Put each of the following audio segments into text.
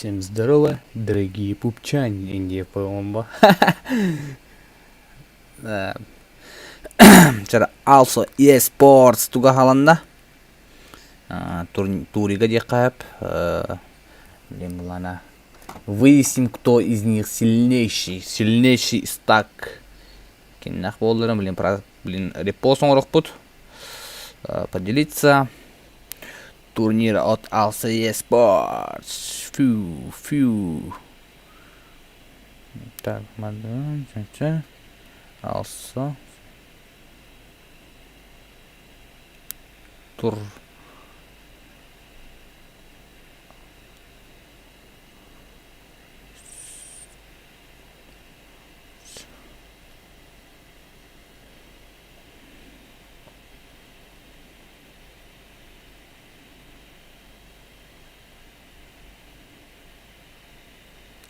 Всем здорово, дорогие пупчане, не помню. Cara also eSports tuga halanda. Турига декап. Лемлана. Выясним, кто из них сильнейший. Сильнейший стак. Киннах болдырым, блин, репост оңырықпыт. Поделиться. Турнир от also eSports. Фью. Так, мадам, also. Тур.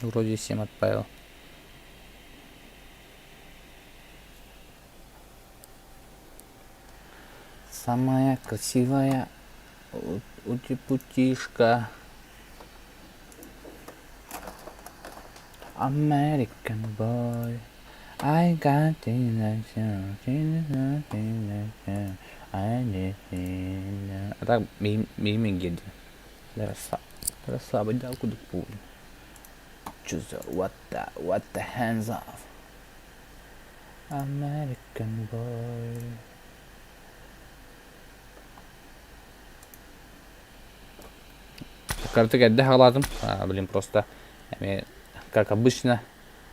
Вроде 7 отправил. Самая красивая утипутишка. American boy. I got it. А так мимо геди. Красава, да, куда пуль. Чувство, what the hands off. American boy. Карты кәдді халатым. Блин, просто как обычно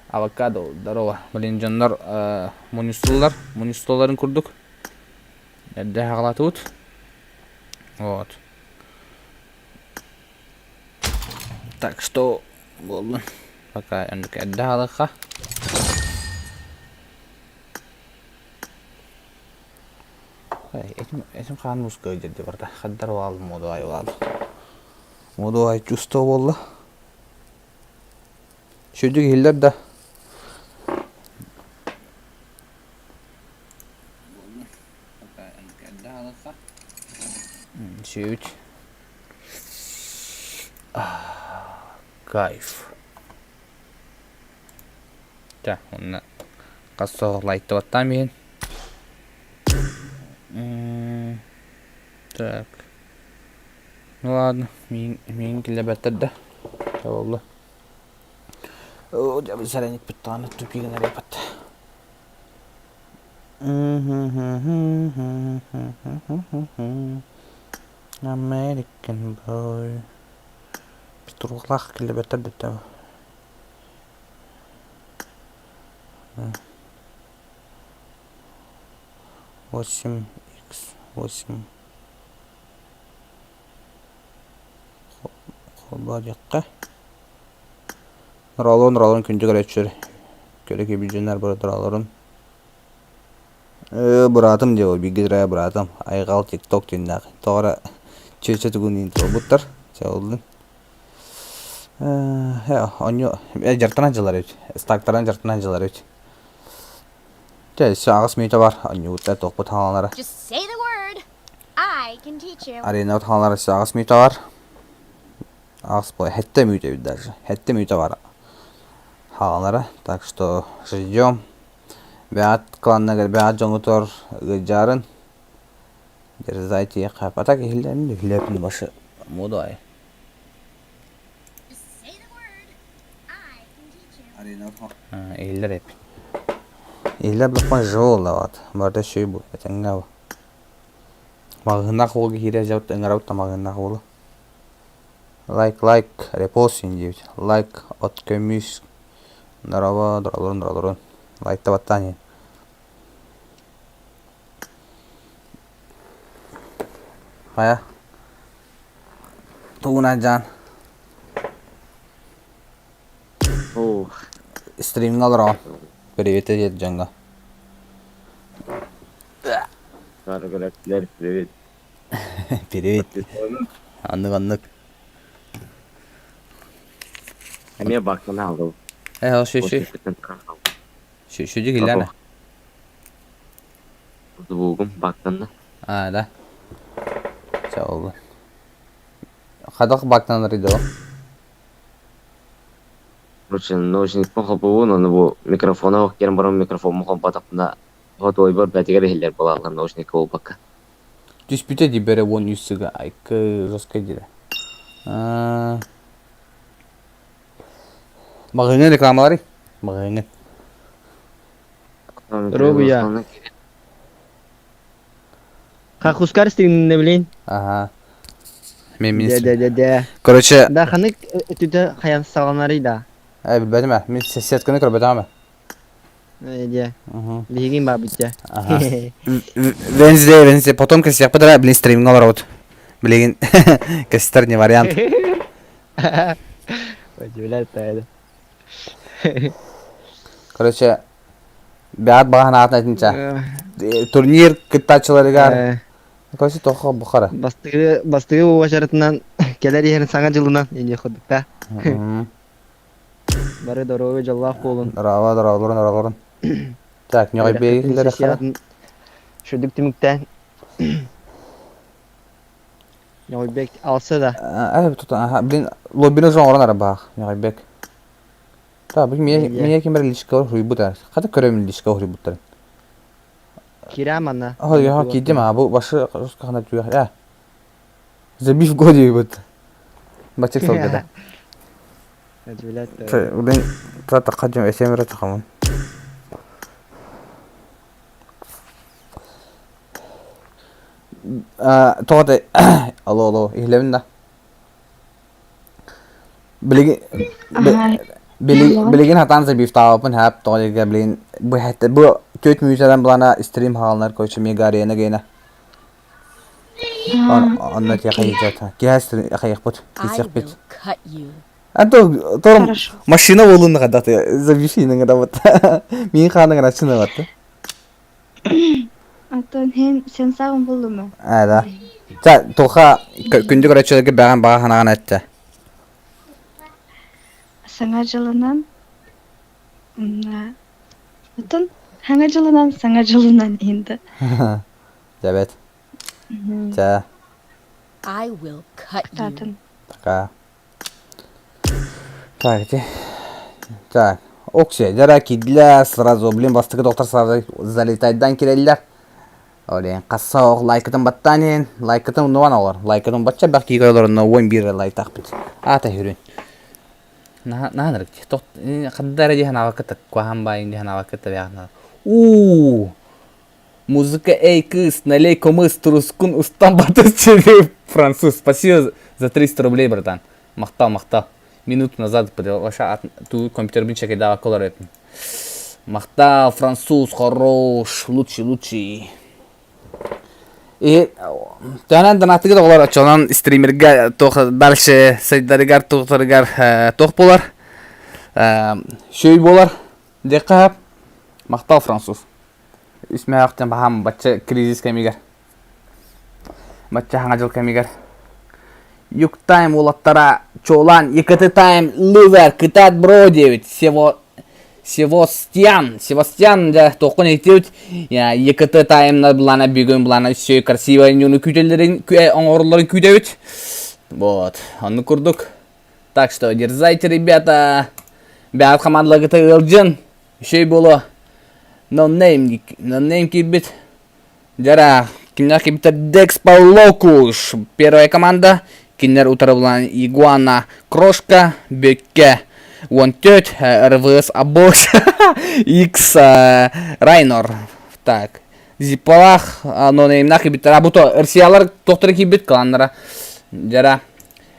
авокадо, здорово. Блин, жандар мунистолларын күрдік. Кәдді халаты вот. Вот. Так что болды. Пока кәдді халыққа. Этим қанус көйдерді барда. Қаддар олды, моду ай олды. Моду ай чувство болды. Шөйдік елдер да. Шөйд. Кайф. Так, оны қасы лайтты баттан мен. Так. Ну ладно, мен келе бәттерді. Болды. О, да біз сәрәнек бітті ғаны түпеген әрі бәтті. American boy. Біз тұрғылақ келе бәттерді тәу. 8x8 Қолба жаққа. Нұралын күнді көрәтшір. Көрек ебілженер бұры тұралырын. Бұратым деу, бігізірі бұратым. Айғал тик-ток дейін ақ. Тоғыра чөйші түгін дейін тұр бұттар. Сәуылдың. Оны жартынан жылар өт. Стактардан жартынан жылар өт. Ағыс мүйті бар. Оны өтті тоқпы таңалары. Арена таңалары ағыс мүйті бар. Ағыс бұлай. Хәтті мүйті өт даже. Хәтті мүйті бар. Хағалары. Так что ждем. Бәғат кланнагар бәғат жоңытор жарын. Дерзайте қап. Атак ехілдерін үләпін башы моду ай. Ехілдер еп. Ехілдер бұлықпан жол лават. Барда шөй бұл. Бәтәңгі бұл. Мағынақ олғы хире жауытты ұңараутта мағынақ олы. Лайк, репост дейбіт. Лайк, от көміс. Нұрава, дұралырын. Лайкта баттан ең. Қая? Туғына жан. Стримін алыр ағын. Привет еді жанға. Привет. Привет. Анық. Әме бақтан алды. Ал шөй. Шөйді келді. Звугым бақтанды. Да. Все oldu. Қадақ бақтан рейді о? Короче, наушниктің хопуын, оны бұл микрофона оқкерін бұрын микрофон мұқын батақында хот ойбор бәтігер хиллер болағылар наушник ол баққа. Түспүтө ди бере вон үссүгө айкы жоско дире. Магыңын рекламалары. Магыңын. Здорово, я. Как ускар стримін не білейін? Ага. Мен Де. Короче, Да, қанык өтуді қаян салғанары да. билбедим а. Мен сетканы көрбөдүм а. Де. Мгм. Легин ба бітте. Ага. Венсдей, потом как я подара, блин, стриминг работ. Блин, кастер не вариант. Өтілер тайды. Короче, бәғат баған атын айтынша. Турнир кыттачыларыгар. Короче, тоққа бұқара. Бастығы ол вашаратынан келер ерін саңа жылынан ене құдық та. Бары дорогы жаллақ болын. Дораларын. Так, не қой бейгілері қара. Шүрдік түміктен. Нойбек алса да. Блин, лоббині жоң орын ара бақ. Нойбек. Так, блин, мен кембер лишка ор хуйбутар. Қата көрем лишка ор хуйбутар. Кирам ана. Я кейдем, бұл башы жосқа қана түгер. Забив годи бут. Бачек салгада. Блин, тата қадем әсемірі тақамын. Тоғатай, алло, ихлебін да. Білеген хатан забив тауапын хәп, тоғатайға білген. Бұл төт мүйсәден бұлана стрим халынар көйші мега арена гейна. Онна тия қайықжата. Кеғас қайық бұд, кесек бет. Торым машина болуны қадаты, забив енің ғада бұд. Мен қаның ғана баты. Антон, сен сағын болды ма? Да. Тоқа күнді көрәтшілігі бәған баға қанаған әтті. Саңа жылынан... Антон, хаңа жылынан, саңа жылынан енді. Жабет. Жа. I will cut you. Татын. Така. Так. Окше, жара кидля сразу, блин, бастығы доктор сразу залетайдан келелілер. Олен, қасауық лайкытын баттанен, лайкытын ұнуан олар. Лайкытын батча бақ кейгі оларына 11 лайтақ бит. Ата хүрін. Нағанырық, қаддары дейін авақыты, қуахан байын дейін авақыты бәғына. Музыка, эй, кыс, налей комыс, турускун, устан батыс чебе, француз. Спасибо за 300 рублей, братан. Мақтал. Минуту назад, ваша ту компьютер бін чекайдава колор етін. Мақтал, француз, хорош, лучший. И тәнән донатыгы да олар очонан стримерге дальше сайдарыгар тоқ болар. Шөй болар. Деқап. Мақтал француз. Үсмә ақтен бағам бача кризис кәмигер. Бача хаңа жыл кәмигер. Юк тайм олаттара чолан, екіті тайм лывер, кытат бро девит. Севастьян да тоқын етеуд. Екіті таймна бұлана бүгін бұлана сөй красивай нүні күйтелерін, оңғырларын күйтеуд. Вот, оны күрдік. Так что, дерзайте, ребята. Бәғат командалығыты ғылжын. Шөй болу. No name кибит. Жара, кинер кибитер Декс Паулокуш. Первая команда. Кинер утары бұлана Игуана Крошка, Бөкке. Вон тет, РВС Абокс, X Райнор. Так. Зипалах, но неймнах кибит. Рабуто, РСиялар тоқтыры кибит кланнара. Жара,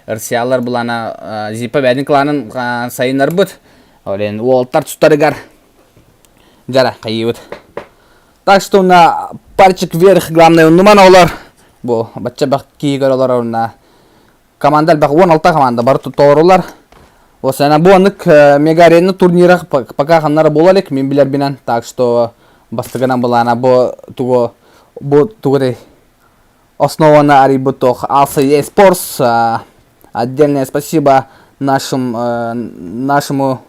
РСиялар бұлана Зипа бәдін кланын сайынар бұд. Олен, уолтар тұстарыгар. Жара, қайыбыд. Так что на пальчик вверх, главное, нуман олар. Бо, бача бақ кейгар олар орна. Командал бақ 16 команда бар тұтауыр олар. Осана bu anlık mega arena turnira пока ханнара болалек мен билер бинан, так что бастыгынан булана bu основана арибутох Alpha Esports. Отдельное спасибо нашему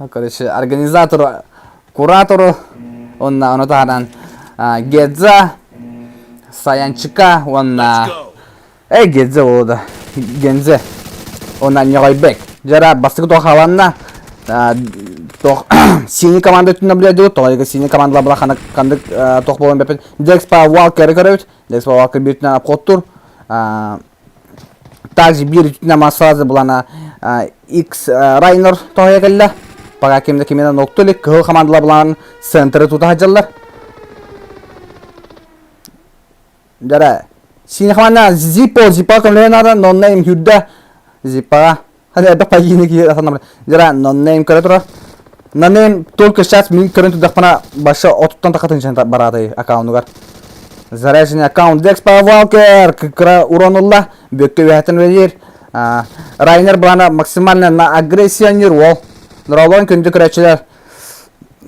короче организатору, куратору, он тадан Гедза Саянчика, он Гедза олда Гензе. Она Нойбек. Жара бастыгы тохаланна. Синий команда өтүнө биледі, тоғайғы синий командалар бұла қандық тоқ болын бәпін. Декспа Валкер көрөбіт. Декспа Валкер бір үтінен апқоттур. Также бір үтінен масалазы бұлана X Райнер тоғай кәлі. Паға кемді кеменен оқтылы. Кығыл командалар бұланын центры тута хажалар. Жара синий команда Зиппа көмлеген ноннейм хүдді. Зиппаға. Hadi ada pagi ini kita sama. Jara non-name kira tuh. Non-name только сейчас mình keren tuh dah pernah bahasa otot takatnya cinta baratai account nugar. Jara sini account Dexpa Walker kira uronullah bekte wehatan wejir. Rainer belana maksimalnya na agresianir wall. Nerawan kunci kira cila.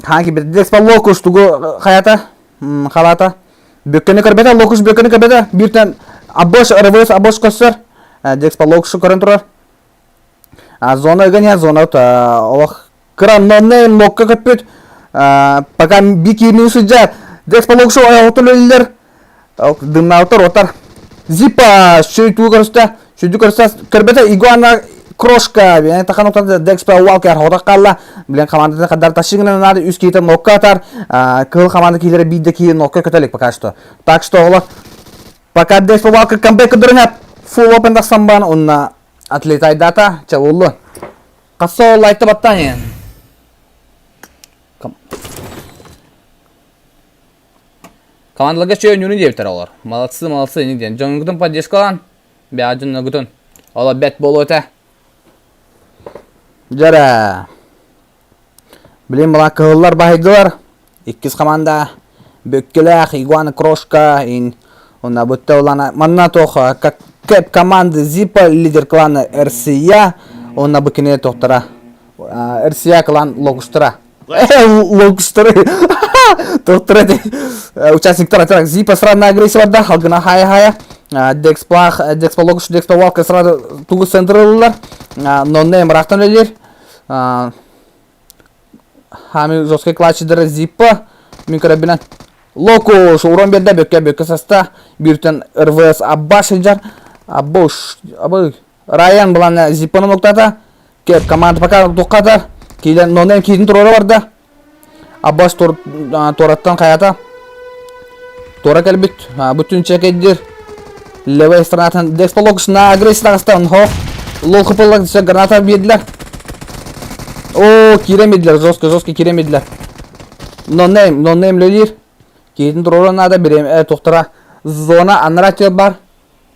Hangi bet Dexpa Locus tuh kayata khalata. Bekte kira beta Locus bekte kira beta. Birtan abos reverse abos kasar. Dexpa Locus keren tuh. Зона гоня, зона ох, кранный мокка капет, пока бики не сидят. Декспа локшо отолюллер, дымнаутор отар. Зипа, шейту корста, кербета игуана крошка, бен тахан отар Декспа Уалкер хотакалла, блин команда кадар ташигна надо үскейтер нокка атар, кыл команда килери бидде ки нокка көтелик пока что. Так что ола, пока Декспа Уалкер камбэк дырнап, фул опен тасамбан онна Атлетай дата, чавуллу. Кассо лайты баттанен. Командаларга чөйөн юнун дептер олар. Молодцы, нигден. Жоңгутун поддержкалан. Бяжын ногутун. Ола бет болу өте. Жара. Билим бала кыллар баһайдылар. 2 команда. Бөккелах, игуана крошка, ин. Онна бутта улана манна тоха, как Кэп команды Зипа, лидер клана РСЯ, он на быкине тоқтара. РСЯ клан Локустара. Локустары. Тоқтара де. Участник тарак. Зипа сразу на агрессию отда, халгана хая. Декспа Локус, Декспа Валка сразу тугу центрылылар. Ноннейм рахтан лидер. Хами жесткий клатчидер Зипа. Мен карабинат. Локус, урон берді бөкке саста. Биртен РВС Аббаш жар. Абош, Райан бұлан Зиппаны ноқтата. Кеп команда пока тоққата. Кейлен ноннейм кейдің тұроры барды. Аббаш тораттан қаята. Тора кәлбіт. Бүтін чекеддер. Левей странатын Декспа Локус на агрессия тағыстан. Лол қыпылық десе граната беділер. О, керемеділер. Жестко керемеділер. Ноннейм лөлер. Кейдің тұроры нада берем тоқтыра. Зона анратия бар.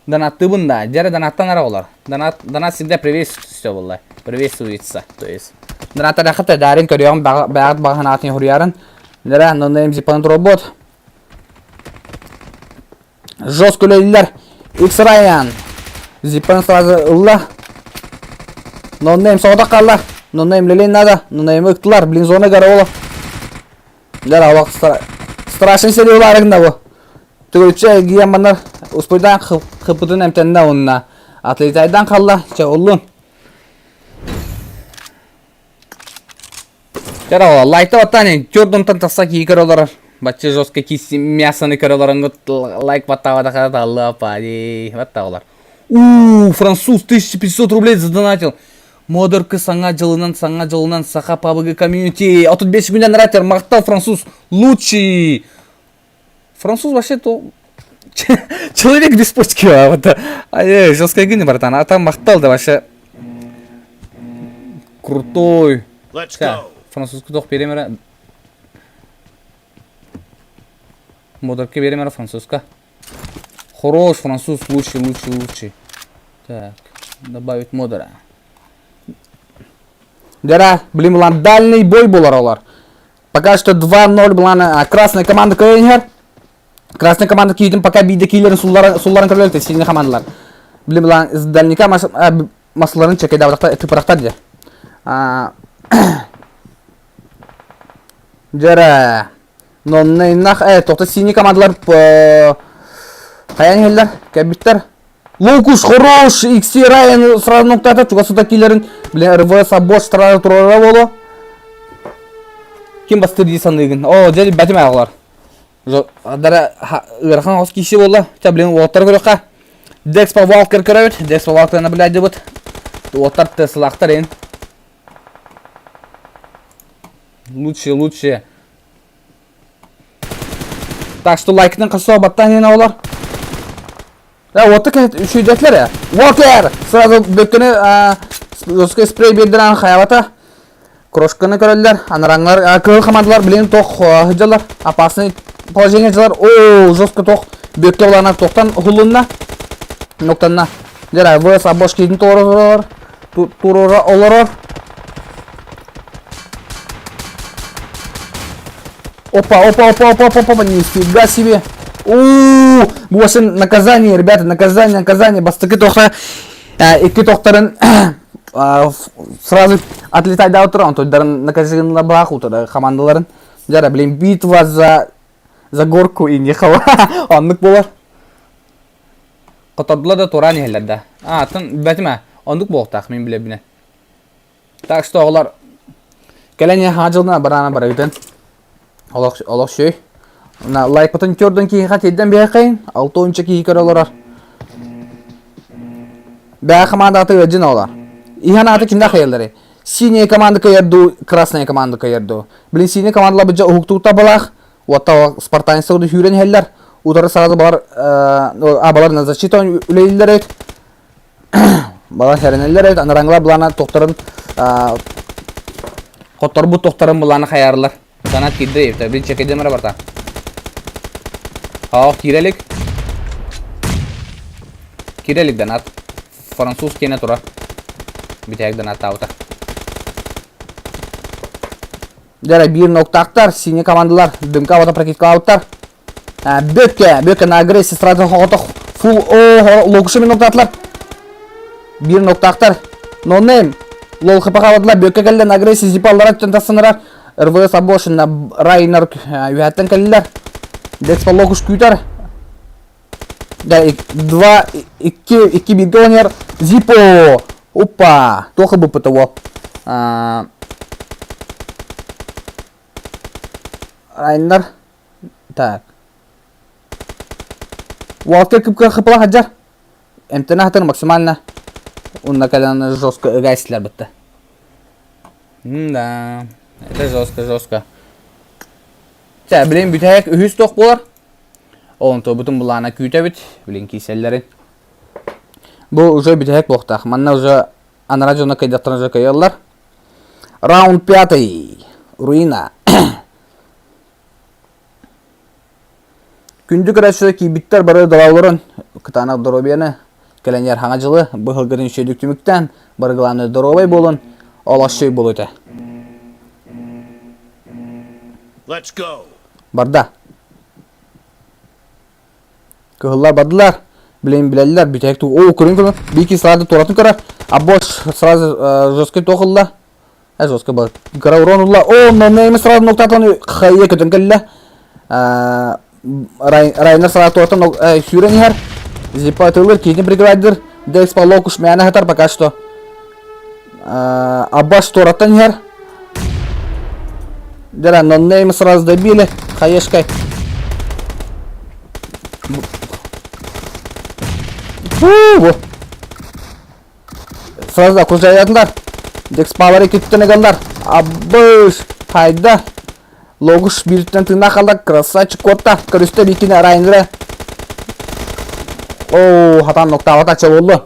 Донаты бунда, жары донаттан ара олар. Донат всегда приветствуется, то есть. Донаттар яқытта дәрін көріяғын бағыт атын хұрыярын. Дәрі, ноннейм Зиппаны робот. Жестко лөлілер. X Райан. Зиппаны сразу ұлла. Ноннейм соғыда қалла. Ноннейм лөлейн нада. Ноннейм ұқтылар. Блин, зона ғара олар. Дәрі, ауақ страшын селі оларығында бұл. Түгілчі гияманар успойдан қыпытын әмтенна онына. Атлетайдан қалла, чағылын. Жара ола, лайты баттанен, көрдімтан тақса кейкер олар. Бачы жостқа кейсі мясаны көр оларын лайк баттава да қадат аллы апа, батта олар. Француз 1500 рублей задонатил. Модеркі саңа жылынан сақа пабығы комьюнити. 35 күнден ратер, мақтал француз. Лучший. Француз вообще то человек без почки, вот. Жесткая гыня, братан. А там махтал, да вообще крутой. Французский тох беремер. Модерки беремер французска. Хорош француз, лучший. Так, добавить модера. Дара, блин, блан, дальний бой болар олар. Пока что 2-0 блан, красная команда Кёйнгер. Красная команда кейтін пока бейді кейлерін суларын көрлелікті, сильный командалар. Блин, блан, из дальника масыларын чекайда тыпырақтар де. Жара. Ноннайнақ, тоқты синий командалар қаян елдер, кәбіттер. Локус, хорош, Икси, Райан сразу ноқтата, чуғасыда кейлерін. Блин, РВС Абош сразу тұрора болу. Кем бастыр дейсан деген? О, жәрі бәтім ағылар. Дара ырхан ос киши болла. Та блин, оттар көрөкка. Декспа Валкер көрөбүт. Декспа Валкерны билет дебут. Отар сылақтар ен. Лучше. Так что лайктың қысуа баттан ен аулар. Оты үшейдетілер я. Уокер! Сразу бөткіні жесткий спрей бердірен қаябата. Крошканы көрелдер. Анараңлар, көл командалар білен тоқ хыджалар. Опасный положение жалар. О, жестко тоқ. Бөкке оларына тоқтан хулунна. Ноктанна. Жара, вс абош кейдің турора оларор. Опа, нифига себе. Бу наказание, ребята, наказание. Бастыки тоқта, екі тоқтарын сразу отлетать да отыран. Тойларын наказанияны бағ отыры командаларын. Жара, блин, битва за горку и нехала. Аннык болар. Қотардылар да туран ехелерді. Атын, бәтіме, аннык болықтақ, мен біле біне. Так что олар келене хажылына барана барагытын. Олақ шөй. Лайк бұтын көрдің кейін қатедден бәй қайын. 6 ойыншы кейі көр олар. Бәй команда аты өджін олар. Ихан аты кімді қайылдары? Синяя команда кайырду, красная команда кайырду. Блин, синяя команда бұджа ұқтуқта балақ. Оттау спартанцы оды хүрен хеллер. Удары сразу балар, балар на защиту үлейлер ет. Балар хәренелер ет. Анараңлар бұлана тоқтарын, қоттар бұ тоқтарын бұланы қайарылар. Санат кедді епті. Блин, чекеден мәрі барта. Кирелик. Кирелик донат. Француз кене тұра. Бітәк донат тауыта. Жара, бір ноқтақтар, синий командалар, дымка ота прокетка ауттар. Бөкке на агрессия сразу хоғыта фул, лоғышымен ноқтатылар. Бір ноқтақтар, ноннейм, лол қыпаға авадылар, бөкке кәлілер, на агрессия зипаллара түнтасынырар. РВС абошына Райнер үйәттен кәлілер. Декспа лоғыш күйтар. 2 бигонер, зипо. Опа, тоқы бұпыты ол. Райнер. Так. Уолтер кіпкі қыпыла хаджар. МТН хатыр максимально. Онда кәліні жестко үгәйсілер бітті. Да. Это жестко. Тә, білен бүтәйек үхіз тоқ болар. Оғын то бұтын бұлана күйті біт. Білен кейселерін. Бұл уже бүтәйек боқтақ. Манна уже анараджона кайдақтырын же кайылар. Раунд 5. Руина. Күнді көрәші кейбіттер бары дұраулырын. Күтаны дұробияны. Кәленер хаңа жылы. Бұғылғырын шөйдіктіміктен. Барғыланы дұробай болын. Олаш шөй бол өті. Барда. Кығылар бардылар. Білелілер. Бүтәйікті. Көрін. Бейкі сұрады тұратын көрі. Абош сразу жөскай тоқылла. Жөскай бар. Кіра ұронылла. Неймі сразу ноқтатылын. Қайе көтін кәлілі. Райнер сразу тұратын сүйрен ехар. Зипа атылыр. Кейтін прикрайдыр. Декспа локуш мәні хатар пока что. Абош тұратын ехар. Дера, ноннеймы сразу добили. Хаешкай. Сразу окружаятындар. Декспалары кеттен егалдар. Абыш. Хайда. Логуш бирттен тына қалда. Красавчик котта. Көрісті бекіне райындыры. Хатан нокта аватача болду.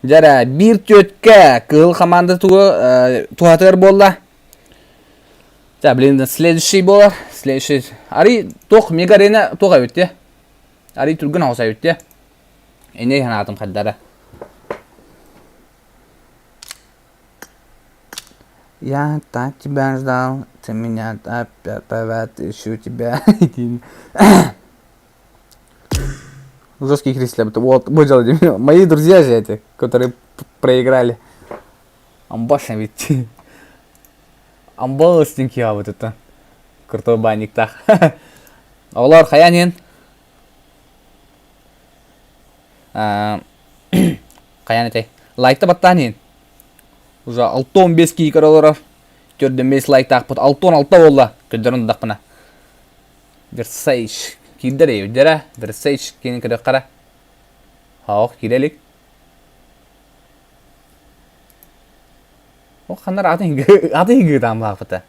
Жара, bir tötke kıl команда туатыр болла. Ja, блин, следующий болар. Следующий. Ари тоқ мегарена тоға өтте. Ари түргін ауса өтте. Эне ханатым қаддары. Я так тебя ждал, ты меня опять ищу тебя. Жесткие кресла. Вот, мои друзья же эти, которые проиграли. Амбашный ведь. Амбалостенький, вот это. Крутой банник так. Олар хаянин. Қаян етай. Лайкта баттанин. Уже 6-15 кейкер олар. 4-5 лайк тақ бұд. 6-6 олла. Көддерін дақпына. Версайш. Kidder evi dere. Versace kini kere kara. Hawk girelik. O kanlar adı higi tam hafta.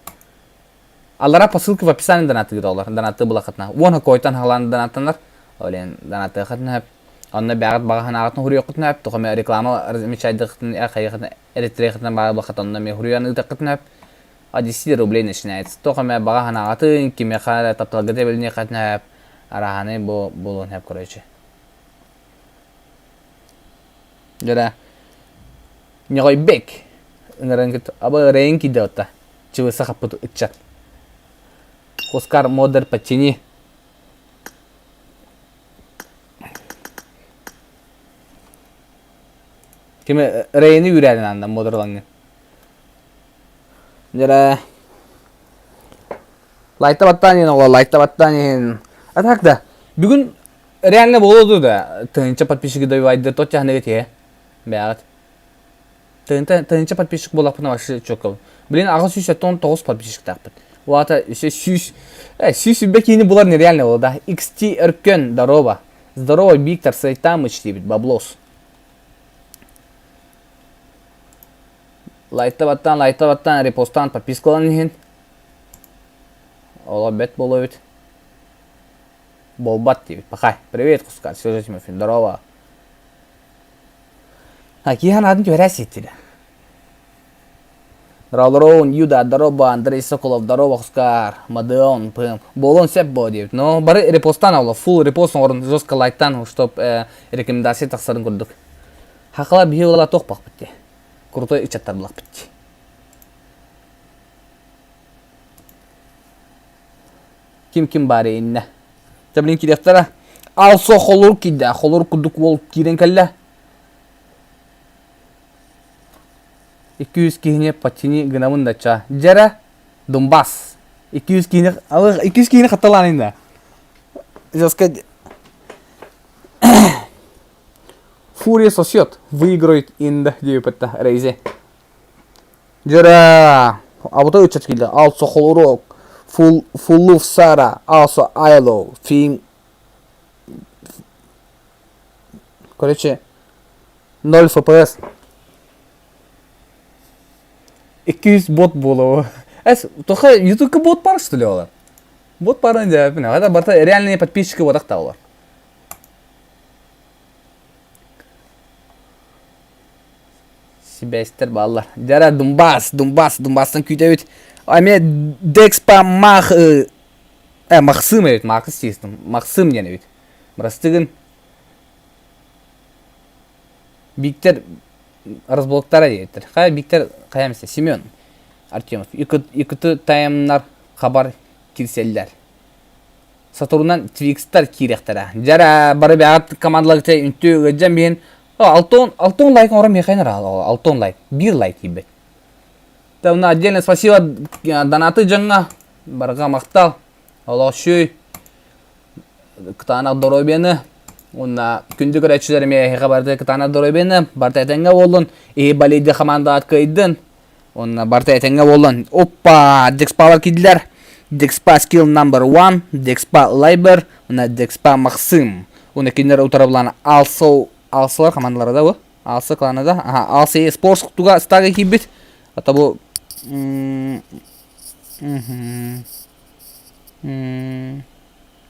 Allara посылка в описании донаты доллар. Донаты была хатна. Вон койтан халан донатанар. Олен донаты хатна. Онна бягат баган агатны хурый кытна. Тохме реклама размещайды хатны я хайхатны электрихатны бага хатны ме хурыяны такытна. А 10 рублей начинается. Тохме баган агаты киме хара тапталгыды белне хатна. Араханы болон хеп короче. Жара. Нягой бек. Нгарангыт аба ренки дата. Чывыса хаппыт ычат. Оскар модер почини. Кеме рейни юрәден анда модерланган. Жара лайта баттанин ола лайта баттанин. А так да. Бүгүн реально болду да. Тынча подписчики добивайды то тягнеге те. Бягат. Тынча подписчик болапына башы чокол. Блин, ага 9 подписчик таппыт. Уата еще сюс бекини булар нереально было, да. XT Эркен, здорово. Здорово, Виктор, Сайтамыч, тибит, баблос. Лайтаваттан, репостан, подпискаланин. Ола бет боловит. Болбат, тибит, пахай. Привет, Кускар, все Тимофей, здорово. Кихан адын көрәсеттілі. Здорово, Юда, здорово, Андрей Соколов, здорово, Оскар, Мадеон, Пым. Болон сеп бодив. Но бары репостан аула, фул репостан орын жестко лайктан, чтоб рекомендация тақсарын көрдік. Хақыла бейі ола тоқ бақ бітті. Крутой ичаттар бұлақ бітті. Ким бары инне. Жаблин кирефтара. Алсо холур киді, холур күдік ол кирен кәлі. 200 кихне патини гынамын дача. Жара Донбасс. 200 кихне хаталанында. Жаска Фурия сосет выиграет инда депетта рейзе. Жара абута учат килди. Also холурок. Full of Sara. Also Айло. Фильм. Короче 0 FPS. 200 бот болу. Тоха ютубка бот бар что ли олар? Бот бар инде, ада барта реальные подписчики бодакта олар. Себестер баллар. Жара Донбасстан күйтөбүт. Аме Декспа Максым эбит, Максым дене бит. Мырастыгын Биктер разболоктара дейттер. Биктер каямсы Семен Артемов. Икыты таймнар хабар кирселдер. Сатурнан Твикстар киректара. Жара бары бягат командалыгы үнтү гыжам бен. Алтон лайк орам мехайнар Алтон лайк. 1 лайк ибет. Тавна отдельно спасибо донаты жаңа. Барга мактал. Аллах шүй. Ктана доробені. Онна күндік рәтшілеріме хабарды кытана доробені. Барта әтенге болын. Балейді команда аткайдын. Онна барта әтенге болын. Опа! Декспа бар кеділер. Декспа skill number 1. Декспа лайбер. Онна Декспа Максым. Онна кендер утарабыланы алсылар командалары да бұл. Алсы кланада. Алсы спорт құтуға стага кейбет. Ата бұл...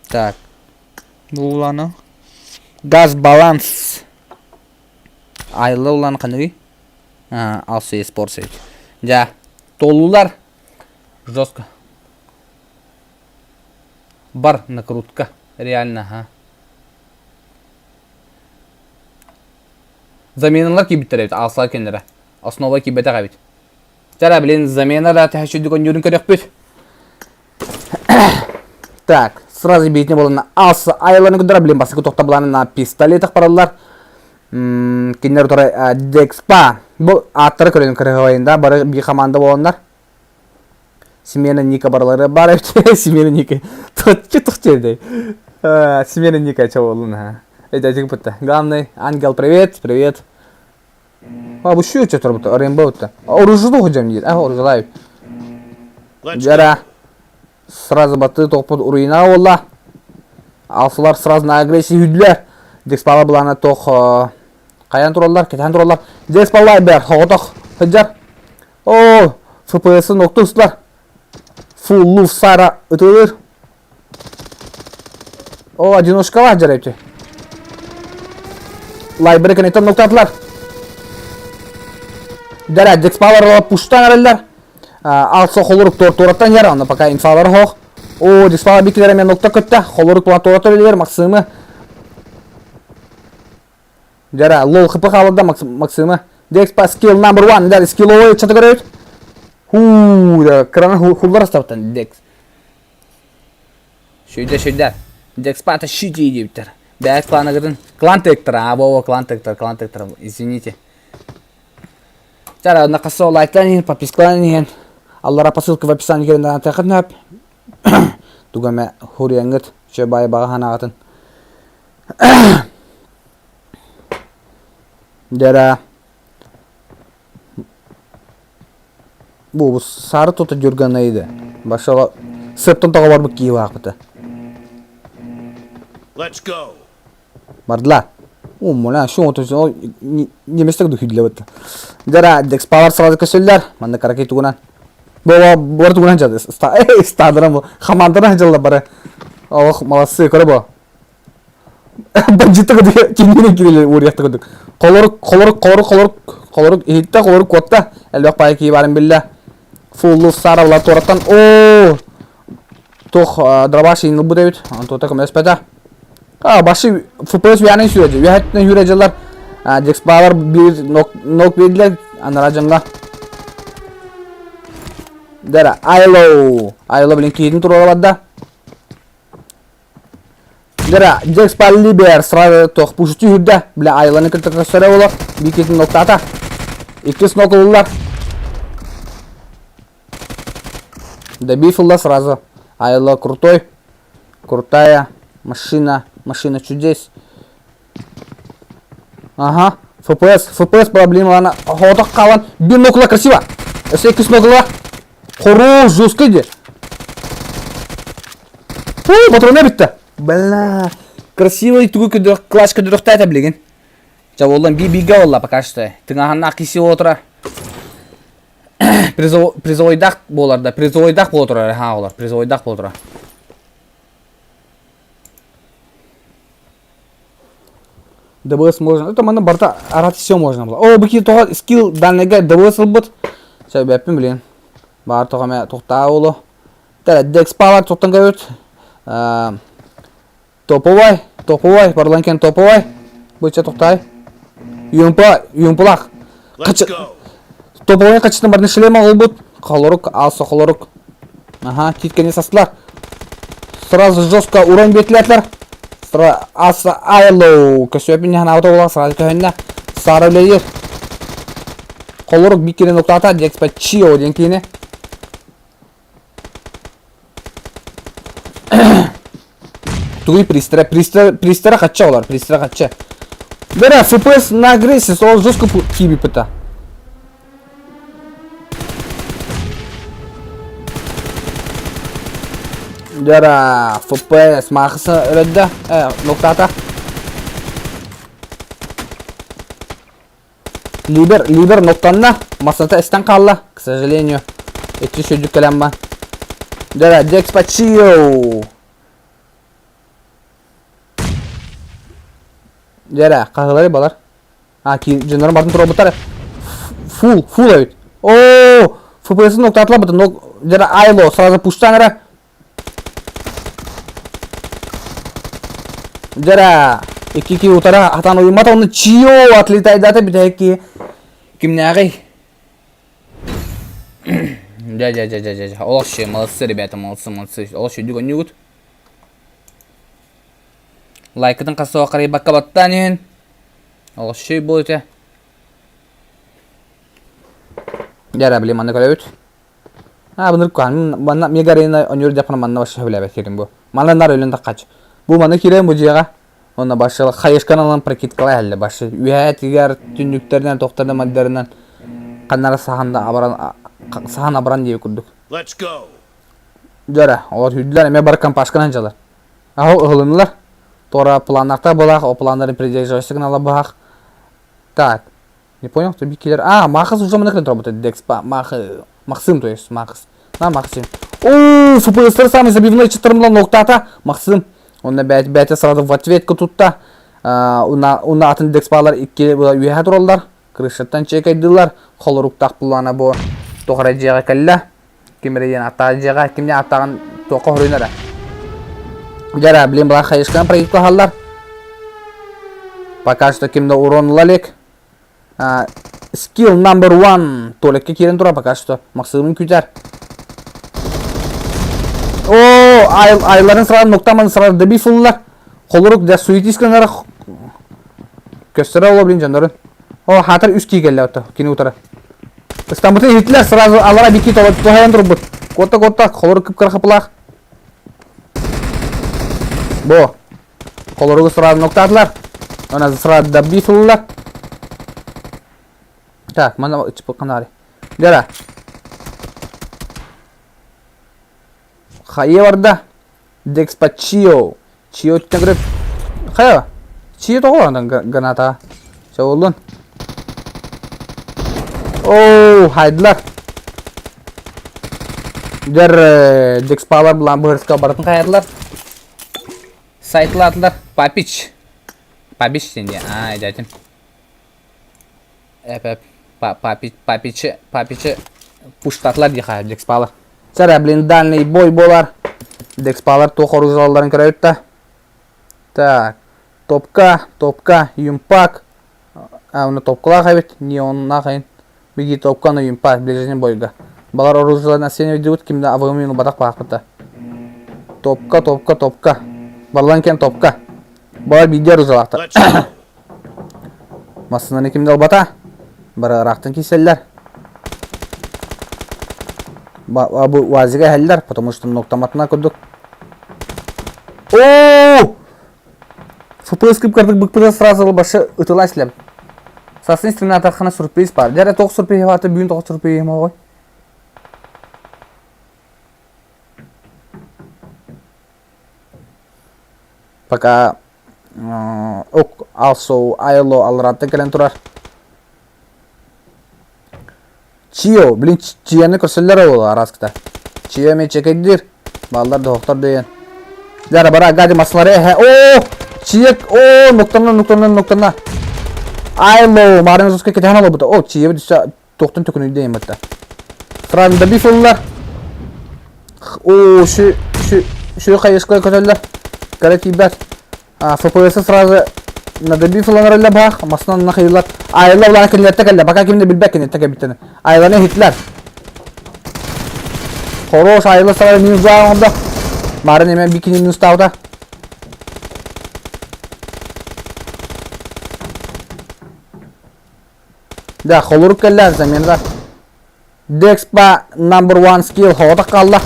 Так. Бұл уланы. Газ баланс. Айлы уланы қанығы? Алсы спорт сөйт. Жа. Толулар. Жестко. Бар накрутка. Реально, Заменалар кейбеттер әбет. Алсылар кендері. Основа кейбеті қабет. Жара білен заменалар тәхшүйдік өндерін көрек бет. Так. Сразу бейтіне болына алсы айланы күндіра білен басықы тоқта бұланы на пистолетық паралар. Кендер тұрай Декспа. Бұл аттары көреген кірғайында бары бей команда болындар. Семена Ника барлары бар әбет. Семена Ника. Тұқ жердей. Семена Ника ча болын. Эдәтик бутта. Главный ангел, привет. Бұл шүйет жатыр бұтта. Рейнбоу бұтта. Оружылы ғыжам дейді. Оружылай. Жара. Сразу баты тоқпыд уруина олла. Алсылар сразу на агрессия үйділер. Декспала бұланы тоқ қаян тұралар, кетен тұралар. Декспалай бәр, хоғытық, хүджар. О, ФПС-ы ноқты ұстылар. Фул луф сара өтілер. О, одиночкалар жарайпты. Лайбері кенеттен ноқты атылар. Дәрі, декспалар пуштан әрелер. Алса қолырық тораттан ер, оны пока инфалар хоқ. О, декспалар бекілері мен ноқта көтті. Қолырық бұлан торат өлелер, максимы. Дәрі, лол қыпы қалыда максимы. Декспа скилл номер 1, дәрі скилловый чаты көрейт. Краны хулдар астаптан, декс. Шүйдер. Декспа ата шүйде дейбіттер. Бәк кланы кірдің. Клан тектор, клан тектор, извините. Дәрі, нақасы лайктан подпискалан ең. Аллара посылка в описании керінден атақын өп. Дугаме хурияңгыт, шөй бай баға ханағатын. Дәрі. Бұл сары тоты жүрген айды. Башыға сыптың тоға бар бұл кейі вақыты. Бардыла. О, мұна, шоң отыр. Неместік дүхейділі бұтты. Дәрі, декспалар сразу көсілдер. Манда қаракей тұғынан. Бұл тұғынан жады. Стадырым бұл. Хамандырын жылы бары. Алық, маласы көрі бұл. Бәнжетті күді кеңгенен керелі өрияқты күдік. Қолырық, ехетті қолырық көтті. Әлбәқ байы кейі барын білі. Фуллу сары бұлар тораттан. Ооо! Тоқ драбашы еніл бұд әбет. Антота кім әспәді. Башы ФПС вияның сүйреді. Вияттен үйре жылар. Декспалар бір нок берділер. Анара жаңға. Дәрі, Айло білін кейдің тұру алады. Дәрі, Декспал либер сразу тоқ пұшыты үйірді. Білі Айлоның кіртікі сөрі олар. Bir кейдің нокта ата. Иккес нок олылар. Добифилла сразу. Айло крутой. Крутая машина. Машина чудес. Ага. ФПС проблема. Она хотақ қалан. Bir нокла красиво. 8 нокла. Хорош, жестко де. Патроны бітті. Бля. Красивый түгі күді клашка дүріқті әті білеген. Жау олан бига олла пока что. Тыңағанна ақиси отыра. Призовойдақ боларда. Призовойдақ болатыра. Ха олар. Призовойдақ болатыра. ДБС можно. Это мана барта арат все можно было. О, бики тоға скилл данныға ДБС ылбыт. Шай бәппін білен. Бар тоға мә тоқта олы. Дәрі декспалар тоқтан көйт. Топовай. Барланкен топовай. Бұйча тоқтай. Юмпылақ. Топовай қачытын барны шлема ылбыт. Қалырық, алса қалырық. Ага, титкене састылар. Сразу жестко урон бетілетлер. Аса Айло көсөпін яғын аута олақ сразу көхінне сары білейер. Қолырық бекерен ұқтата Декспа Чио ден кейіне. Туғый пристера қатча олар, пристера қатча. Бәрі, ФПС на агрессия, сол жестко кейбі пыта. Дәрі, ФПС мақысы өреді. Ноқтата. Либер ноқтанна. Масыната істен қалла. К сожалению. Этти шөйдік кәлем ба. Дәрі, Декспа Чио. Дәрі, қағылары балар. Жынырым бардың тұра бұттары. Фул әйт. Ооо, ФПС ноқтатыла бұты. Дәрі, Айло, сразу пуштан әрі. Дәрі, екі ұтара атан ойымата, оны Чио атлетайды аты біті әкі. Кімне ағай? Жа. Олақ ше, молодцы, ребята, молодцы. Олақ ше, дүгі өт. Лайкытын қасуға қарай баққа баттан ең. Олақ ше бұл өте. Дәрі, білем, анда көре өт. Бұныр көған, мега рейна өнер депіна манна башы сөйлі бәт керім бұл. Манланар өлін таққач. Бұл маны керем бұл жеға. Оны башылы қайышқаналан прокиткалай әлі башы. Үйәтігер түндіктерінен, тоқтардан, маддарынан қаннары саған абыран дейі күрдік. Жәрі, олар үйділер әме бар кампашқанан жалар. Ағы ұғылынылар. Тора планарта балах, о планарын придерживайся ала бах. Так. Не понял, кто бикилер. А, Махас уже монахрен работает. Декспа, Махсым, то есть, Махас. На, Махсим. О, ФПСР самый забивной 4 ноктата. Махсым. Он на 5 сразу в ответку тут-то. Уна атын Декспалар 2 уйха туралдар. Крышаттан чекайдылар. Холорук тақпылана бо. Тоқара жеға кәлі. Кемерейен ата жеға. Кемне атаған тоқа хоройнара. Жара, блин, была хайышкан проект қағалар. Пока что кемді урон лалек. Skill number 1. Толекке керен тұра пока что. Мақсымын күтер. О, айларын сұрады, ноқтамын сұрады, дәбей фуллар. Қолырық да суетискенлері көстері олы білін жандарын. О, хатыр үз кейгелі өтті, кені ұтары. Стамбутын етлер сразу алара бекет олады, тұхаян тұрып бұд. Котта, қолырық күп қырқыпылақ. Бо, қолырығы сұрады ноқтадылар. Ona sırada bir fırlat. Так, mana içip kanari. Dera. Хае варда. Декспачио. Чио тегреп. Хая. Чио тоғыландан ганата. Чаулун. Оу, хайдылар. Дер Декспалар билан бұрысқа баратын қайырлар. Сайтлатылар. Папич. Папич сенде. Ай, дәтім. Папичи пуштатлар дейхай Декспалар. Сәрі блин дальный бой болар. Декспалар тоқор ұзаларын көрәйтті. Так. Топка, юмпак. Оны топқылар қайбет. Не онына қайын. Беги топка, но юмпак. Ближайшен бойға. Балар оружаларын әсені өйдеуіт кемді авығымен ұбадақ бағақпыта. Топка. Барлан кен топка. Балар бейдер ұзалақты. Масынан екемді албата. Бары рақтын кеселдер. Абы уазиға әлдер, потому что ноқтаматына көрдік. Ооо! ФПС кіп көрдік бұқпыза сразу башы ұтыла сілем. Сасын стримнатар қана сұрпейіз бар. Дәрі 9 сұрпейі ваты, бүйін 9 сұрпейі ема ғой. Пока also айло алратты кәлен тұрар. Чио, блин, чияны көрселер олы араскіта. Чио мен чекейдір. Балдар доқтар дейін. Дәрі бара гади масылары әхе. Ооо, чиек, ооо, ноқтана. Айло, марыңыз өске кетен алу бұта. О, чиебі дүсі тоқтын түкіні дейін бұта. Сырадында биф олылар. Ооо, шу қайышқы көтелер. Гарет ебәт. ФПС сразу надо бифланар әлі бақ, масынан нақиылар. Айла оланы кәлетті кәлі, бақа кемді білбәк кәнетті кәбіттені. Айланы хитлер. Хорош, айла сарай минус жағында. Марын емен бикini минус тауда. Да, холурып кәлі заменда. Декспа number 1 skill хоғыда қалды.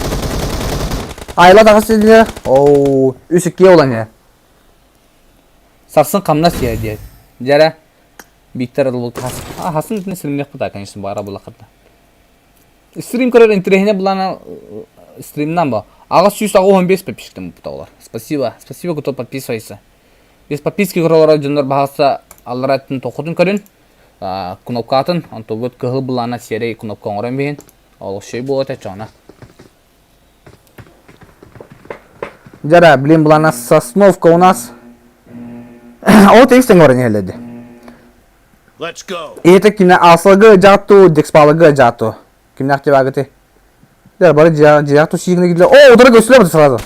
Айла тағы седілер. Оу, үсікке оланы. Сарсын қамна сия дейд. Жара биттер лут хас. Хасын үтіне стримнек бұта, конечно, бара бұла қырда. Стрим көрер интернетіне бұлана стримнан ба. Аға 115 подписчиктен бұта олар. Спасибо, кто подписывайся. Без подписки көрелер жондар бағасы алларатын тоқытын көрін. Кнопка атын, антогыт кығыл бұлана серей кнопка оңырын бейін. Ол шей болады чона. Жара, блин, бұлана сосновка у нас. О, текстен көрін еледі. Это кімне асылғы жату, декспалығы жату. Кімне актив ағыты. Дәр бары жату сүйігіне кеділер. О, отыры көсілер бұды сразу.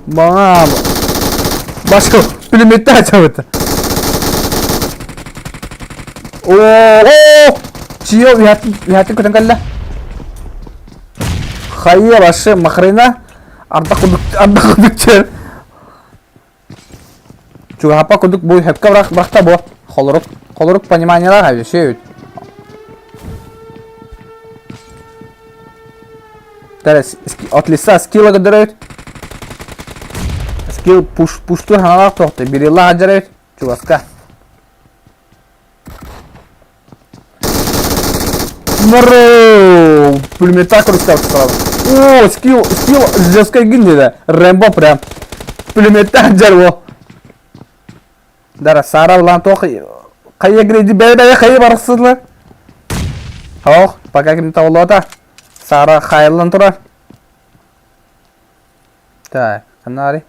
Бана. Башқа пулеметті ача бұды. О, чио, үйәтті көтен кәлі. Хайя башы мақырына. Ардақ құдықтер. Чуга хапа кудук бу хепка брахта бо. Холорук пониманиялар хәбе шеют. Дәрес атлиса скилла гыдырыт. Скилл пушту ханалар тоқты. Бирилла хаджарыт. Чугаска. Морроу! Пулемета көрістер сразу. О, скилл жесткой гин деді. Рэмбо прям. пулеметтен жар о. Дара сара улан тоқ қайя греди бәйбәй қайя барықсызлы. Хоқ, пока кім таулота. Сара қайылын тұрар. Так, қанары.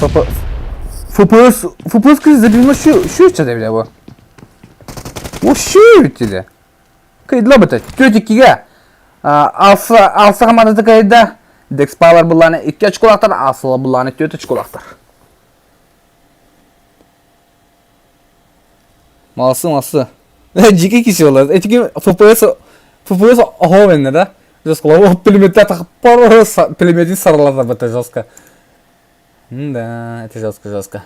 FPS кіз забилно şu içede bile bu. O şu içede. Kayıtla bıta. Tüyetikiga. Alsa kamandatı kayıda. Dex Power bulanı 2 açıkolaktar. Asıla bulanı 4 açıkolaktar. Malsı. Jiki kişi olar. Etki FPS oho bende de. Joska o pilimetten takıp pilimetin sarılar bıta Joska. Да, это жестко.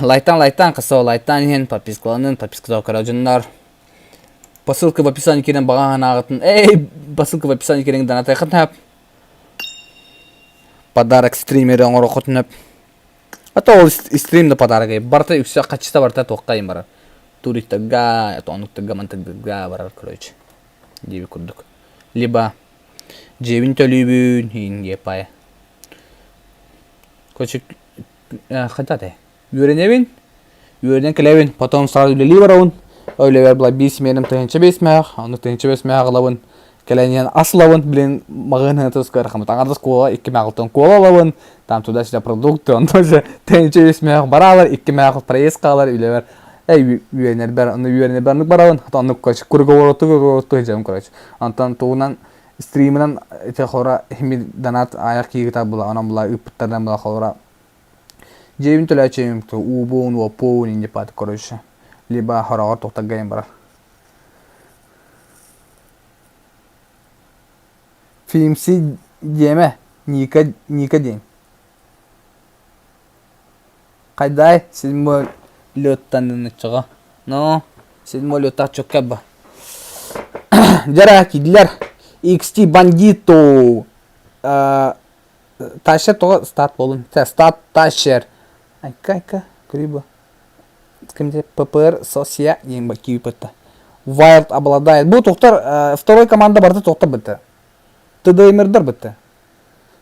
Лайтан, касо лайтан ен, подпискаланын, каражындар. Посылка в описании керен баған ағытын. Посылка в описании керен донатай қытынап. Подарок стримері оңыр оқытынып. Ата ол стримді подарок. Барта үксе қачыста барта тоққайын барар. Туриттіға, онықтыға, мантықтыға барар, короче. Деби күрдік. Либо жебін төлейбін, ең епайы. Короче, хотя ты. Юриневин, Юрин потом сразу ливерон. Оливер была бис менем тенче бесмях, он тенче бесмях лавын. Келенен аславын, блин, магазин это скоро хамат. Аңарда школа, 2 мягалтон кола лавын. Там туда-сюда продукты, он тоже тенче бесмях баралар, 2 мягалт проездкалар, Оливер. Юринер бернік баралын. Аны короче, курговороту жам, короче. Антон туынан стримінен эти хора хими донат аяқ киігіта бұла, анам бұла үпіттардан бұла хора. Жебін төлі әчейім, убуын, опуын инде паты, короче. Либо хорағар тоқтақ ғайын барар. Фильмси деме, Ника дейм. Қайдай, 7 лөттан дұны чыға. Но, 7 лөттақ чөкке ба. Жара, кеділер. XT бандиту. Ташер тоға стат болын. Стат ташер. Айка, гриба. Скажите, ППР сосия ең ба киіп бітті. Wild обладает. Бұл тоқтар, второй команда барды тоқтар бітті. ТДМРдер бітті.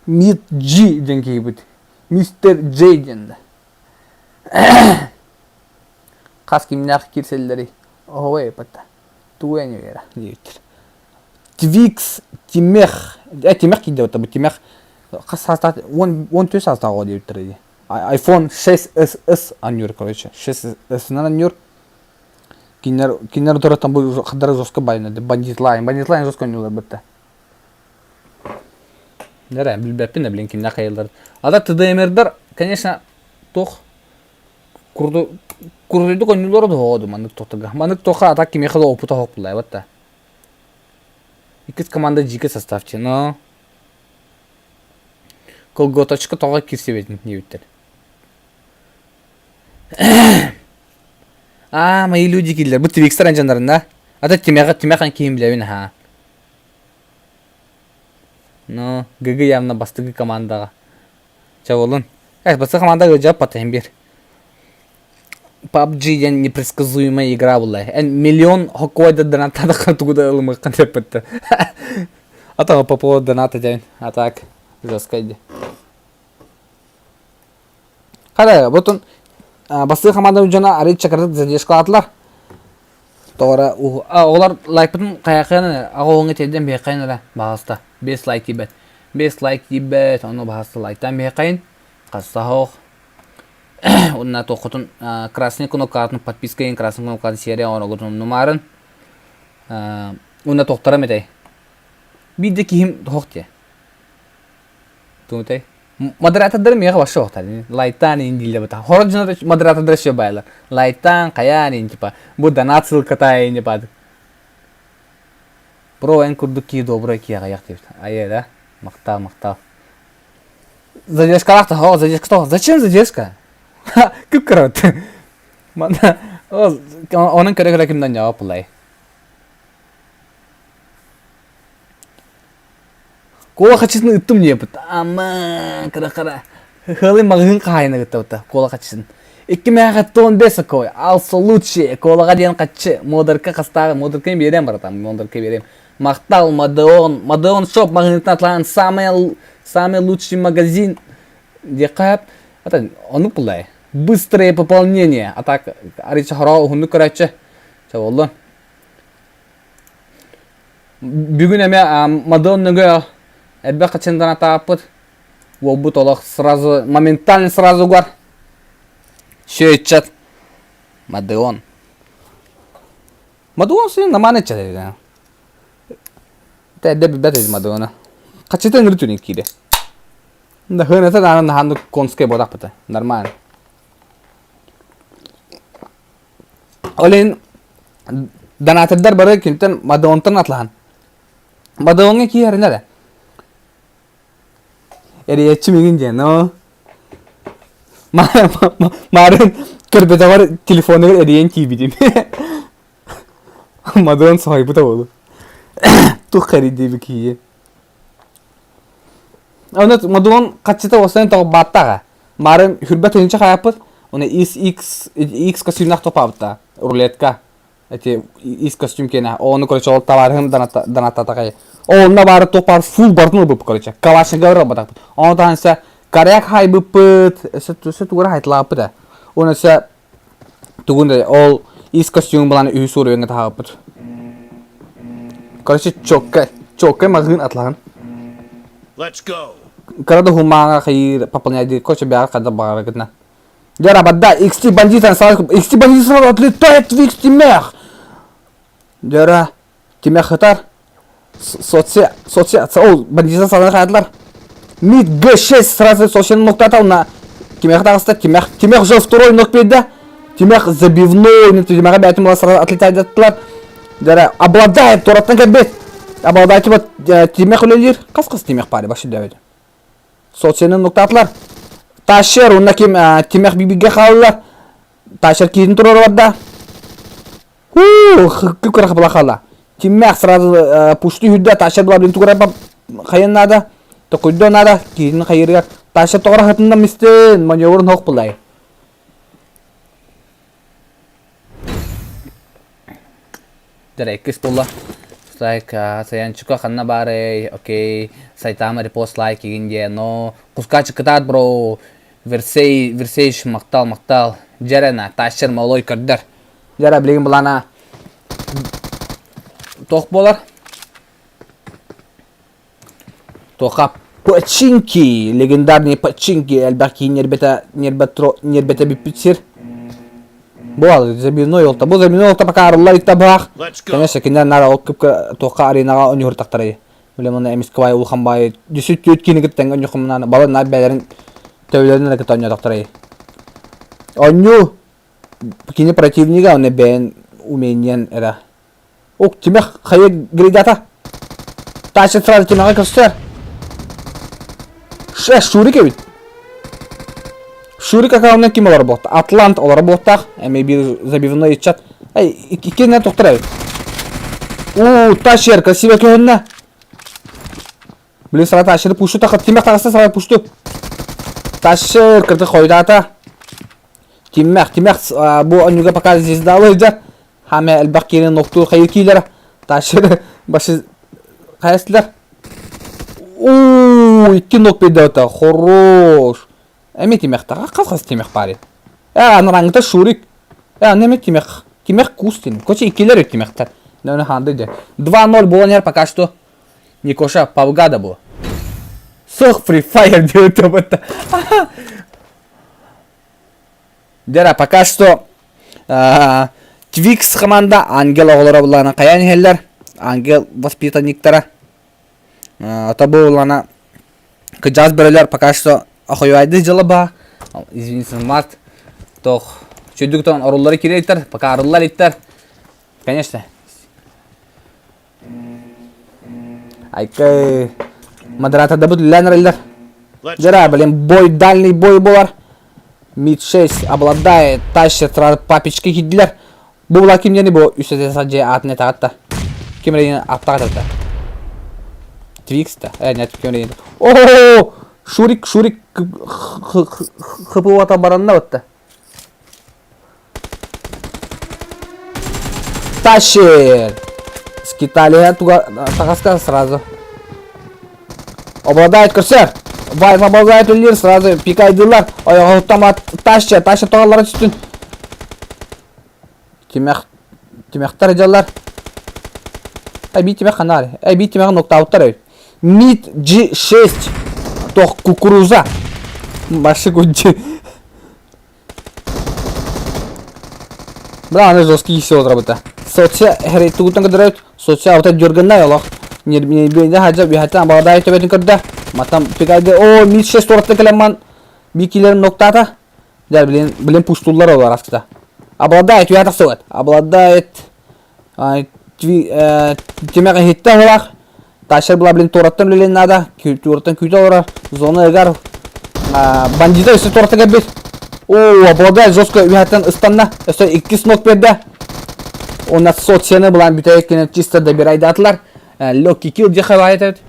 Мид G ден киіп бітті. Мистер J денді. Қас кемінақ керселдері. Ой, бітті. Туэне вера. Дейттір. Твикс, Тимех. Тимех кейді өті, бұл Тимех. Қас састаты, 10 састағы дейттір. iPhone 6s анюр, короче. 6s-нан анюр. Кинер тұраттан бұл қадары жосқа байынады. Бандитлайн жосқа анюлар бітті. Дәрі, білбәппен, блин, кеміне қайылдар. Ада ТДМРдер, конечно, тоқ. Күрдейді анюлары да оғады маңдық тоқтыға. Маңдық тоқа атақ кемеқада опыта хоқ бұлай, бәтті. 2 команда жеке составте, но... Колготочка тоға кирсе бетін, не өттер. Мои люди келдер. Бұл Твикстер анжандарын да. Ата темеқан кейін біләуін, ха. Но, ГГ явно бастығы командаға. Чаволын. Бастығы командаға жауап батайын бер. PUBG-ден непредсказуемая игра бұлай. Миллион хокойда донаттады қартуғыда ылымы қандеп бітті. Атаға по поводу доната дәуін. Атак. Жескайды. Қада, бұтын бастығы команда жана арит чакырдық задешқа атылар. Тоғыра, олар лайк бұтын қаяқияны ағуыңы телден бейқайын ара бағаста. 5 лайк дейбет. 5 лайк дейбет. Оны бағаста лайктан бейқайын. Қасыса хоқ. Онына тоқытын красный кнопкатын подписка ең красный кнопкатын серия оңығытын нумарын. Онына тоқтарам етай. Биді кейім тоқ де. Тумытай. Модератордары меға башы оқтар. Лайттан ендейлі бұта. Хорық жынады модератордары ше байлар. Лайттан қаян ең типа. Бұл донат сылқыта ең деп ады. Бро ең күрдік кей добрый кей ағаяқ дейбді. Ае да? Мақтал. Задержка лақты. О, задержка тоқ. Зачем задержка? Күп көрі оның көрі кімден жауап бұлай. Кола қачысын ұттым не бұд. Аман, қара. Хылы мағын қайына күтті бұд. Кола қачысын. 215 кой. Алсы лучше. Колаға дейін қачы. Модырка қастағы. Модыркайын берем бар там. Модыркай берем. Мақтал Мадеон. Мадеон шоп мағынытын атлаған самый лучший магазин. Декап. Это он пулай. Быстрое пополнение. А так арича хара хунну корача. Чаволлон. Бүгүн эме Мадоннага эббе качандан атаппыт. Вобут олох сразу, моментально сразу гар. Шөйчат. Мадон. Мадон сен наманы чалайга. Тэдэ бибэт Мадона. Качитан гритүни киде. Да хэнэта нана ханду конске бодаппыта. Нормально. Олен данатырдар бары кинтен Мадонтан атлахан. Мадонга ки харинада. Эриячи мигин жено. Марын көрбөтө бар телефону эриен кийбидим. Мадон сайбыта болду. Тух хариди бикие. Онат Мадон качыта осен то баттага. Марын хүрбөт өнчө каяпыт. Оны X костюмнак топапта. Рулетка. Эти X костюм кена. Оны короче ол товарым даната такай. Онна бары топар фул бартын бып короче. Калашын гавра батак. Ондан се каряк хай быпыт. Се тугра хайтлапыт. Оны се тугунда ол X костюм билан үйсүр өңө тагыпыт. Короче чокка магын атлан. Let's go. Когда хумага хай пополнять короче бяга когда бара гытна. Дера бадда XT бандитан сразу отлетает в XT мех. Дера тимех хатар. Соция, о, бандитан сразу хатлар. Мид G6 сразу социальный нуктатал на тимех дагыста, тимех уже второй нокпеда. Тимех забивной, тимех бятим сразу отлетает атлар. Дера обладает торатан кабет. Обладает вот тимех улелир. Кас тимех пари башы давид. Социальный нуктатлар. Ташер уна ким тимех бибиге халла. Ташер кидин турар вадда. Кукра хабла халла. Тимех сразу пушти худда ташер бла блин тугра хаyan нада. То кудо нада кидин хайырга. Ташер тогра хатында мистен маневрын хок булай. Дерек кис булла. Like saya cukup karena bare, oke, saya tamat repost like ingin no, kuska ceketat bro, versi maktal, jarana, tasher maloi kerder, jara beli belana, tok bolar, toka Pachinki, legendarny Pachinki, elbaki nierbeta bipicir. Буал забивной олта. Бу забивной олта пока арылар иттабах. Конечно, киндер нара окып тока аренага өнүр тактары. Билем аны эмис квай улханбай. Дүсүт өткени кеттен өнүкмнан бала нар бәләрен төвләренә кет онья тактары. Оню кини противника он бен уменен эра. Ок тимех хая гридата. Ташет сразу тимеха костер. Шурик бит. Шурик акаунна ким олар бот? Атлант олар боттак. Эми бир забивной чат. Ай, икене токтурай. Ташер красиво көннө. Биле сара ташер пушу такат тимех тагыса сара пушту. Ташер кырды койдата. Тимех бу онюга пока здесь далыжа. Хаме элбаккени нокту хайкилер. Ташер башы кайсылар. Икки нок бедата. Хорош. Эми тимех тага кас тимех пари. Анраңда шурик. Неме тимех. Тимех кустин. Коче икилер тимехтар. Нөне ханды. 2-0 болонер пока что. Никоша павгада бу. Сох Free Fire делает это. Дера пока что Twix команда Ангел оглора булана каян хеллер. Ангел воспитанниктара. Табулана кыжаз берелер пока что ахойайды жылыба. Извините, март. Тох чөдүктөн оруллары кирейттер, пока арыллар иттер. Конечно. Айкы модератор да буду ленреллер. Жара, блин, дальний бой болар. Мид 6 обладает, тащит папички хидлер. Була кимдени бу үсөтө саджи атне тагатта. Кимрейин аттагатта. Твикста, нет, кимрейин. О! Шурик хыпывата баранна отта. Тащит! Скитали туга тагаска сразу. Обладает корсер. Vay babazayet ölüyor sırası pikaydılar. Ayağı otomat taşça toğalara üstün. Timektar ecalar. Bir timek kanar. Bir timek nokta outlar öyle. Mid G6. Toh kukuruza. Başı kucu. Бля, жесткий все работа. Соця грейтутан кадрат, соця вот дёрганна ялах. Не бейде хаджа бихата бадай төбетин кырда. Матам пикайды. О, мид 6 торатта келеман. Бикилерим ноктата. Дәр билен пуштуллар олар аскта. Обладает вятак согат. Обладает тимега хиттен олах. Ташер бла билен тораттан лелен нада. Тораттан күйтә олар. Зона эгар. Бандита өсө торатта кебет. О, обладает жестко вятан ыстанна. Өсө 2 снок берди. У нас соцсены булан бүтәйкенен чисто добирайды атлар. Легкий килл дехавает.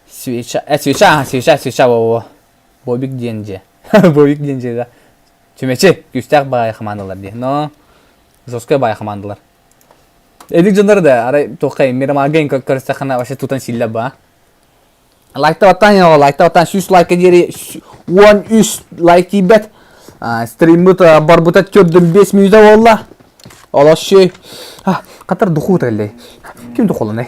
Свеча, во. Бобик деньги. Бобик деньги, да. Чүмече, күстәк бай командалар ди. Но жестко бай командалар. Эдик жандар да, арай токай, мирамаген көрсәхана вообще тутан силлә ба. Лайкта ватан 100 лайка дери 13 лайк ибет. Стримбут барбутат көрдüm 5 минута болла. Алаш şey. Катар духу тәлләй. Ким духуланы?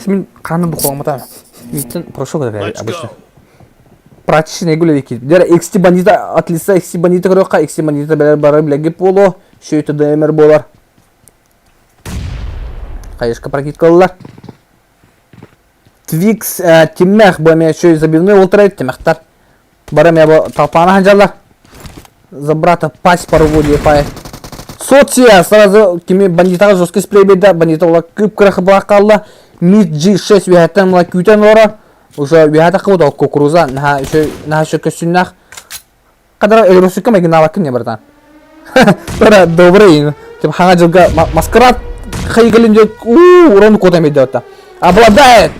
Мен каным духуламата. Митен прошел да обычно. Практически не гуляли ки. Дера XT бандита от лица XT бандита крока, XT бандита бара блеги поло. Что это ДМР болар. Кайышка прокиткалар. Твикс тиммех баме что забивной ултрайт тиммехтар. Бара меня толпана ханжалар. За брата пасть пароводи пай. Соция сразу кими бандитага жестко спрей берди. Бандита ола күп кырахы бакалла. Мид G6 вихаттан ола күтен ора. Уже вихата кылды кукуруза. Наха шөкөсүннах. Кадар элросука меги навакын не братан. Тора добрый. Тип хана жылга маскарад хайгалинде урон кота медиота. Обладает.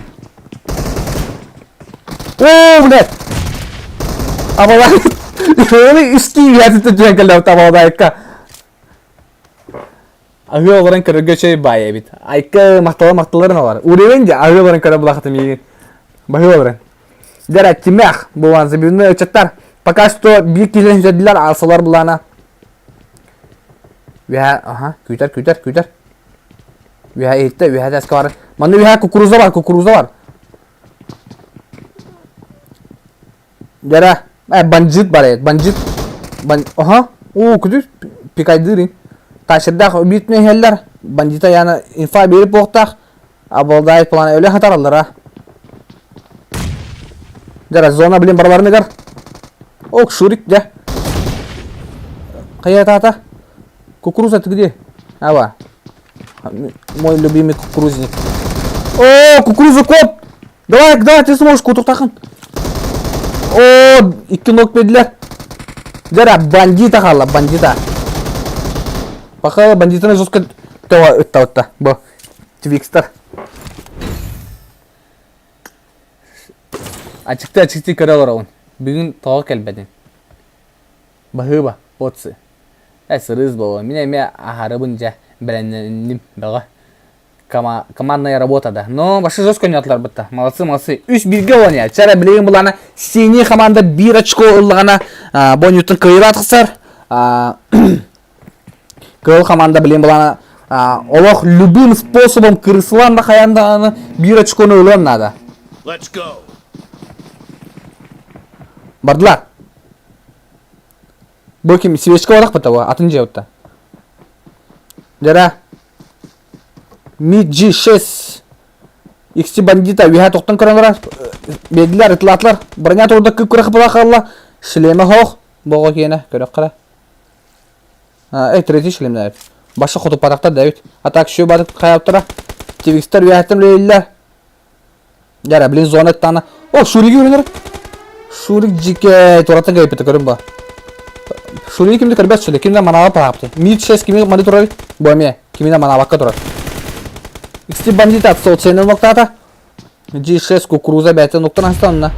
О, блядь. Обладает. Оны үсти вихатты жеңгелеп табалдайка. Агы оларын көргө чөй бай бит. Айкы макталарын алар. Уревен де агы оларын көрө булакты меген. Бай оларын. Дера тимех булган забивной чаттар. Пока что бир килен жадилар алсалар булана. Вя, күтер. Вя этте, вя да скар. Маны вя кукуруза бар. Дера, бандит бар, бандит. О, күтүр пикайдырын. Taşırdak bitme heller. Bandita yani infa berip boğtak. Abaldayet plan öyle hatar alır ha. Dera zona bilen baralarını gar. Ok şurik de. Kaya tata. Kukuruz atı gidiyor. Ава. Мой любимый кукурузник. О, кукуруза коп. Давай, ты сможешь кутук такын. О, 2 нок бердилер. Дера бандита калла, бандита. Пока бандитаны жестко өтті. Бұл твикстар. Ачыкты көрелер оғын. Бүгін тоғы кәлбәден. Бұғы ба, отсы. Сырыз бұл. Мен әме ағарыбын жа біләнінім бұға. Командная работа да. Но башы жестко ойнатылар бұтта. Молодцы. 3-1 ойнайды. Чара білеген бұлана сені команда 1 очко ұлығана Бонютын күйір атқысар. Кыл команда билен булана Олох любым способом кырсылан да хаянда 1 очконы өлөн надо. Let's go. Бардылар. Бұл кем свечка орақ бітті атын жеутта. Дера. Мид G6. XT бандита виха тоқтан көрінлер. Беділер, ытылатлар. Броня тұрды күп күрі қыпыла қалла. Шлемі хоқ. Бұғы кейіне көрек қара. Третий шлем да. Башы құтып батақтар дәует. Атак шөй батып қаяп тұра. Твикстер вияттым лейлілер. Дәрі білін зона әттіғана. О, шуриги өрінер. Шурик жеке тұратын ғайыпеті көрін ба. Шуриги кімді көрбәт шөлі. Кімді манава пағапты. Мид 6 кімді маңды тұрар. Бөме. Кімді манаваққа тұрар. XT бандит атсы ол сені ноқтата. G6 кукуруза бәйті ноқтан астанына.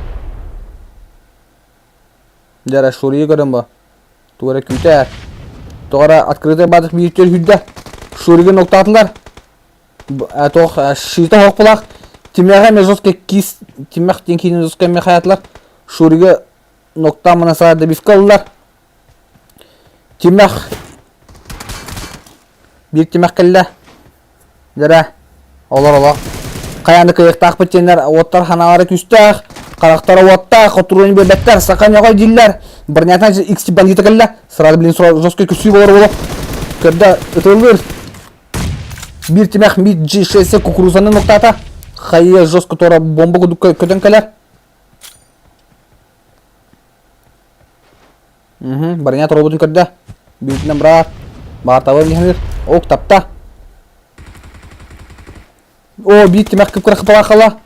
Дәрі шуриги көрін ба. Туғыры күйтер. Тоғара открытый батық бейіктер хүдді. Шурigi ноқтатылар. Тоқ шиіті хоқ бұлақ. Тимяға мен жостка кис, тимяқ тенкейін жостка мен қаятлар. Шуриге нокта мұна сағады бифкалылар. Тимяқ. Bir тимяқ кәлі. Дәрі. Олар. Қаянды қиықтақ бітенлер, оттар ханалары күстақ. Қарақтары оттақ, отыруын бөлбәттер, сақан яғай дейлер. Бірнетен XT бандиты кәлі. Сырады білін жостка күсі болар болып. Көрді үтілдір. Bir тимяқ мид G6 кукурузаны ноктата. Хайя жестко тора бомба көтен кәлер. Барынят роботын көрді. Бейтінен брат. Бағартауы нехенер. Оқ тапта. О, бейт тимяқ күп кірі қыпыла қала.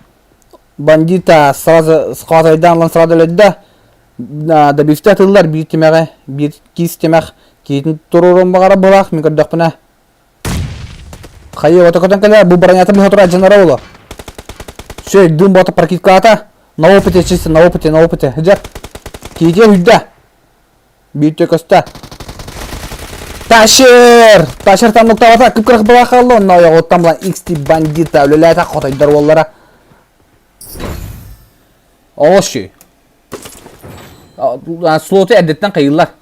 Бандита сразу сқуатайдан лан сразу өледі. Добивті атылылар бейт тимяғы. Бейт кейс тимяқ. Кейтін тұрырын бағара бұлақ. Мен көрдіқ бұна. Хайя ота көтен кәлер. Бұл барыняты мен отыра жанара олы. Все, дым бота прокидката. На опыте чисто, на опыте. Хыджар. Кейте хүдді. Бейте көсті. Ташыр там нұқтавата. Күп кірік бұла қалу. Науя оттан бұлан XT бандита. Өлеләйта қотайдар олара. Оғыз шүй. Слоты әдеттен қайылар.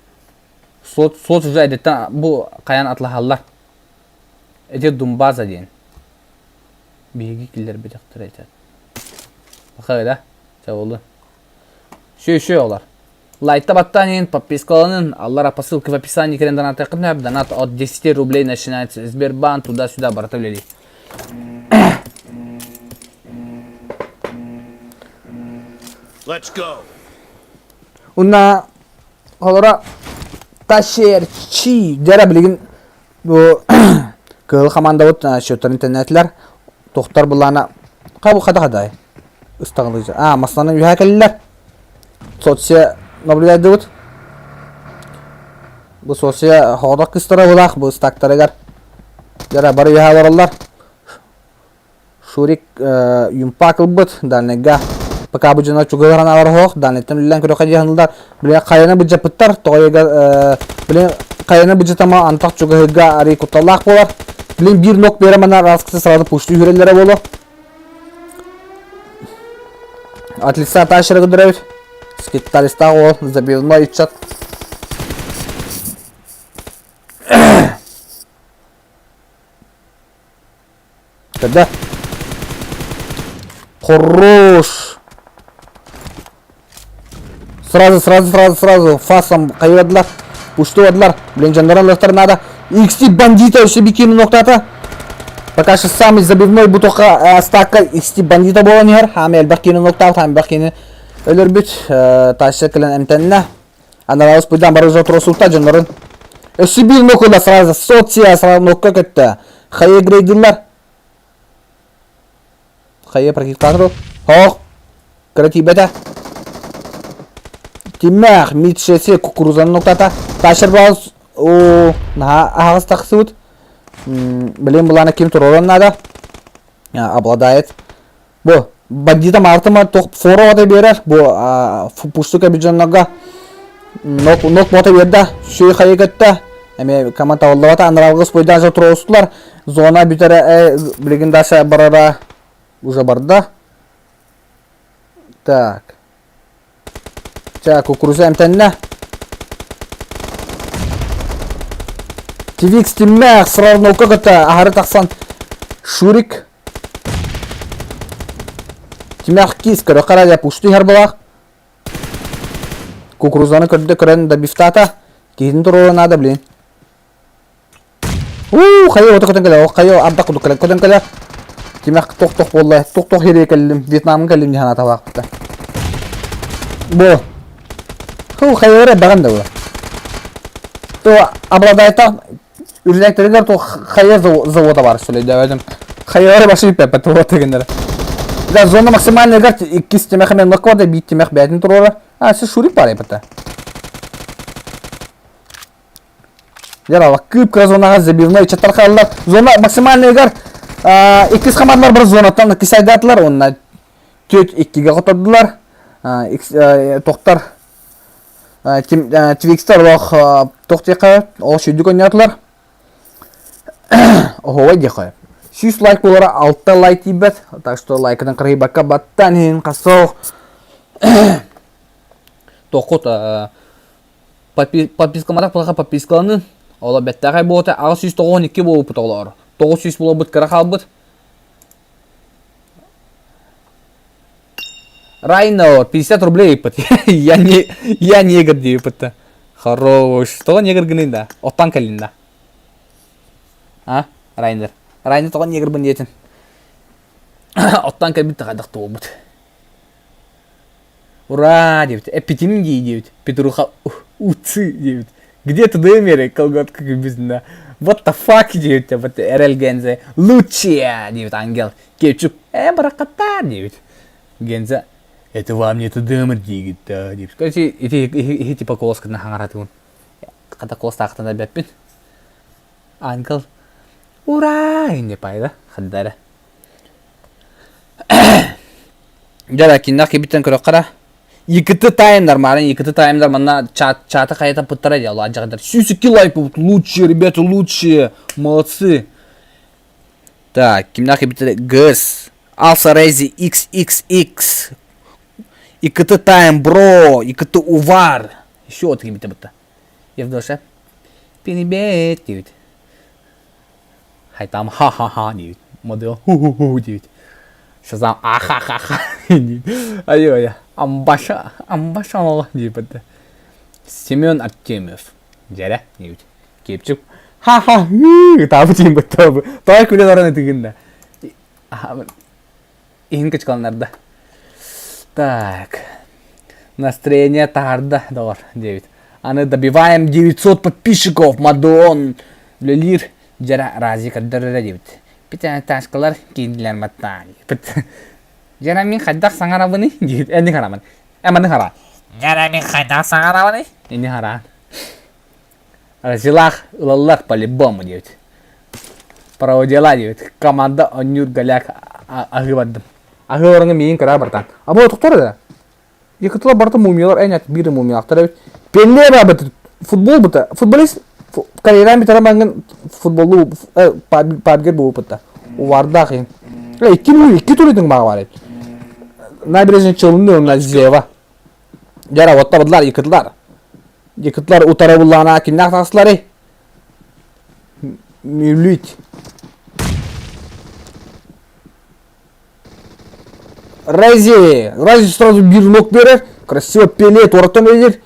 Слот жүзі әдеттен бұл қаян атлахалар. Әде думбаза дейін. Бейгі келдер бетектір айтады. Бақай да, жауылы. Шүй олар. Лайта баттанин, подпискаланын. Аллара посылка в описании, керен донат якынап. Донат от 10 рублей начинается. Сбербанк, туда-сюда, братовлели. Let's go. Уна, олара, ташер, чи, дәрі білген, бұл көл қаманда от шөттер интернетлер. Тоқтар бұлана, қады-қадай. Үстағылы жа. Масланын үйә кәлілер. Соция наблюдайды бұд. Бұл соция хоғдақ кыстыра бұлақ. Бұл стактарығар. Жара бары үйә баралар. Шурик юмпақыл бұд. Данега. Пака бұджына чуғығыран алар хоқ. Данеттен үлілен көрі қади ғанылдар. Білен қайыны бұджа пыттар. Білен қайыны бұджа тама антақ чуғығыға арей құтталақ болар. Білен бір нок беремана раскысы сұрады пұшты үйрелері болу. От лица ташырығы дүрәуд. Скиттаристағы ол, забивной итчат. Кәді? Хорош! Сразу. Фасом қайвадылар. Пұшты вадылар. Блин, жандаран лықтар надо. XT бандита өші бекені ноқтата. Пока что самый забивной бутоқа стакка XT бандита болан егер. Хами әлбәкені ноқтауд, хами бәкені өлір бүт. Ташы кілін әмтәніне. Анарауыз бұйдан бары жотыр осылта жанларын. Өші бір нокыда сразу. Соция сразу нокка көтті. Хайе грейділер. Хайе прокидкатыру. Хоқ. Кірі бәті. Тимәқ мид шесе кукурузаны ноқтата. Ташыр бауыз. Ағыз тақсы бұд. Блин, бұланы кем тұроран надо. Обладает. Бұл бандитам артыма тоқ фора ота берер. Бұл пұштыка бүджаннаға нок бота берді. Шүй қайы көтті. Әме команда оллавата аныралғыз бойдан жа тұр осылар. Зона бүтері білген даша барара уже барды. Так. Жа кукуруза әмтәніне. Твикс тиммәқ сырар наука көтті. Ағары тақсан Шурик. Тиммәқ кейс көрі қарады пұшты хер болақ. Кукурузаны көрді көрін добифтата. Кейдің тұр орын ады білін. Қайы оты көтін кәлі. Қайы ардақ көтін кәлі. Тиммәқ тоқ болды. Тоқ хере кәлім. Вьетнамын кәлім дегені атабақ бұтты. Бұл. Қайы өрі бағын да бұл. Обладайта Үрінектеріңдер тұл қайыр завода бар сөйлейді өдім. Қайыры башы біппәпі тұлға тегендері. Зона максимальный ғар 2 темеқі мен нұқ барды, 1 темеқ бәтін тұрғыры. Сіз Шурик бар епіті. Жара, күп-күр зонаға забивной чаттар қалылар. Зона максимальный ғар 2 қамадылар бір зонаттан 2 сайдатылар. Онына 4-2-ге қотадылар. Тоқтар Твикстар тоқтеқы, ол шүйді көнетілер. Охуай де қойып. 100 лайк болара 6 лайк ебет. Так что лайкадан кырыйбакка баттан ен касох. Токот подпискаматак булака подпискаланын. Ола беттагай болота 692 болуп олар. 900 болуп кара калбыт. Райнор 50 рублей пыт. Я негр дейпыт. Хорош. Что негр гынында? Оттан келинда. А? Райнер. Райнер тоған негр бін етін. Оттан келбіт тағадық болбыт. Ура, девит. Эпитимин девит. Петруха уцы, девит. Где ты дымери, колготка bizinde. What the fuck, девит. Вот Эрел Гензе. Лучшая, девит, ангел. Кепчук. Бараката, девит. Гензе. Это вам не тудымыр, девит, девит. Короче, эти типа колоска на хангаратын. Когда колос тақтанда бәппін. Ангел. Ура! Инде пайда. Хаддара. Жара киндақ кебіттен көрі қара. Екіті таймдар марын, екіті таймдар манна чаты қайта пыттара де. Алла ажағадар. 102 лайк будет. Лучше, ребята, лучше. Молодцы. Так, киндақ кебіттен гыз. Алса Рейзи XXX. Екіті тайм, бро. Екіті увар. Еще от кебітті бұтты. Евдоша. Пенебет, девит. Хайтам ха-ха-ха, девит. Модел ху-ху-ху, девит. Шазам а-ха-ха-ха, девит. Ай-ой, амбаша, девит. Семен Артемьев. Жара, девит. Кепчук. Ха-ха-ху, табы дейін бұт, табы. Той күлі дораны тігінді. Иін качкаланарда. Так. Настроение тарда, доллар, девит. Аны добиваем 900 подписчиков, Мадон. Лилир. Жара рази каддырыра девит. Питан ташкалар кейдилер маттани. Жара мен қайдақ саңарабыны девит. Әнді қарамын. Әмінді қара. Жара мен қайдақ саңарабыны. Әнді қара. Разилах, улаллах по-любому девит. Проводила девит. Команда онюр галяк ағыбадым. Ағыбарыңы мейін қара бартан. Абой тұқтары да. Екітіла барты мумиялар әйін әті бірі мумиялақтар әбет. Пелле ба бұты. Футбол бұты. Футболист карьерам битараманган футболу пабгер болуп атта. Уварда кыйын. Эки туридың мага бар эт. Набережный чылынды на зева. Жара отта быдлар екытлар. Екытлар утара буллана кинак таксылары. Мюлит. Рази сразу бир ног берер. Красиво Пеле торттан өйдер.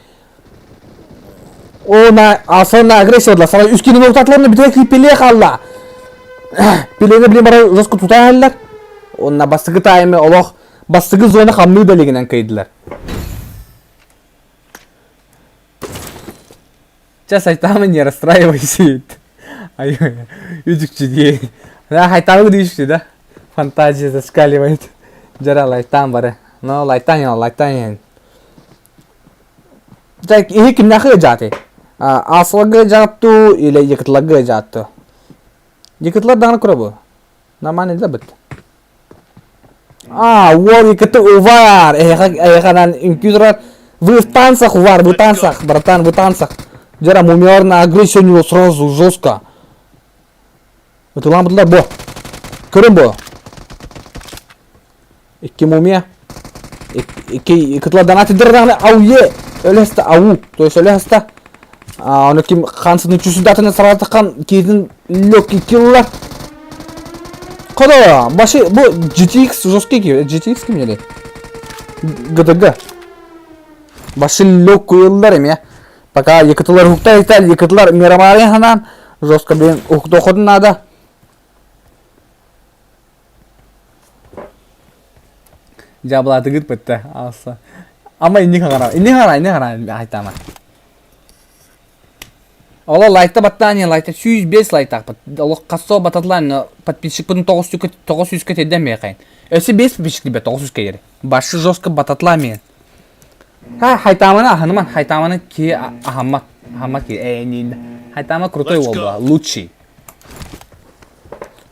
Ona asana agresiyadlar. Sana üskinin ortaklarını bitirek Pele'ye kaldı. Pele'ni bilin bara josku tutaylar. Ona bastığı tayımı Allah bastığı zona kamlı beliginden kaydılar. Сейчас айтамын не расстраивайся. Ай, юзикчи дей. Да, айтамы дейшти, да? Фантазия зашкаливает. Жара лайтан бары. Но лайтан. Так, и кимнахы жаты. Аслагы жатту или екітлагы жатту. Екітлар даңы күрі бұл. Нормально да бітті. Вот екіті увар. Эйханан инкюзерат. Вы в танцах увар, вы в танцах, братан, вы в танцах. Жара мумиор на агрессию у него сразу жестко. Это ламбытлар бұл. Көрім бұл. Екі мумия. Екітлар даңаты дырдаңы ауе. Өлесті ау. То есть өлесті. Оны кем қансының чүсідатыны саратыққан кейдің легкий киллар. Қода, башы, бұл GTX жесткий кей, GTX кем еле? ГДГ. Башы легкий елдар ем, я. Пока екітілер ұқта етәл, екітілер мерамары ханан, жестко бен ұқта оқыдың нада. Жабылаты күт бітті, алса. Ама инне қара, айтама. Ола лайкта баттания, лайкта 105 лайктак бат. Ола кассо бататлан подписчик бутын 900 кетеден бе кайын. Өсі 5 подписчик бе 900 кетеді. Башы жестко бататла мен. Хайтаманы аханыман, хайтаманы ки ахамма ки эйнин. Хайтама крутой болды, лучший.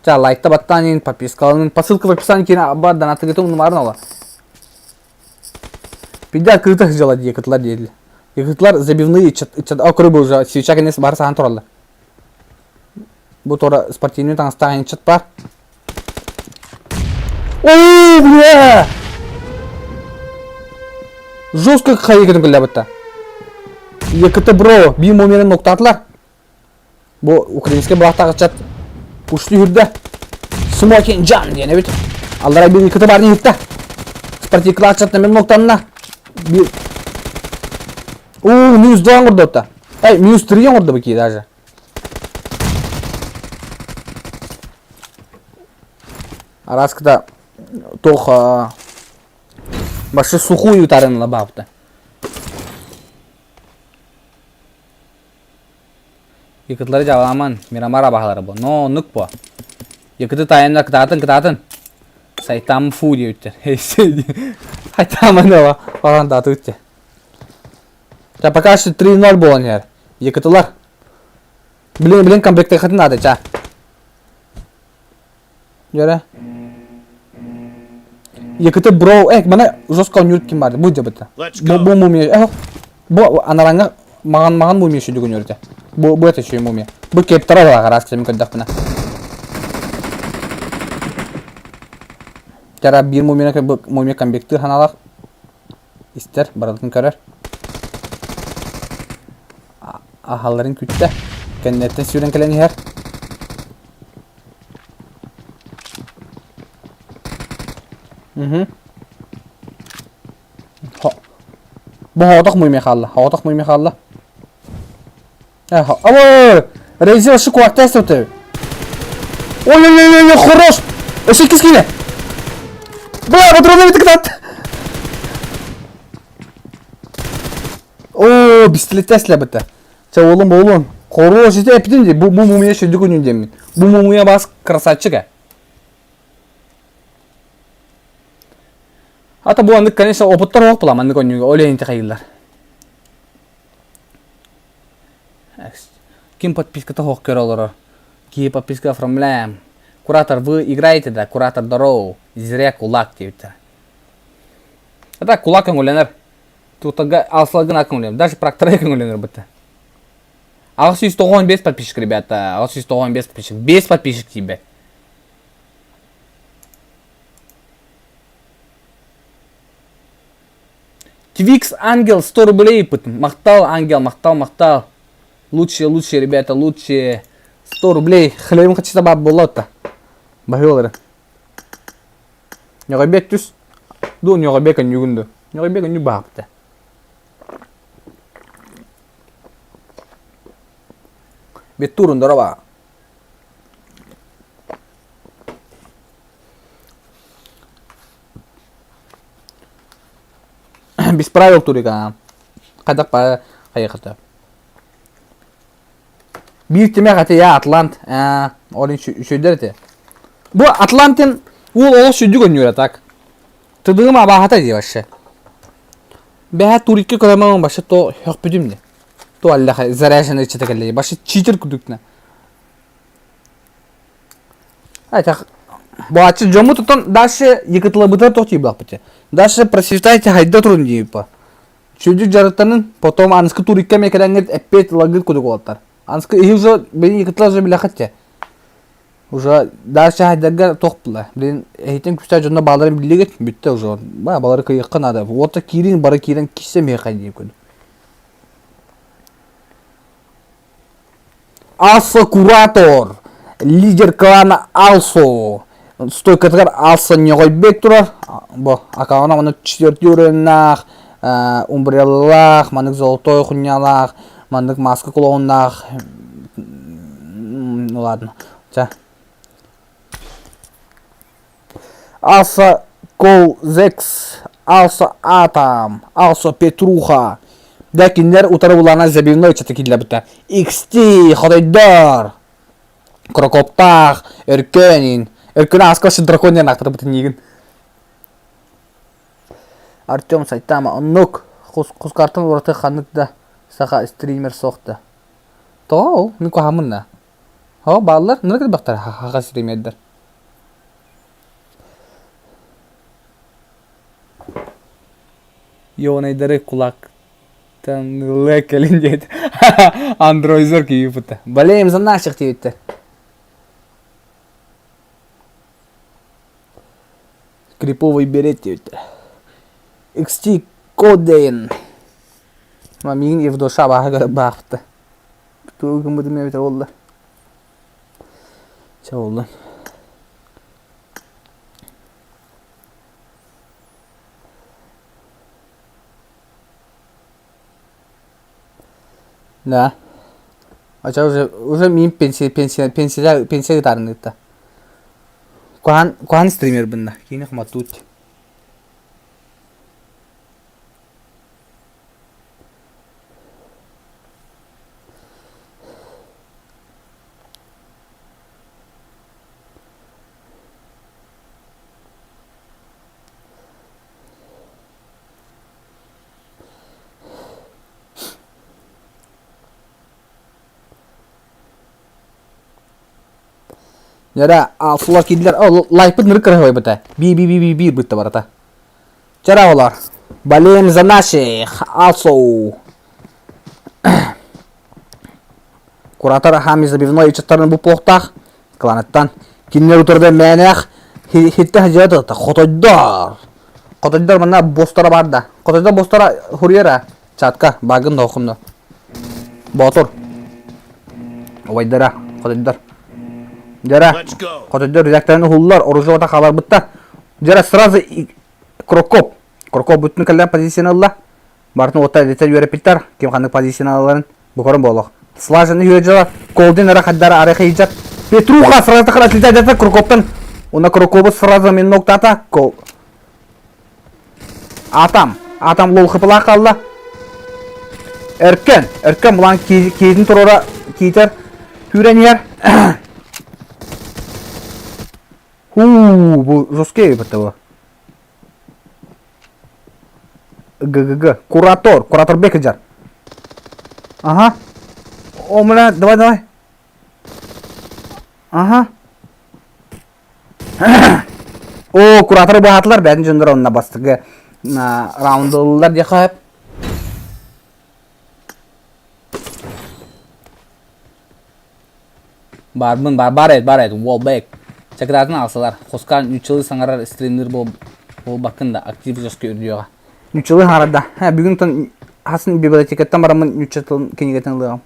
Жа лайкта баттанин, подпискаланын, посылка в описании кейін бар донаты кету нумарын ола. Пиде открытых жала екітлар дейді. Екітлар забивные окры был уже, свеча кенес бар саған тұралды. Бұл тора спортивный таңыстағын чат бар. О, бля! Жестко хайгедin кылабытта. Екіті бро, бейім өмерін ноқтатылар. Бұл украинский бұлақтағы чат пушты үрді. Смокен жан дейіне бет. Аллара бір екіті барын ехті. Спартикла чатына мен ноқтанына. Ооо, минус 2 ұрды отта. Ай, минус 3 ұрды бекей даже. Араскада тоқ башы сухую тарынла бапты. Екітлері жабаламан, мирамара бағалары бұл. Но, нүк бұл. Екіті тайында кітатын. Сайтамы фу де өттер. Айтамын да баған даты өтте. Жа, пока что 3-0 болын ер. Екітілер. Білін комплектті қытын ады, жа. Жәрі. Екіті броу, мана жосқа өнеріп кем барды. Бұл жабыты. Бұл мумия. Бұл анараңа маған мумия шүйдігін өрді. Бұл әті шүй мумия. Бұл кептара олаға раскілемін көндіқ бұна. Жара бір мумия комбекті ханалақ. Истер, барадың көрер. Ахаларын күтті. Кәннеттен сүйрен кәлені ер. Бұл хауатақ мумия қалды. Ало! Рейзер шы кулак тест өтті. Ой-ой-ой-ой, хорош! Өші кескені! Бля, патроны бітік дат! Ооо, пистолет тестлі бітті. Че, олым. Хорош, жете әпіден де, бұл мумия шүрді күнінден мен. Бұл мумия бас красавчыға. Ата бұл андық, конечно, опыттар оқ бұлам, андық өнуге, олейінті қайылдар. Ким подписка-то хоқ көр олар? Ки подписка оформляем. Куратор, вы играете, да? Куратор здоров. Зря кулак дейті. Это кулак өңіленер. Тут алсылығын ақын өңіленер. Даже практора ақын өңіленер бұтты. 695 подписчик, ребята. 695 подписчик. Без подписчик тебе. Твикс Ангел 100 рублей. Мақтал, Ангел, мақтал. Лучше, ребята, лучше. 100 рублей. Хлебім қачыса бап болады. Бахи олары. Неға бек түс. Ду неға бекін югінді. Неға бекін ю бапты. Бет турындары ба. Без правил турика. Қадақ ба қайықыты. Bir teme qatı ya Atlant. Olin şöydер те. Bu Atlant'ın ол şöydü görünüyor atak. Tıdığım abahata diye başı. Beha turikki kadamamın başı to yok büdümde. To Allah zarayşını içete geldi. Başı çiçir kudukna. Aytak. Bu açı jomu tutun daşı yıkıtılı bıtır tohti bırakpıtı. Daşı просвещайте hayda turun diye pa. Şöydü jarıtanın potom anıskı turikka mekelenget epet lagıt kuduk olatlar. Анскы и уже блин екітлер уже біле қатты. Уже дальше хайдарға тоқпылы. Блин әйтен күсті жонда баларын біле кет бітті уже. Балары кайыққан ады. Ота кирин бары кирин кisse ме қайды көді. Алса куратор. Лидер клана Алсо. Стойкатығар Алса Неғойбек тұрар. Бұл акауына мұны 4 уровеннақ. Умбреллах, мандық золотой хуйнялақ. Мандық маска клоуннақ. Ну ладно. Ча. Алса Колзекс. Алса Атам. Алса Петруха. Дәкіндер ұтары бұлана зәбейінлі өтсеті келді бұтта. XT, Ходайдар. Крокоптақ. Өркенин. Өркені аскашы драконер нақтыры бұтын егін. Артем Сайтама. Ұнық. Құскартын ұраты қанықда. Сақа стример соқты. Тоғау, нүкі хамынна. О, балалар, нұры бақтар хақа стримердер. Йонайдары құлақтан ләкелін дейді. Андроизер кейі бұты. Балейм за нашық дейті. Криповый берет дейді. XT кодейн. Ма миң евдоша бақты. Туғым бұды мәбеті олды. Ча олды. Да. Ача уже мин пенсия гитарын это. Куан стример бында. Кейіне қыматты өтті. Jara alsular kediler lайпы ныры кыргыбай быта. Би бытта барата. Жара олар. Болеем за наших. Алсу. Куратор хами забивной чаттарын бу плохтах. Кланаттан. Кинлер утырды мәнәх. Хитте хажады. Хотойдар. Хотойдар мына бостара барда. Хотойдар бостара хурьера. Чатка багын доқымды. Батыр. Овайдара. Хотойдар. Жара, хотойдар редакторын хуллар, оружовата қалар бұтта. Жара, сразу крокоп. Крокоп бұттың кәлден позиционалла. Бартын отта деталь үйерепіттар, кемханның позиционаларын бұқырын болық. Слажыны үйережалар, колден ара қаддары арайқа ежат. Петруха сразу қара отлетать крокоптан. Она крокопы сразу мен ноктата. Атам лол қыпыла қалла. Әркен бұлан кейдің тұрора кейтер. Хүренер. Bu жесткий бітті. ГГГ. Куратор бекі жар. Ага. О, мына, давай. Ага. О, кураторы бағатылар, бәдін жөндір онына бастығы. Раундылылар де қайып. Бар ет, Wallback. Чакыратын алсалар. Қосқан нүчілі саңарар стримдер бол бақында актив жосқа үрдіоға. Нүчілі ғарада. Бүгін тұн хасын библиотекеттен барамын нүчілін кенегетін ұлығам.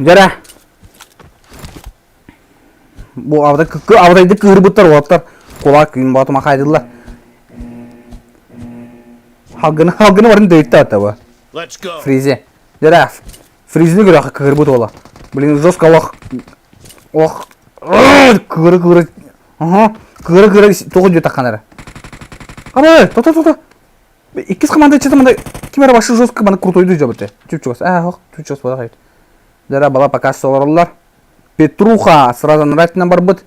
Жара. Бұл авдайды күйір бұттар олаптар. Қола күйін батыма қайдылар. Халгыны барын дөйтті аты. Фризе. Жара. Фризіні көрі күйір бұт ола. Блин, жосқа оқ. Кыры. Ага. Кыры тоғы жөт аққанары. Қарай, тота. Иккіз қаманда четі мында кемері башы жосқа баны крутойды жабыты. Чүп-чүгас. Чүп-чүгас бада қайд. Жара бала показ соларылар. Петруха сразу нравится бар бұд.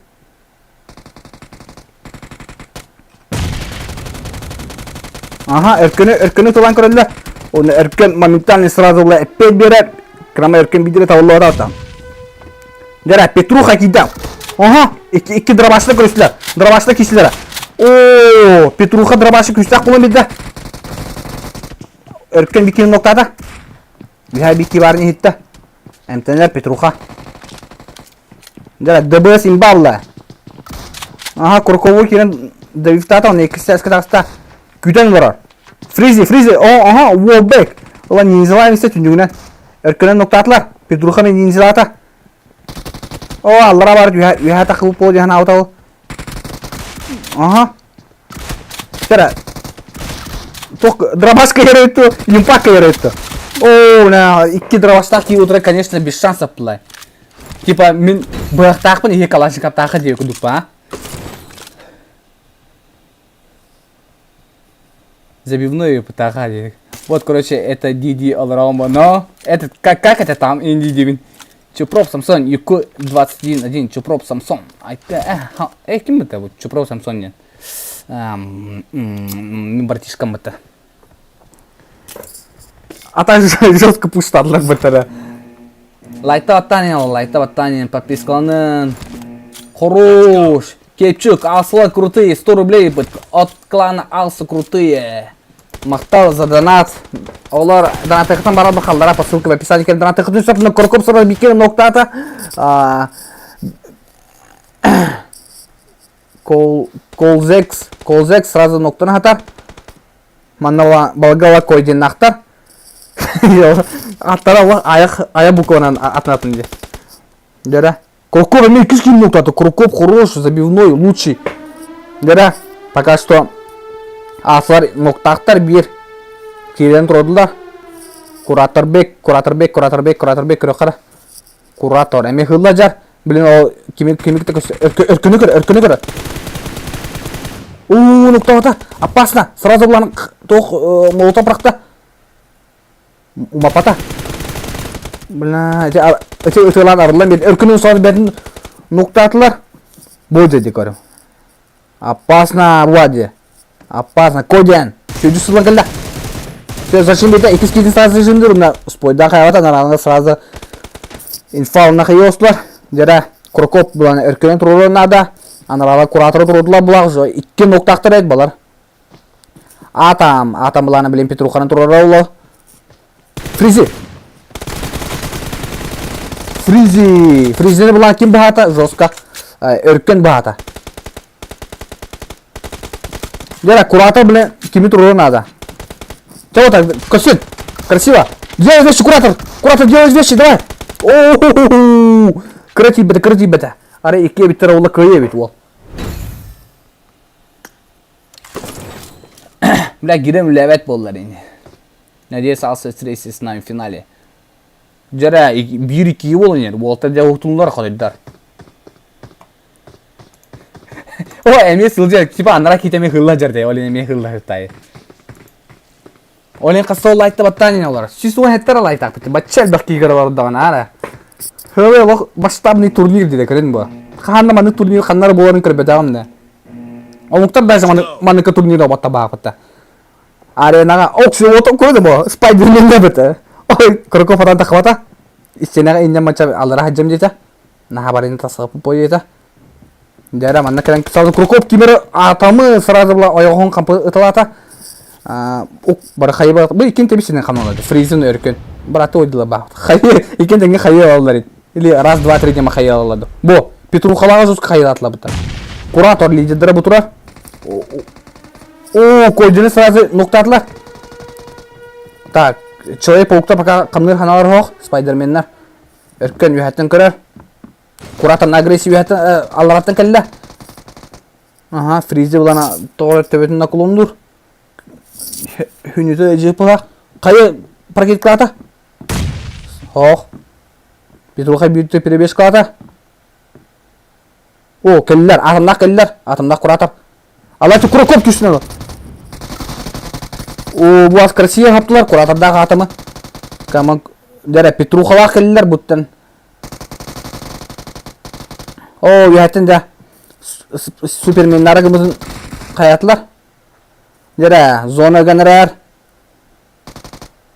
Ага, әркені толан көрілі. Оны әркен моментальный сразу олай әппет берер. Крама әркен бейдері тауылуға ата. Жара, Петруха кейдам. Ага, iki дробашты көрістілер. Дробашты кесілері. О, Петруха дробашы күстақ болын беді. Өркен бекені ноқтады. Бихай бекі барын ехетті. Әмтенер Петруха. Жара, ДБС имбалла. Ага, Куркову керен давифтата, оны екісі әскі тағыста күден барар. Фризи. Ага, Wallback. Ола нензілайын істе түндігінен. Өркенен ноқтатылар. Петруха мен нензілата. О, аллара бар, үйә тақылып болды яғына аутауы. Ага. Жара. Дробашка ер өтті, импакка ер өтті. О, iki дробаштақ кей отыра, конечно, без шансов бұлай. Типа, мен бұяқтақпын, екі калашникап тақы дейі күдік па. Забивную потаха дейі. Вот, короче, это DD All-Round, но этот, как это там, ND9? Чупроп Самсон, Юку 21.1, Чупроп Самсон. Кем это вот Чупроп Самсон нет? Братишкам это. А так жестко пуштадлар бітірі. Лайта подпискаланын. Хорош. Кепчук, алсылар крутые, 100 рублей біт. От клана алсы крутые. Мақтал за донат. Олар донатықытын барады қалдара по ссылке в описании. Донатықытын сөпіні көркіп сұрады бекені ноқтаты. Колзекс сразу ноктаны хатар. Маннала балгала койден нақтар. Аттара ая букванан атнатын де. Дера. Круков имеет кишки ноктаты. Круков хороший, забивной, лучший. Дера. Пока что асылар ноктақтар бир. Кейден тұрдылар. Кураторбек көріқыр. Куратор. Әме хылла жар. Блин, ол кемекті өркіні көрі. Ууу, ноктағата. Опасно. Сразу бұланы тоқ молотов бұрақта. Умапата. Бля, эти ытылан арылан бет. Өркінің соңыз бәтін ноктатылар. Болды де көрім. Опасно, Влади. Опасно. Кодиан. Сөйді сылан кілді. Зачем бета? Икис кейден сразу жындыр. Спойда қайвата. Нарағында сразу инфауына қайы осылар. Дера Крокоп бұланы өркінің тұруларына да. Анарала кураторы тұрудылар бұлақ. Икке ноқтақтыр әйт балар. Атам бұланы білен Петруханы тұрулар олы. Фризini бұлан кім бұхата? Жостқа өркен бұхата. Дера куратор білен кемі тұрулар нада. Чего так? Косит. Красиво. Делай вещи, куратор. Куратор, делай вещи, давай. Оу. Крати бета. Аре, ике биттер олла кое бит ол. Бля, гирем левет боллар енді. Надеюсь, алсы стресси с нами в финале. Жара, 1-2 болын енді. Болтар да ұқтылар қадайдар. О, әме сылжар. Типа, анара кетеме хылла жардай. Олен әме хылла жыртай. Олен қасы ол айтты баттанин олар. Сүйс оған әттер ал айтақ бітті. Батчал бәқки кері бардаған ара. Хылы масштабный турнир дейді көрін бұл. Қағанда маны турнир қаннары боларын көріп бәдағым да. Олықтар даже маныка турнирі батта бағып бітті. Аренаға оқшы отып көрді бұл. Спайдерменде бітті. Ой, Кроков адан тақыбата. Истенеға инден матча алыра хаджам дейті. Наға барыны тасығып бой дейті. Дәрі манна кәден сразу Кроков кемері атамы сразу бұла ойғын қампы ұтылата. Бары қайы бағыт. Бұл екен тебесінен қамалады. Фризін өркен. Браты ойдылы бағыт. Қайы, екен дәңге қайы алалар еді. Или раз, два, три дема қайы алалады. Бұл, Петрухалаға жүзкі қайы атыла бұта. Куратор лидердері бұтыра. О, койдені сразу ноқтатылар. Так, Человек-паукта пока қамныр ханалар хоқ. Спайдерменнер. Өркен үйәттен көрер. Кураторын агрессив үйәттен аллараттан кәлі. Ага, Фризи бұлана тоғыр төбетін нақылуындыр. Хүнеті жеп бұлақ. Қайы паркет қылата? Хоқ. Петруха бүйті перебеш қылата. О, кәлілер. Атымдақ кәлілер. Атымдақ Куратор. Алайты Крокоп күшіне бұл. О, бұлас красия қаптылар. Куратордағы атымы. Дәрі Петрухалақ кәлілер бұттын. О, үйәттін де суперменнары кімізін қаятылар. Дәрі зона генерар.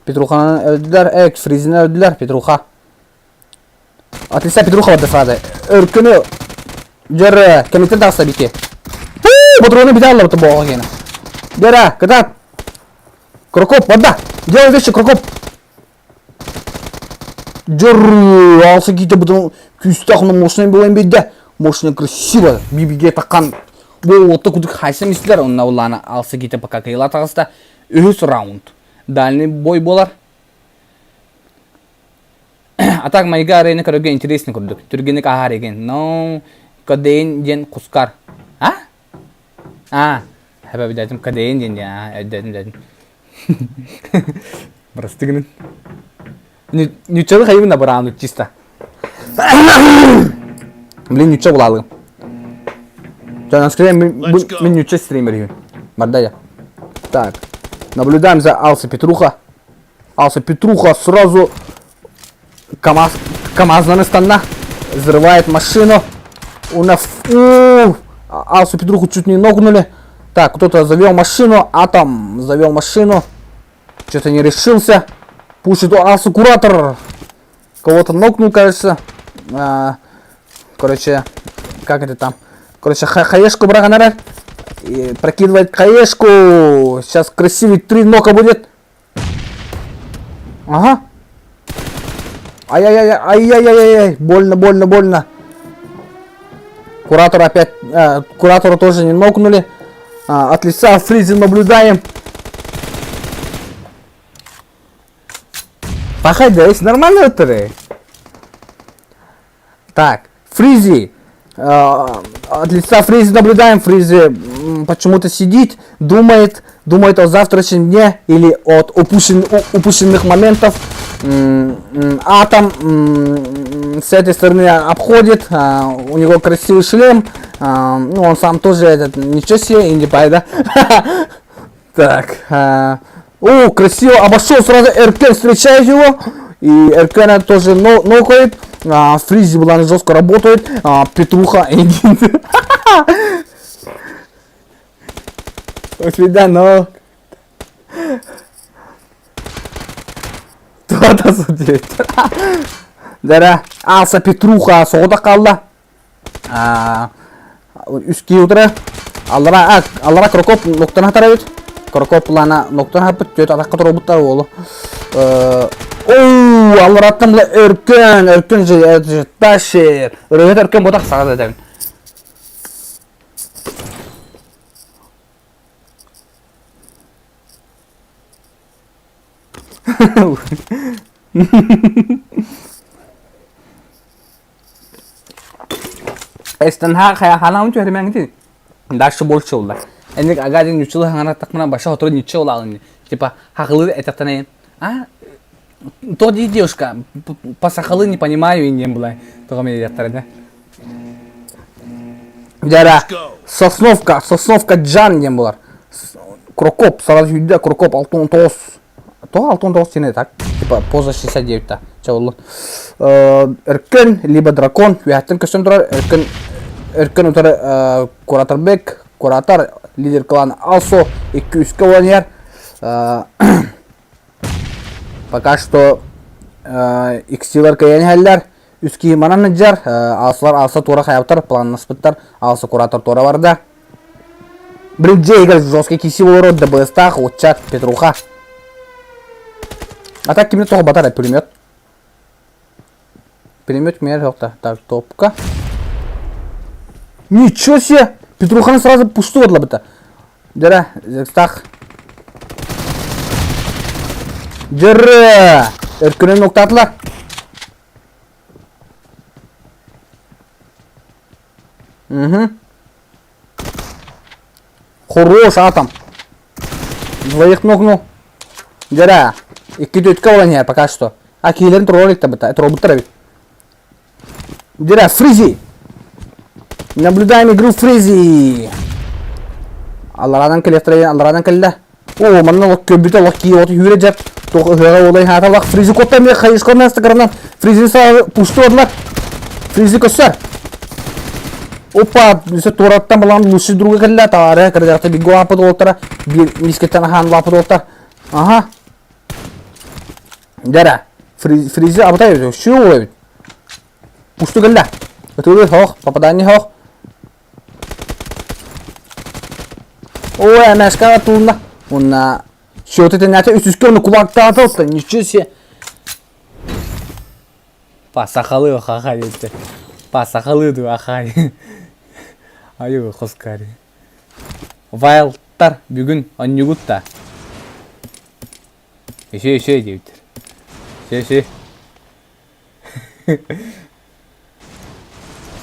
Петруханы өлділер. Фризini өлділер. Петруха. Атылса Петруха барды сұрады. Өркіні жәрі кәметтен тағыса беке. Бұтыруыны біте алла бұты боға кені. Дәрі, кітат. Крокоп, бадда. Делай вещи, Крокоп. Жәрі, алсы кейті бұтын күсті ақының мошынан болайын бейді. Мошынан красиво. Бибиге таққан. Бұл отты күдік хайсы мислер. Онына оланы алсы кейті пока кайла тағыста. Өз раунд. Дальный бой болар. А так майга арена көрөге интересный көрдік. Түргенік ағар еген. Но, кадейін ден құскар. Хэбі дәдім кадейін ден дәдім. Бірістігінің. Нючалы хайымына бір раунд чисто. Блин, нюча бұлалығым. Жаңан скрем, мен нюча стример еген. Барда я. Так. Наблюдаем за Алсой Петруха. Алса Петруха сразу КамАЗ на станда. Взрывает машину. Алсу Петруху чуть не ногнули. Так, кто-то завел машину. Атом завел машину. Что-то не решился. Пушит Алсу Куратор. Кого-то нокнул, кажется. Короче, как это там? Короче, хаешку брагонарар. Прокидывает хаешку. Сейчас красивый 3 нока будет. Ага. Ай-яй-яй-яй. Больно. Куратор опять... куратора тоже не нокнули. От лица Фризи наблюдаем. Походи, нормально это? Так, Фризи. От лица Фризи наблюдаем. Фризи почему-то сидит, думает о завтрашнем дне или от упущенных моментов. Атом с этой стороны обходит, у него красивый шлем, ну он сам тоже этот, ничего себе, инди-пай, да? Так, красиво обошел сразу, Эркен встречает его, и Эркена тоже нокает, Фризи была жестко работает, Петруха, у тебя ног. Кто-то судит. Дара, алса Петруха соғыда қалды. Үске ұтыры. Аллара Крокоп ноқтан атара өт. Крокоп лана ноқтан апыт. Төт атаққа тұру бұттар олы. Аллара аттан бұла Өркен же ташер. Өрет Өркен бұтақ сағады әдемін. Эстенха халам чөре мәңди. Дашты болчу улар. Эндик агадин үчүлү хаңара такмана баша отуру ниче улалын. Типа хакылы этактан. То девушка, по сахалы не понимаю и не было. Того мне яттар, да? Дара, Сосновка Джан не было. Крокоп, сразу юдда, Крокоп, алтын тоос. То алтын тоос сене так. Типа поза 69-та. Чавулы. Эркен, либо дракон. Вяттын көстен тұрар. Эркен утары Кураторбек. Куратор, лидер клана Алсо. 200 ваньяр. Пока что иксилар каян хәлләр. Үски манан җар. Алса тура хаяптар, планны спыттар. Алса Куратор тура барда. Бриджей играть жесткий киси ворот, ДБСТах, Утчак, Петруха. А так кимне тоғы батар, пулемет. Пулемет кимне жоқта. Так, топка. Ничего себе! Петруханы сразу пусты отла біті. Дәрі, зекстах. Дәрі! Өркінен ноқтатыла. Хорош атом. Двоих нокнул. Дәрі. Икки төтке olan пока что. Кейлерін тролликті біті. Это роботтар бит. Дәрі, Фризи! Наблюдаем игру Фризи. Алларадан келестірейін, алларадан келді. Манна лок көбіті лок кейі оты үйре жеп. Тоғы ғыға олай хата лақ. Фризи көттен бе қайышқырын әстіқырынан. Фризini сағы пұшты одылар. Фризи көссер. Опа, несе тураттан балан лучший друга келді. Тағары кірдіғті биго апыды олтара. Bir мискеттен ахан лапыды олтар. Аха. Дәрі. Фризи абытай өте. Шу олай бит. Пұшты келді. Өтілі хоқ, попадание хоқ. Ой, әмәшкаға туылында. Онна шөтетін әті үсіске оны құлақта атылды. Ничего себе. Пасақалы қақа деді. Пасақалы ду ақай. Айығы қосқары. Вайлдтар бүгін аннигутта. Еше дейтір. Еше.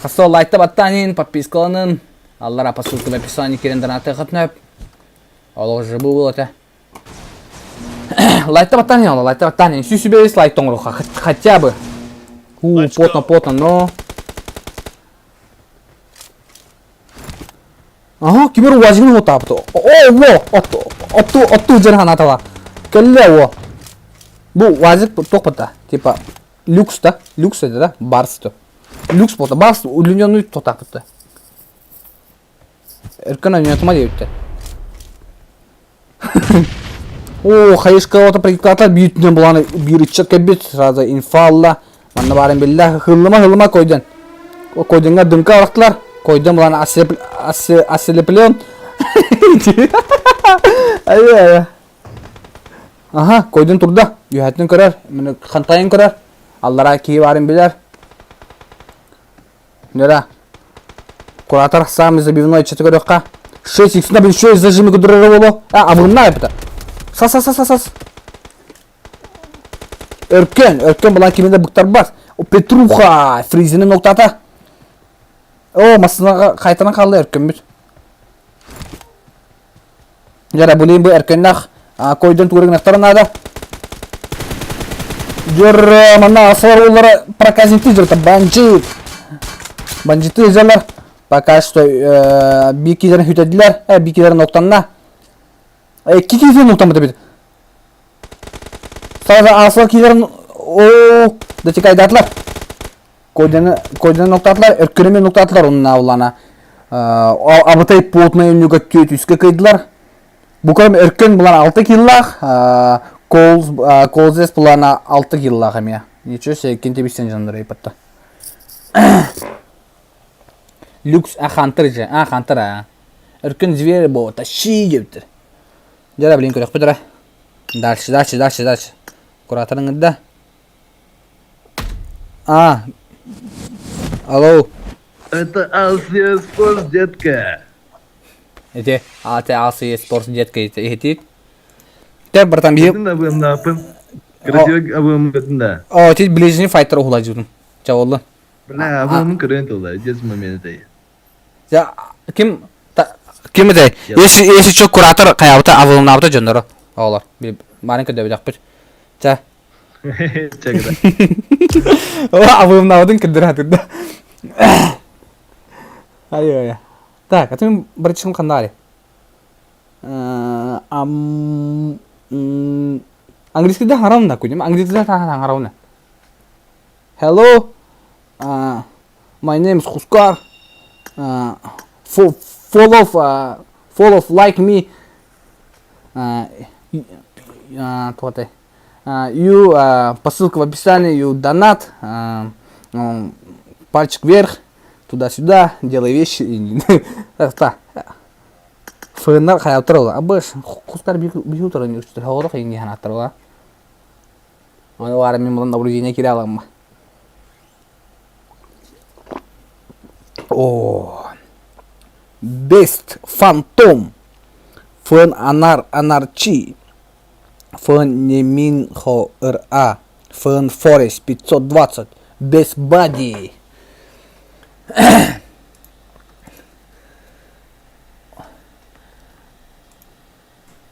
Қасо лайкта баттанин, подпискаланын. Аллара по ссылке в описании керен донаты қатнап. Олығы жыбы болады. Лайкта баттанин, лайкта баттанин. Сүй себе есть лайктон руха, хотя бы. Плотно, но... Ага, кемер уазигін ота апты. Отту жер ханатала. Келле о. Бұл уазик тоқ бата. Типа, люкс да? Люкс еді да? Барс то. Люкс болта. Барс удлиненный тота апты. Эркен ойнатыма дейбітті. Қайышқа ота прикатла бүйітінен бұланы бүйірітшет кәбет. Сразу инфалла. Манна барын білді. Хылыма койден. Койденға дынқа арақтылар. Койден бұланы аселеплен. Аха, койден тұрда. Үйәтін көрер. Мені қантайын көрер. Аллара кейі барын білер. Нера. Куратор самый забивной четверка. 6 на большой зажимы кудуры. А вы на это. Сас. Өркен была кимде буктар бас. Петруха фризinin ноктата. О, масына кайтана калды өркен бит. Жара булин бу өркеннах койдон турыгын ақтарынады. Жер мана асылар олары проказниктер жүрді. Бандиты өзелер. Пока что бикилерін хүтеділер. Бикилерін ноктанына. Кикилерін ноктанмады бит. Сразу асыл килерін дотекайдатылар. Койданы ноктатылар. Өркенімен ноктатылар оның аулана. Абытай плотный өнігі төт үске кайдылар. Бұл көрім өркен бұлан 6 киллах. Колзес бұлана 6 киллах әме. Ничего себе, кенте бістен жандар епатта. Люкс хантыр же. Хантыр. Өркен звері бұл. Тащи дептір. Жара білін көрек бідірі. Дальше. Кураторың ұдда. Алло. Это Алсия Спорт, детка. Это Алсия Спорт, детка. Это Теп братан бейіп. Ты абым напым. Красивый абым бетінде. Тет ближний файтер ұғыла жүрдім. Жауылы. Бля, абым көрен толда. Дес моменты. Ким это? Если что, куратор қаяуыта авылын абыта жөндірі. Олар. Маленько дөбі дақпыт. Ча. Чекада. Авылын абытын кірдір атырды. Ай. Так, атымен біріншін қандағали. Английскийде харауна көдем. Английскийде харауна. Hello. My name is Huskar. Follow like me. You посылка в описании, you донат. Пальчик вверх, туда-сюда, делай вещи. Фэнар хаяу тұрылы. Абыш, Хускар бігу тұрын үстір. Хауырық енге хана тұрылы. Оны бары мен бұлан наблюдение кере алам. Best Phantom. Фэн Анарчи. Фэн Неминхо РА. Фэн Форест 520. Best Body.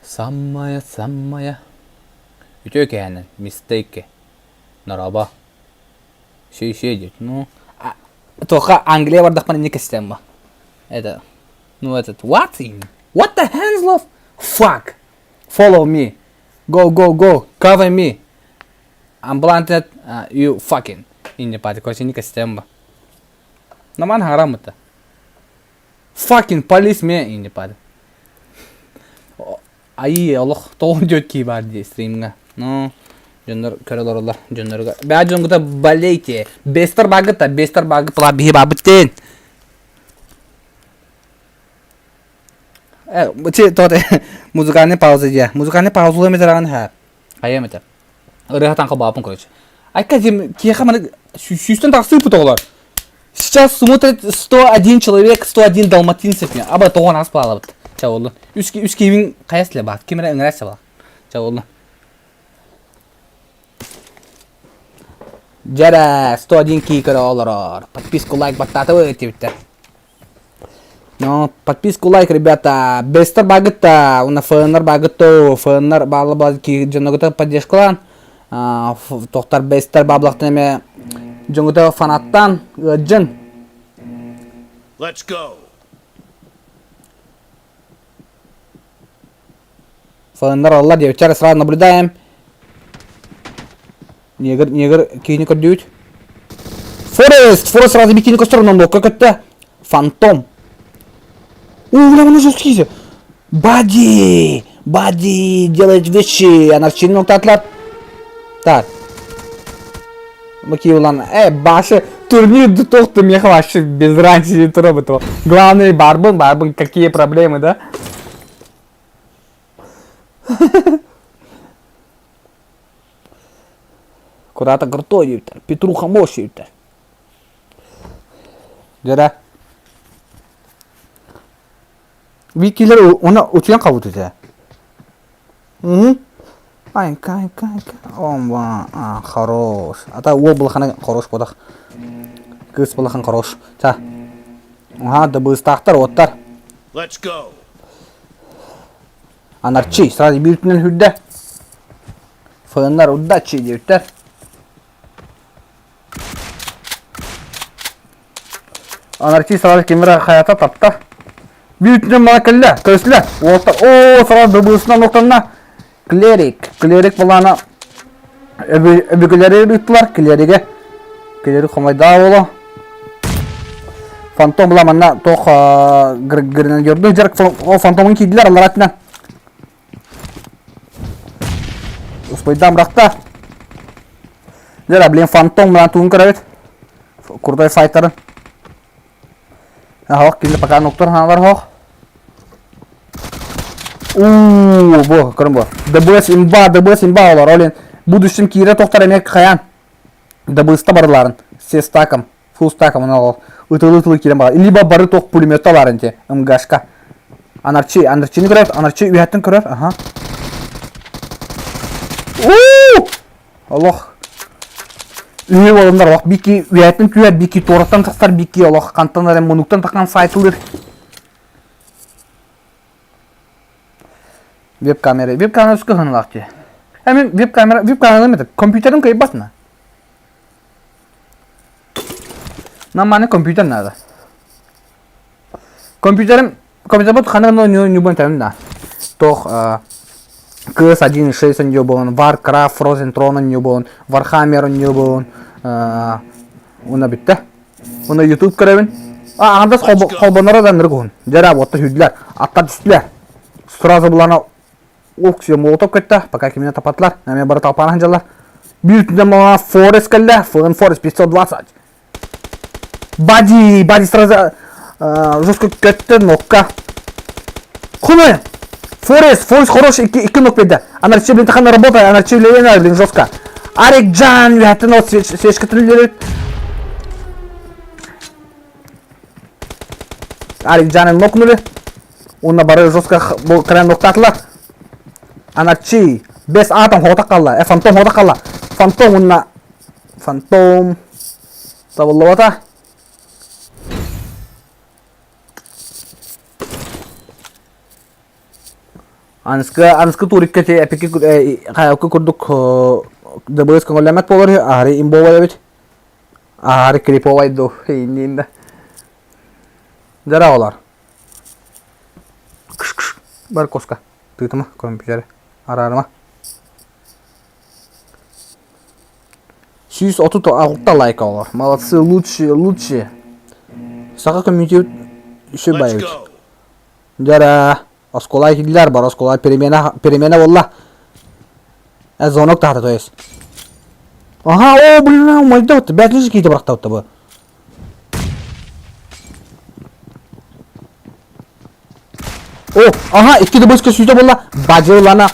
Самая. Үтө кәнін, мистейке. Нараба. Шей дед. Тоха Англия бардақ мана не кастем ба. Это. What the hands love? Fuck. Follow me. Go. Cover me. I'm blinded. You fucking. Инне пати, короче, не кастем ба. Наман харам это. Fucking police me инне пати. Ай, Аллах, тоғын дөтки бар де стримға. Жөндөр көрілер олар, жөндөргі. Бәд жөнгіті болейте. Бестер багы бұла бейі бабыттен. Тоғыты, музыканы пауза де. Музыканы пауза өметер ағын әр. Ай өметер. Үріғатан қыл бапын көречі. Айка дем, кейқа маны сүйістен тақсы ұпыт олар. Сейчас смотрит 101 человек, 101 далматинцев. Аба тоғын ас балабыт. Чаволы. Үске евин қаясылы бақыт. Кемері үңірәсі бақыт. Чаволы. Жара, 101 кейкері олар. Подписку, лайк, баттаты өте бітті. Подписку, лайк, ребята. Бестер бағытта. Уна фэнер бағытты. Фэнер бағылы жөңгіті поддержкалан. Тоқтар бестер бағылықтың әме жөңгіті фанаттан жын. Let's go. Фэнер алла, девчары, сразу наблюдаем. Негр кейні көрдеуіт. Форест сразу бикини костырынан бұл көкітті. Фантом. Бля, мұны жесткий зе. Бади делает вещи. Анарчинин оқтатылар. Так. Макей улан. Башы турнир тоқты меха вообще без разницы тұрып этого. Главное барбын, какие проблемы, да? Курата крутой ептер. Петруха мош ептер. Жара. Викилер она учен кабут ите. Ай, кай. Омба, хорош. Ата ол булахана хорош бодах. Кыз булахан хорош. Та. Да быстахтар оттар. Let's go. Анарчи, сразу биртнен хүддә. Фоннар удачи диюттар. Анарчи сразу камера хаята тапта. Биртнен макалла, көслә. Оттар. О, сразу дыбысына ноктана. Клерик булана. Öbürleri rıttılar. Kileri komay ola. Fantom bulamana toq gırgırını gördü. Jarık o fantomun kiydiler Allah atına. Uspaydan bıraktı. Jara bilen fantom bulan tuğun kıravet. Kurday fighter'ın. Hawk kindi pakai noktor hanar hawk. Bu kırım bu. The bus imba olar olin. Bu düşün kire tohtar emek kayan. The bus'ta barıların. Ses takım. Full takım onu al. Itılı kirem var. Liba barı toq pulemyot'ta var ente. Gaşka. Anarçini kırar. Anarçı üyetin kırar. Aha. Allah. Üye olanlar bak. Biki üyetin tüyer. Biki toratan takstar. Biki Allah. Kantanlar monuktan takan saytılır. Web kamera üstü hınlaktı. Hemen web kamera mıydı? Kompüterin kayıp basma. Namanya kompüter nerede? Kompüter bu kanalın nübun teminde. Toch Kız 1.6 nübun, Warcraft, Frozen Throne nübun, Warhammer nübun. Ona bitti. Ona YouTube kırabın. Andas kolbanlara da nırgın. Jara botta hüdler, atlar düştüler. Sırası bulana Oksuyor molotov ketті, пока kimine tapatlar. Neme barı tapanan hancalar. Büyütünden bana Forest geldi. Fön Forest 520. Бади сразу жестко кетті нокка. Хуй! Forest хороший, 2 нок беді. Анарчи, блин, тахана работает, анарчи влияет, блин, жестко. Арикджан, вятын от свечка триллерит. Арикджанын нокнули. Онна бары жестко бұл крен ноктатылар. Anarchi, best atom hoda kalla. Phantom hoda kalla. Phantom unna. Phantom. Taballavata. Anska turikka che epiki kayakku kurduk debes kongolemat power ahari imbo wayabit. Ahari kripo waydo. Inda. Jara olar. Bar koska. Tutma kompüter. Ararma. 136 лайка olur. Молодцы, лучше. Сака комментируют еще боюсь. Жара, осколай хидлер бар, осколай перемена валла. Звонок тахта, то есть. Ага, блин, майда вот, 5 лишь какие-то брахта вот тобой. Aha, 2 de başka süte bolla. Bacı lana.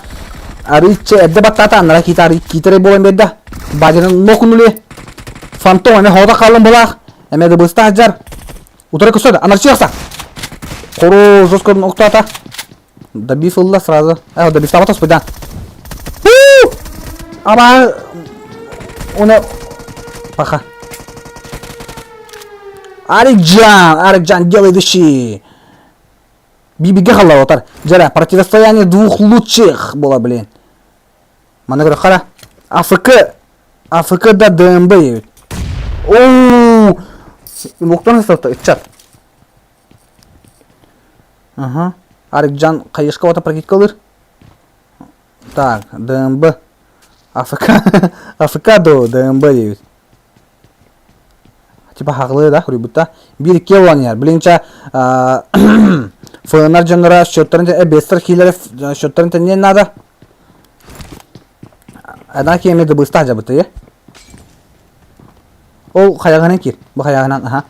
Ariçe edde battata anlara kitare bolan bedda. Bacının nokunuli. Fantom ne hoda kalın bola. Eme de bısta hajar. Утре кусода, анарчи яса. Хоро жестко ноктата. Добив улла сразу. Добив става спойдан. Ама она паха. Арикджан, делай дыши. Бибиге халла отар. Жара, противостояние 2 лучших было, блин. Мана говорю, хара. АФК да ДМБ есть. Ооо. Моктан сафта, чат. Ага. Арикджан кайышка ота прокит калыр. Так, ДМБ. АФК до ДМБ есть. Типа хаглы, да, хрюбута. Bir kevan yer. Bilinçe fırınlar canlara şörtlerinde bester hileri şörtlerinde ne nada? Ada ki emede bısta acaba tı. O hayaganan ki. Bu hayaganan aha.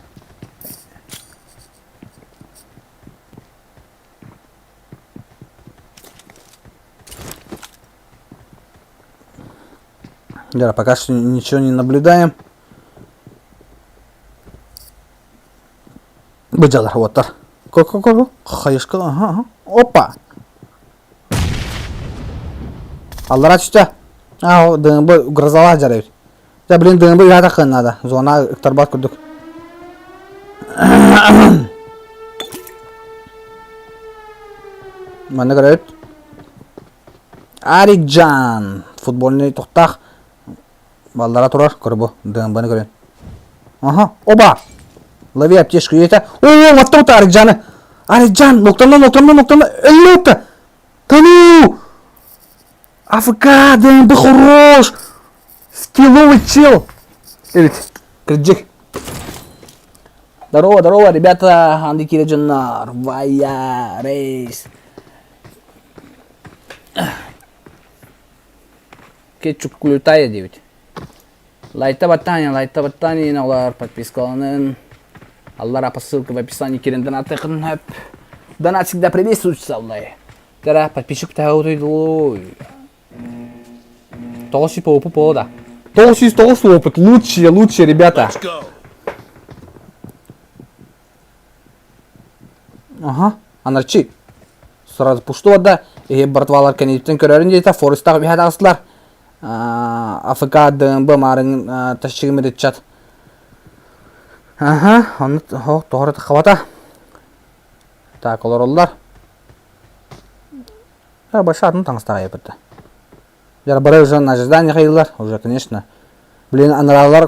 Да, пока что ничего не наблюдаем. Быжалар, вот так. Ко-ко-ко. Хайышка. Ага. Опа. Аллара түсті. Дыңбы грозала жарайыр. Да, блин, дыңбы ұята қынады. Зона ұқтарбат күрдік. Мәні көрейт. Арикжан. Футболны тоқтақ. Балдара тұрар. Көрбі. Дыңбыны көрейт. Ага. Оба. Лови аптешку ета. О, маттаута Арикжаны. Арикжан. Ноқтамда. Әлі өтті. Тану. АФК, дыңбы хорош. Скилловый чел. Крыджик. Здорово, ребята. Анди Киреджанар. Вая, рейс. Кетчуп кулютая 9. Лайта баттани, олар подпискаланын. Аллара по ссылке в описании Кирин донаты хнэп. Донат всегда приветствуется, Аллай. Тара, подписчик тауду. Толщи по опыту, да. Толщи опыт. Лучше, ребята. Let's go. Ага, анарчи. Сразу пушту да. Братвалар кенеттен көрерін дейті. Форестағы бейхат ағыстылар. АФК дымбы марын ташчығым едет чат. Ага, оны тоғырыты қавата. Так, олар олар. Башы атын таңыстаға епітті. Жара бары уже на ожидание қайдылар. Уже, конечно. Блин, анаралар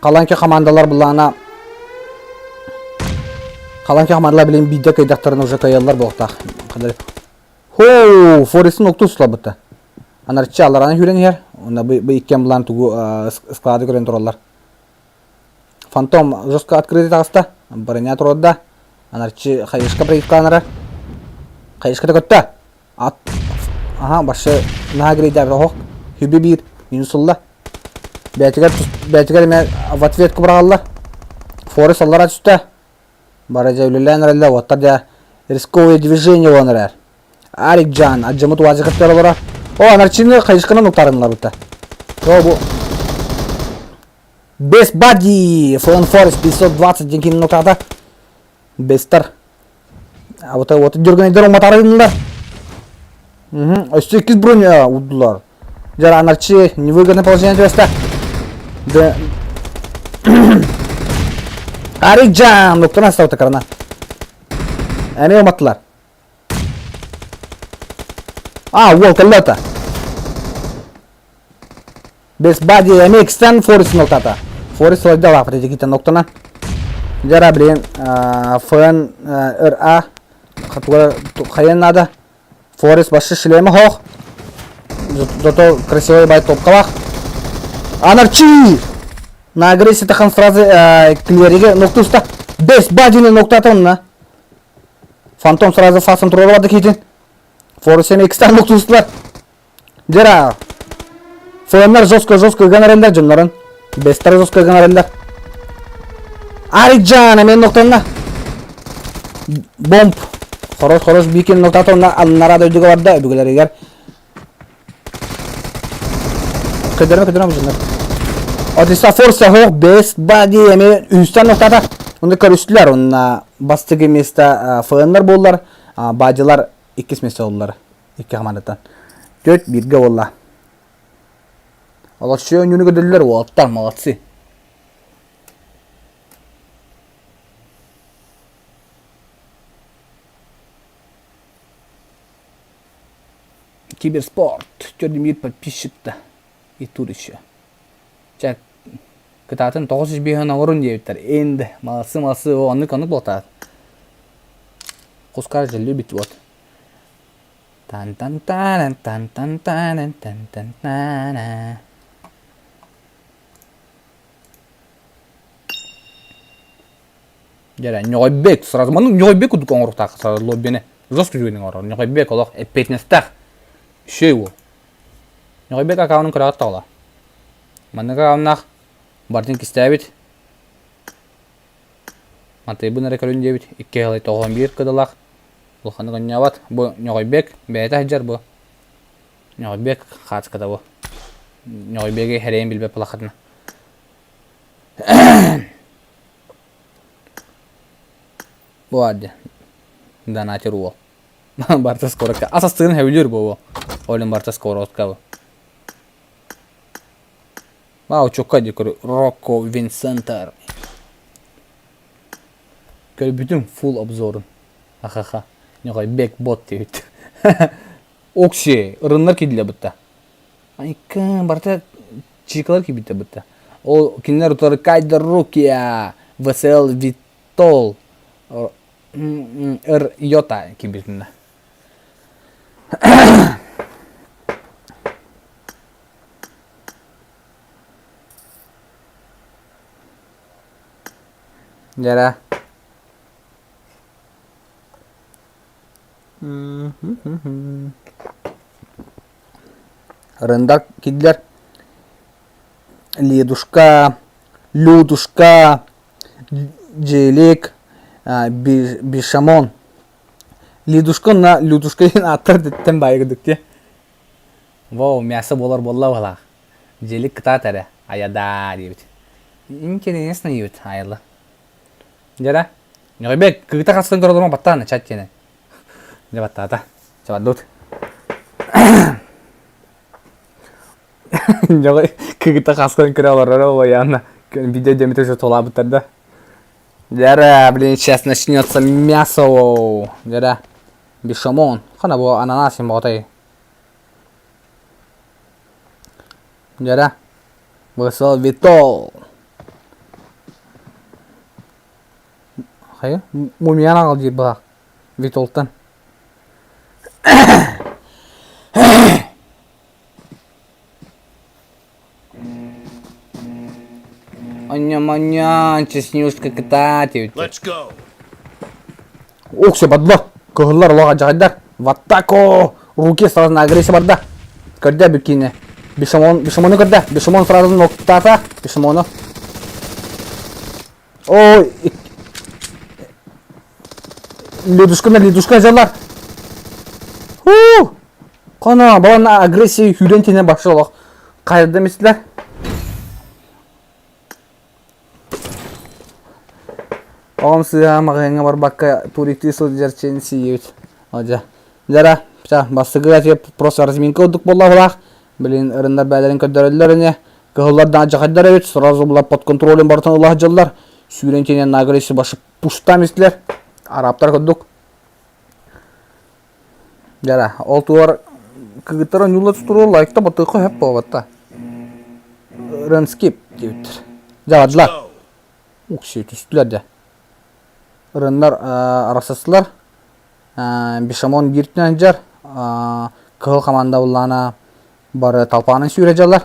қаланке командалар бұлағына. Қаланке командалар білен бейді қайдақтарын уже қайдылар бұлықтақ. Хоу, Форестің оқты ұсыла бұтты. Анарчы алараны хүрен ер. Онда бұл иккен бұлан тұғу склады көрен тұралар. Фантом жестко открытый тағыста. Барыня тұрады. Анарчы қайышқа проектқаныры. Қайышқа да көтті. Ага, башы нагрейді әбі хоқ. Хүбі бір, минусылла. Бәтігер еме в ответ күбірағалар. Форест аллара түсті. Бары жәулілән әрілі. Оттар да рисковые движения оныр әр. Арикжан, аджымыт уазиқаттар олара. О, анарчыны қайышқынан ұқтарынлар бұтта. О, бұл. Best Buddy, Фон Форест 520 денкinin нұқтағда. Бестер. Вот жүрген едер оматарынлар. 8 броня удылар. Жара анарчы невыгодное положение дөресті. Арикжан, нұқтана стауты қарана. Әме оматтылар. Ол кәлләті. Best Buddy MX-тен Форест нұқтата. Форест олайда лапыт етекейтен нұқтана. Жара білен ФН РА қайын ады. Форест башы шлемі хоқ. Зато красивый бай топқа бақ. Анарчи! На агрессии тақан сразу клериге нұқты ұста. Best Buddy-ні нұқтаты онына. Фантом сразу фасын тұры барды кейтен. Форест MX-тен нұқты ұстылар. Жара ФН-лар жестко гонореллер жонларын. Бестер жестко гонореллер. Арикжан, мен нұқтанына. Бомб. Хорош бейкен нұқтаты онына алынара дөйдігі барды. Бүгілер егер. Көдерме жонлар. Одеса Форса хоқ, Best Buddy, еме үстен нұқтаты. Онда көрістілер. Онына бастығы месті ФН-лар болылар. Бадилар 2 месті олылар. 2 қамандаттан. 4-1-ге олла. Олар шөй өнюні көділілер. Оттар, молодцы. Киберспорт. 4 подписчикті. И тур еще. Чак. Кытатын 905 орын дейбіттер. Енді. Молодцы. Анық болтады. Қускар же любит вот. Тан-тан-тан-тан-тан-тан-тан-тан-тан-тан. Жара, Нёйбек. Сразу Нёйбек удук оңырықтақ. Сразу лоббені. Жосту жүгінің орыр. Нёйбек олақ. 15-тақ. Шөй ол. Нёйбек акауының күрағатта ола. Маннық акауынақ. Бартын кістәбет. Мантайбын рекордын дебет. 291 кыдылақ. Бұл қаны қыны бат. Бұл Нёйбек. Бәйті әджар бұл. Нёйбек қатсы қыда бұл. Нёйбеге хәрейін білбе пылақытына. Ладно. Да натер ол. Барта скоротка. Асастын хәвлер бу. Олен барта скоротка. Вау, чокка декор Рокко Винсентер. Көл бүтүн full обзорун. Ахаха. Нягай бек бот дейт. Окси, ырыннар кидиле бутта. Айка, барта чиклар кибитте бутта. Ол кинер утары Кайдер Рукия, ВСЛ Витол. Йота кибитинде. Jara. Рындар кидлер. Ледушка, Людушка, Джелик, Бишамон. Ледушка на Людушка аттар деттен байгыдык те. Вау, мясо болар болла бала. Джелик кытатары. Аяда дейбит. Интересно дейбит, айла. Jara. Nyobek, kita kasih ke rumah batan chatnya. Dia batata. Coba dulu. Nyobek, kita kasih ke rumah yana. Видео диаметр уже тола бутарда. Jara, блин, сейчас начнется мясо. Jara. Бешамон. Хана бо ананас им ботай. Jara. Высол Витол. Hayır, mumyana al diye bak. Vitol'tan. Anya, чеснюшка катати. Let's go. Оксе бадла. Кыгыллар лога жагайдар. Ваттако. Руки сразу на агрессия барда. Көрдө бикине. Бишамону көрдө. Бишамон сразу ноктата. Бишамону. Ой. Ледушка жалар. Кана балана агрессия хүлентене башылық. Қайырды месілер? Оғым сыға мағайыңа бар баққа турикті сұлды жарчені сейет. Оджа. Жара, басыға жеп просто разминка ұдық болла бұлақ. Білін ұрындар бәлерін көддірілеріне. Кығылардан жақайдар өт. Сразу бұла под контролен бартын ұлақ жалар. Сүрентенен агрессия башы пұшта месілер. Арабтар көддік. Жара, ол туар кыгыттара нюлла тұстыру лайкта батықы хэп болбатта. Рынскип дейбіттір. Жавадылар. Укси түстілер де. Рындар арасасылар. Бишамон биртінен жар. Кығыл қаманда бұллана бары талпанын сүйре жалар.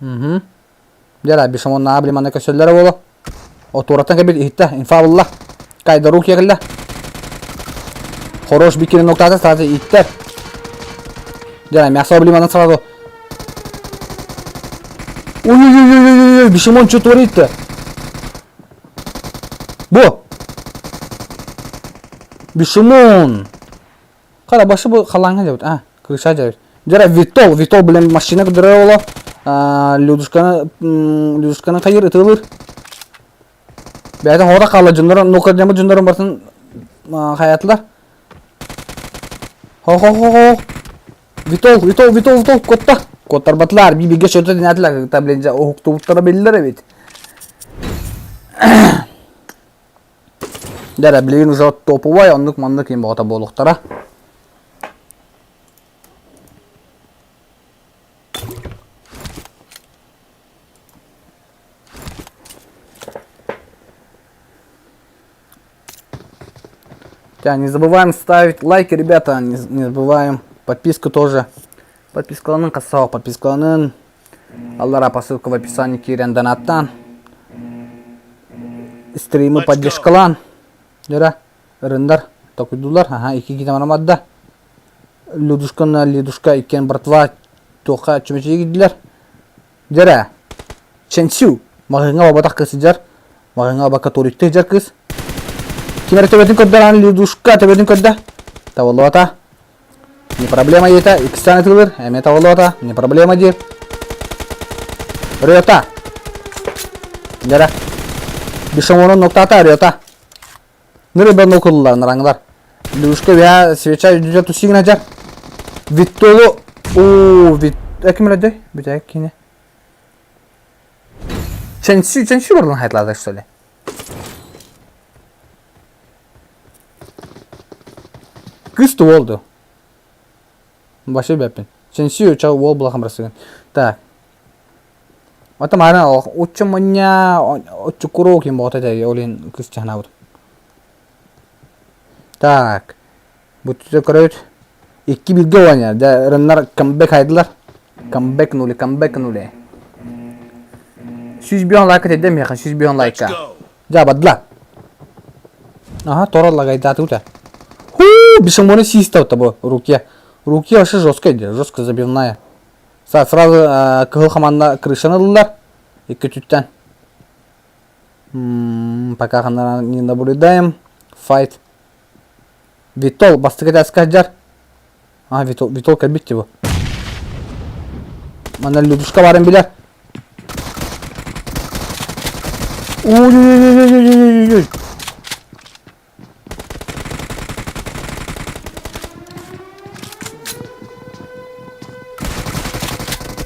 Жара, Бишамон наға біліманы көсөллері болу. О туараттан кәбел ихтті. Инфа бұлла. Кайда рук егілі. Хорош бикини ноктаты сразу иттер. Жана, мясо облиманы сразу. Ой-ой-ой-ой-ой, Бишамон что творит-то? Бо! Бишамон! Қара башы бұл қалаңға жауыд. Крыша жауыд. Жара, Витол білен машина күдірі олы. Людушканы қайыр ұтылыр. Бәйті хода қалы жүндерін, нокер жамы жүндерін барсын қаятылар. Хо-хо-хо-хо. Витол, котта. Коттар батлар, бибиге шөті дінәтілер. Кіта біленже оғықты бұттара белілер әбет. Дәрі білеген ұжа топы бай, ондық маңды кейін бағыта болуқтара. Не забываем ставить лайки, ребята, не забываем подписку тоже. Подпискаланын касау, подпискаланын. Аллара посылка в описании кирен донаттан. Стримы поддержкалан. Жара, рындар, так уйдулар. Ага, iki гитамарамадда. Людушка икен братва тоқа чөмечеге гидилер. Жара, Ченсю, мағыңа бабатақ кысы жар. Мағыңа бака торикте жар кыз. Кимер төбетін көдді, Людушка төбетін көдді. Таволу ата. Не проблема ета, икстан етілер. Әме таволу ата, не проблема дер. Рёта. Жара. Бишамонын ноктата, Рёта. Nere ben okullar naranglar. Luşka veya свеча жүзө тусигин ажар. Виттолу. О, вит. Экмеледе? Битек кине. Ченси барлан хайтларда что ли? Кысту oldu. Başı bepin. Ченси ча ол булахам расыгын. Так. Ата мана уччамanya учкуро ким ботада олин кыз чанабыт. Так. Бутты көрөт. 2-1'ge oynar. Da runlar comeback haydılar. Comeback nuli. 100 milyon like edem yakın 100 milyon Let's like. go. Jabadla. Ага, Тора лагает ута. Ху, бешемоны систа bu Rukiya. Rukiya aşı жестко забивная. Сразу кыл команда крышаны алdılar. 2 tütten. Пока не наблюдаем. Fight. Витол, бастыгы скажар. Витол кабит его. Мана Людушка барын билер. Ой-ой-ой-ой-ой-ой-ой.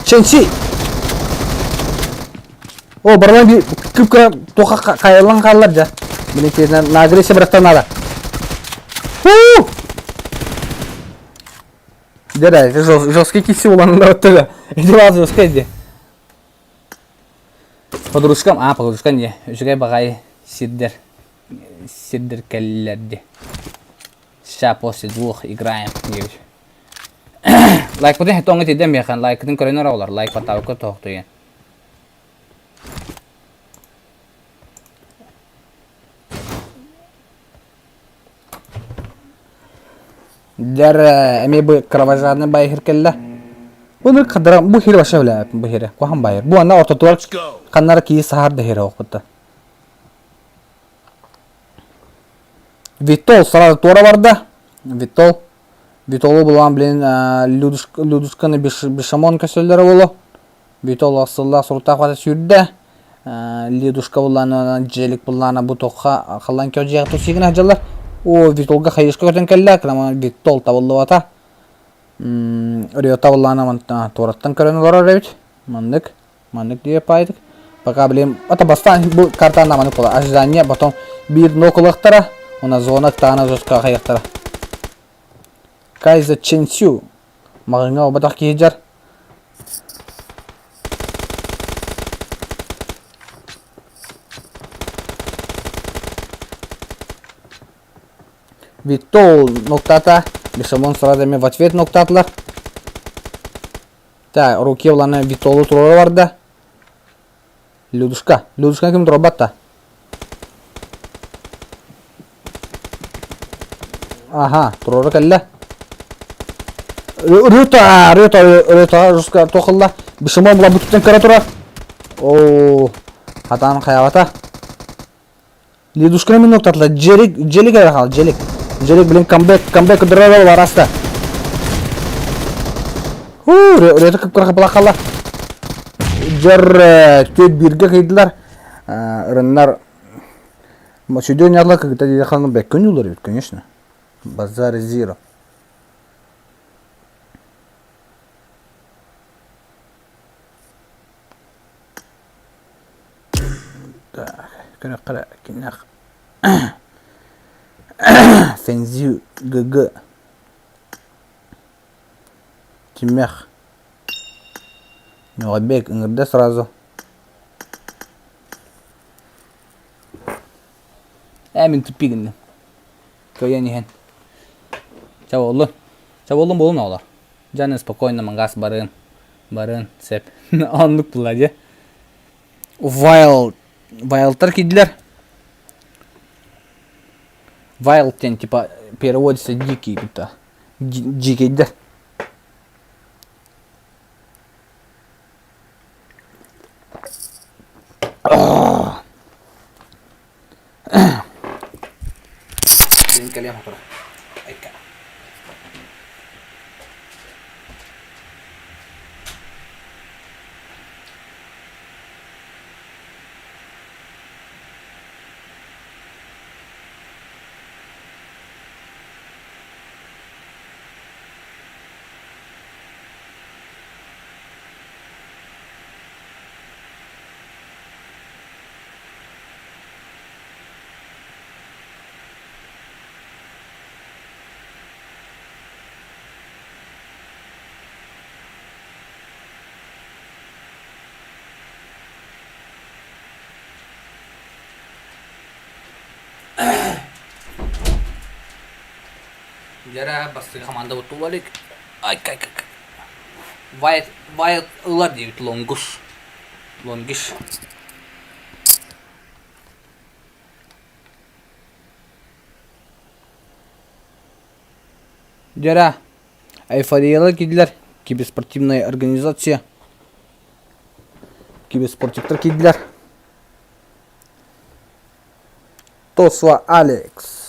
Ченси. О, барман bir кыпка тока кайылан каллар жа. Мынекей на агрессия бирактан ала. Дера, жесткий киси уланында өттөгө. Эди базы жесткий эди. Подружкам, подружка не. Үчүгай багай сиддер келлерди. Сейчас после 2 играем. Лайк потен хетоңга тидем яхан. Лайктын көрөнөр олар. Лайк батабыкка токтуген. Дер эми бу кровожадный байхер келла. Bunu kadar bu hir başa öyle bu hire. Kuhan bayır. Bu anda orta duvar Let's go. kanlara ki sahar da hire okutta. Vitol sırada duvara vardı. Vitol'u bulan bilen Luduşkan'ı bir şamon köşeleri bulu. Vitol asılla surta kuvata sürdü. Luduşka bulan celik bulan bu toqa kalan köceye tusigin hacılar. O Vitol'ga hayışka köten kelle. Ama Vitol tavallı vata. Риота валлана мантна тораттан көрөн олар ребит. Мандык диye пайдык. Пока билем. Ата бастан бу картаны маны кола. Ожидание, потом бир нокулактара, она зона тана жестко хаяктара. Кайза Ченсю. Магынга обатак кижар. Витол ноктата. Бешамон сразу в ответ ноктатлар. Так, руки уланы Витолу турары барды. Людушка ким турабатта? Ага, турары келле. Рюта жуска тохылла. Бешамон була бүтүттен кара тура. О, хатан хаябата. Людушка мен ноктатлар. Желик арахал, желик. Jelek bilen comeback durarlar var hasta. Rüyata kıpkıra kapılakalar. Tüyet birge kıydılar. Ürünler Şöyle oynarlar ki gıda dedi kalın bekön yolları yok, конечно. Bazar zero. Kara kinak. Фензию ГГ. Тимях. Ногабек ыңырда сразу. Әмін түппегінді. Көйен ехен. Чаболын болын олар. Жаны спокойно мангас барын. Сәп. Анлық бұлады. Вайлдтар кеділер. Wild тен типа переводится дикий, будто дикий, да. Жара басты команда вот улалик. Ай кай. Вайт улар дейбит лонгуш. Лонгиш. Жара. Айфариялы кидлер. Киберспортивная организация. Киберспортивтер кидлер. Тосва Алекс.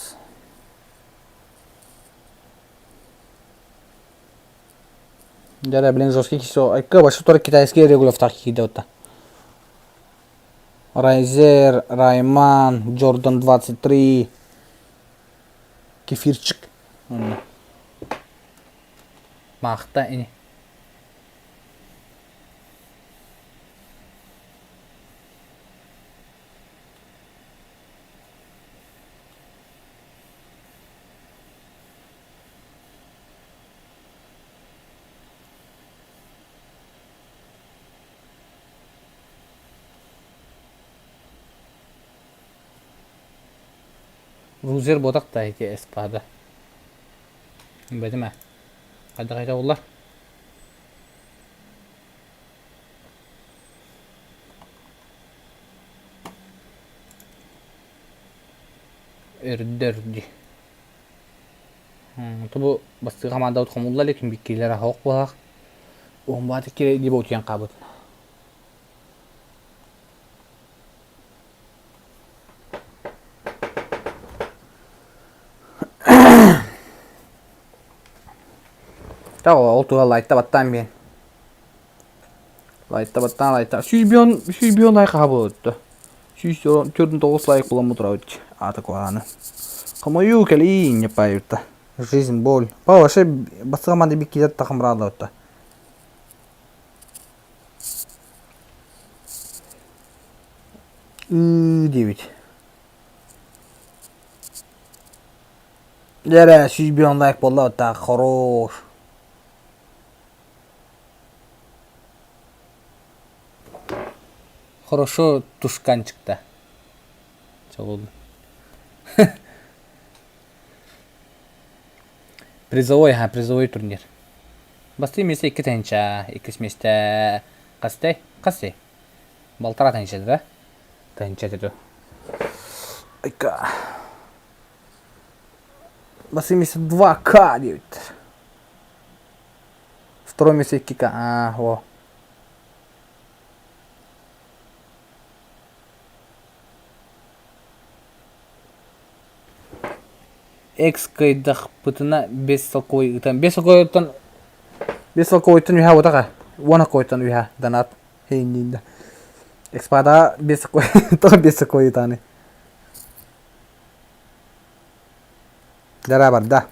Жара, блин, жесткий кисо. Айка, башы тора китайский регулятор кидеута. Райзер, Райман, Джордан 23. Кефирчик. Махта ini. Ruzer bodak da ki espada. Bedime. Hadi ollar. Erderdi. Bu bastı komanda utkamullar lekin bikkilere hak bulak. On batı kire diye botuyan kabut. Tahu oltuğa laytta battan ben. Laytta battan laytta. 100 milyon like kabuttu. 149 like bulan mutraut. Ата куаны. Камаю кали не поют. Жизнь боль. Па вообще басты команда биккилер такым радатта. Девять. Жара 100 milyon like болла так хорош. Хорошо тушканчикта. Чогулду. Призовой турнир. Басты месте 2 тенча, 2 месте кастай. Балтара тенча, да? Тенча деду. Айка. Басты месте 2К, девит. Второе месте 2К, во. X кайдах пытына 5 салковый ытан. 5 салковый ытан уйха отаға. 1 салковый ытан уйха данат. Хейнинда. Экспада 5 салковый. Тоға 5 салковый ытаны. Дара бар, да.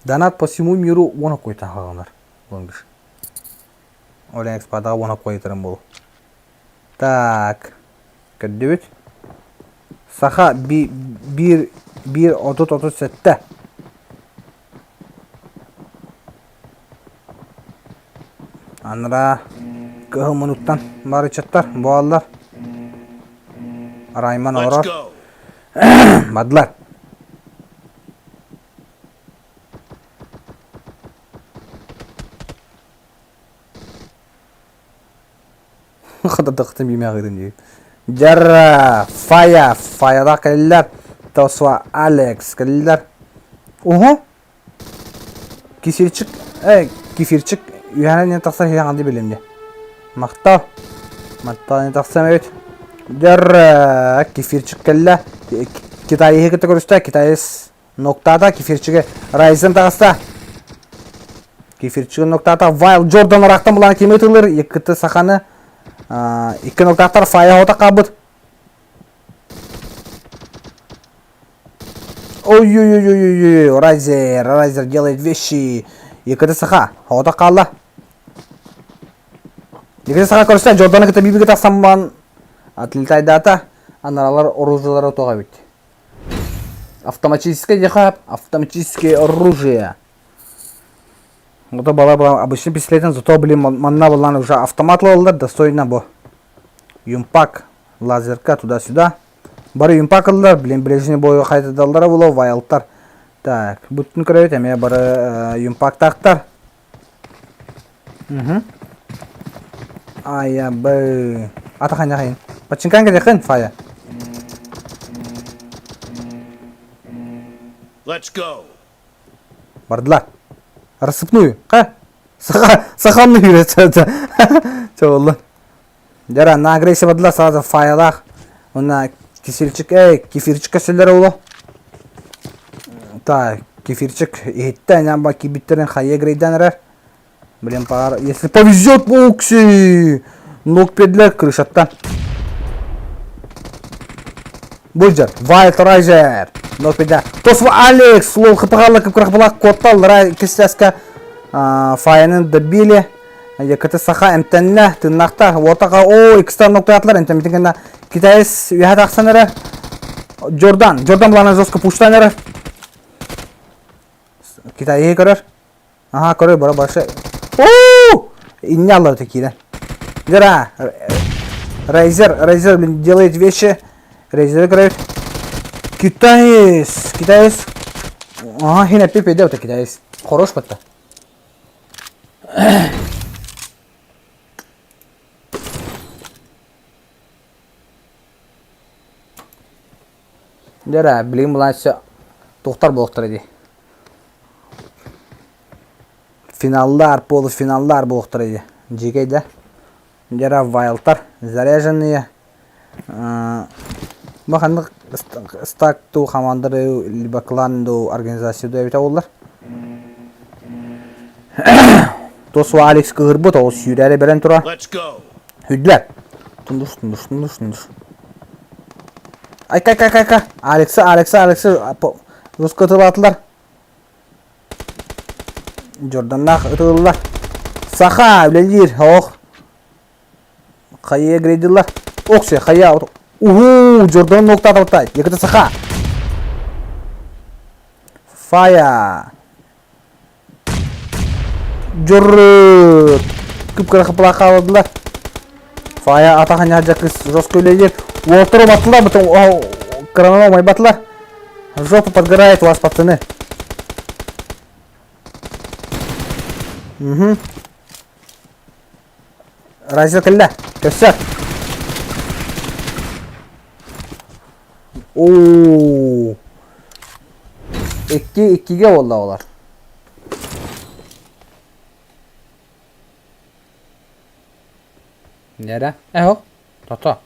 Данат по всему миру 1 салковый ытан хағанар. Лонгиш. Олен экспадаға 1 салковый ытан болу. Так. Көддебет. Саха bir 30-37. Anra kıhımınıktan bari çatlar boğallar. Rayman Let's orar. go. Madlar. Kadar dıktım yemeğe gidin diye. Jarra, Faya'da kalırlar. Tosva Alex kalırlar. Oho. Kifirçik. Yuhan'a ne taksar hiç andı bilimde. Makta ne taksam evet. Jarra, kifirçik kalırlar. Kitayı hekete görüşte. Kitayı noktada kifirçike. Ryzen takasta. Kifirçike noktada. Wild Jordan olaraktan bulan kim etılır. Yıkıtı sakanı. 2 noktaqtar faya hoda qabut. Ой-ой-ой-ой-ой, Райзер делает вещи. Екады саха, хода қалла. Екады саха көрсетен, Джорданы кіті бейбі кіті самбан отлетайды ата, анаралар оружиялар отоға бейді. Автоматическое оружие. Это было обычный пистолет, зато были манна была уже автомат лолдар, достойно бо. Юмпак, лазерка туда-сюда. Бары юмпакылдар, блин, брежне бою қайтадалдары болу, вайлттар. Так, бұттын көрәует, әме бары юмпактақтар. Ая, бай. Атақан яқайын. Бачынкан кәдеқін, фая. Let's go. Бардылар. Рассыпную. Қа? Сақамны үйретеді. Чоғылы. Дара, на агрессия бардылар, сразу фаялақ. Она кефирчик, кефирчик көселері олу. Так, кефирчик. Еттен, нәмба кибиттерін қайы грейден әрер. Блин, пар, если повезет, бокси! Ног педлер, крышаттан. Буджер, Вайт Райзер. Ног педлер. Тосва Алекс, лол хыпағалы кыпқырақпылақ коттал, кестеске файанын добили. Якыты саха әмтәнне, тыннақта, ортаға, экстар нокта атлар, әмтән бітінгенде китайыз үйәт ақсан әрі. Джордан бұлана жосқы пуштан әрі. Китай көрір. Ага, көрір, бара башы. Инне аллар такие. Дера, Райзер делает вещи. Райзер играет. Китаец. Ага, хина пипи делает китаец. Хорош бата. Дера, блин, младший. Тоқтар болықтыр еді. Финаллар, полуфиналлар болықтыр еді. Жекейді. Дера вайлтар. Заряженные. Бақандық стакту командары, либо кланду, организацию дөйбіті олар. Тосу Алекс кығырбыт, ол сүйрәрі берен тұра. Let's go. Хүділер. Тұндыш. Айка. Алекс. Русқа тұлатылар. Джорданнақ ұтылылар. Саха, білелер. Қайы грейділар. Оқсы, қайы. Джордан ноқта аталтай. Екіті саха. Фая. Джоррыт. Күп-күрі қыпыла қаладылар. Фая атақан яжақыз жос көйлейлер. Уолтеру батылар, бұтын краном май батылар. Жопа подгорает у вас, пацаны. Райзер кілді. Көсір. Екіге олда олар. Нері? Әйо. Тата.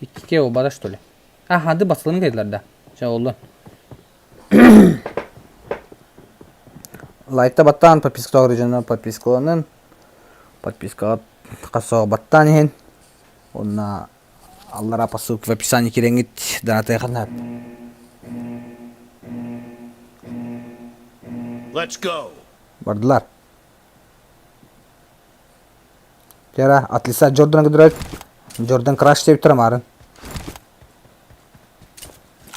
Екіге ол бада что ли? Хады басылым кейділерді. Жа олды. Лайтта баттан подписка оригинал подпискаланын. Подписка қасуға баттан ehen. Онна аллара посылка в описании кереңет донатая қанат. Let's go. Бардылар. Жара атлиса Джордан кідіріп. Джордан краш деп тұрам арын.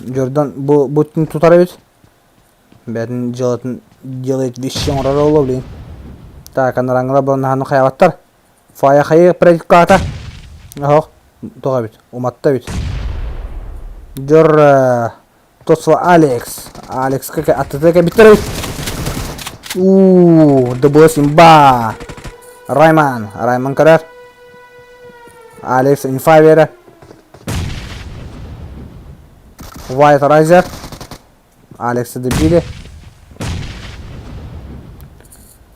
Джордан бұттың тұтар өт. Бәрін делает вещи орары олу, блин. Так, анараңыла бұл нағану қаябаттар. Фая қайы предиката. Ағық, тоға бет, уматта бет. Джор Тосва Алекс. Алекс какая аттатека биттер бет. Дыбылыс имба. Райман карар. Алекс инфа бері. Вайт Райзер. Алекс дебили.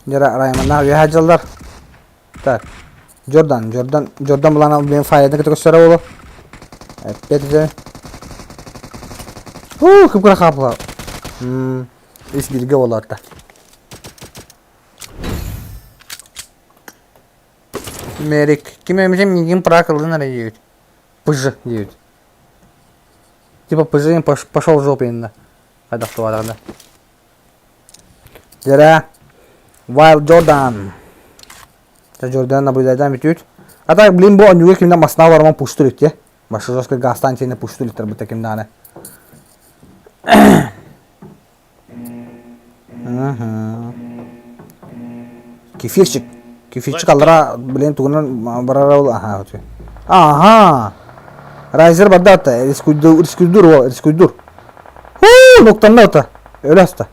Жара Райманнағы веха жылдар. Так. Джордан бұлана бен файады кіті көстері олу. Әппеті. Күп-күрі қапыла. Ес бірге оларды. Мерик. Кем емізем менген прақылын әрі деуд. Пыжы деуд. Типа пыжы пошел в жопу енді. Қайдақты вадағында. Жара. Вайл Джордан. Джордан наблюдайдан битют. А так, блин, бұл анюге кемден масына барман пуштулит, е? Башы жосқа гастан тейіне пуштулиттер бұта кемданы. Кефирчик аллара, блин, туғынан барара ол. Ага. Riser barda ata. Riskuydur o. Riskuydur. Huu noktanına ata. Öyle hasta.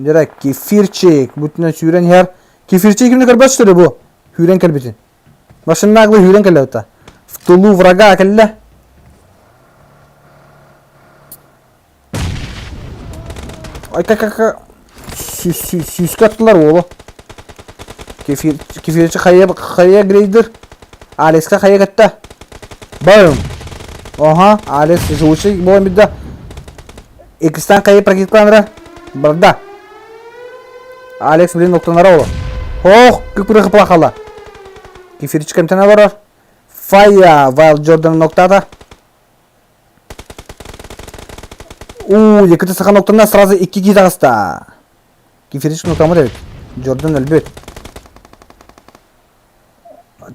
Direkt kefirçik. Bütüne hüren her. Kefirçik kimde kalbastırı bu. Hüren kalbitin. Başında aklı hüren kalbi ata. Ftulu vraga akalla. Ay kaka. Süs attılar oğlu. Kefirçi kayaya grader. Alex'e kaya katta. Boom. Oha, Alex звучит boy midda. Ekistan kayı praktik planlara. Barda. Alex bir noktalara oğlu. Oh, kıpırı kıplakala. Kefirçi kemtene var. Fire, while Jordan noktada. Yakıtı sakan noktadan sırası 2 git hasta. Kefirçi noktamı dedik. Jordan elbet.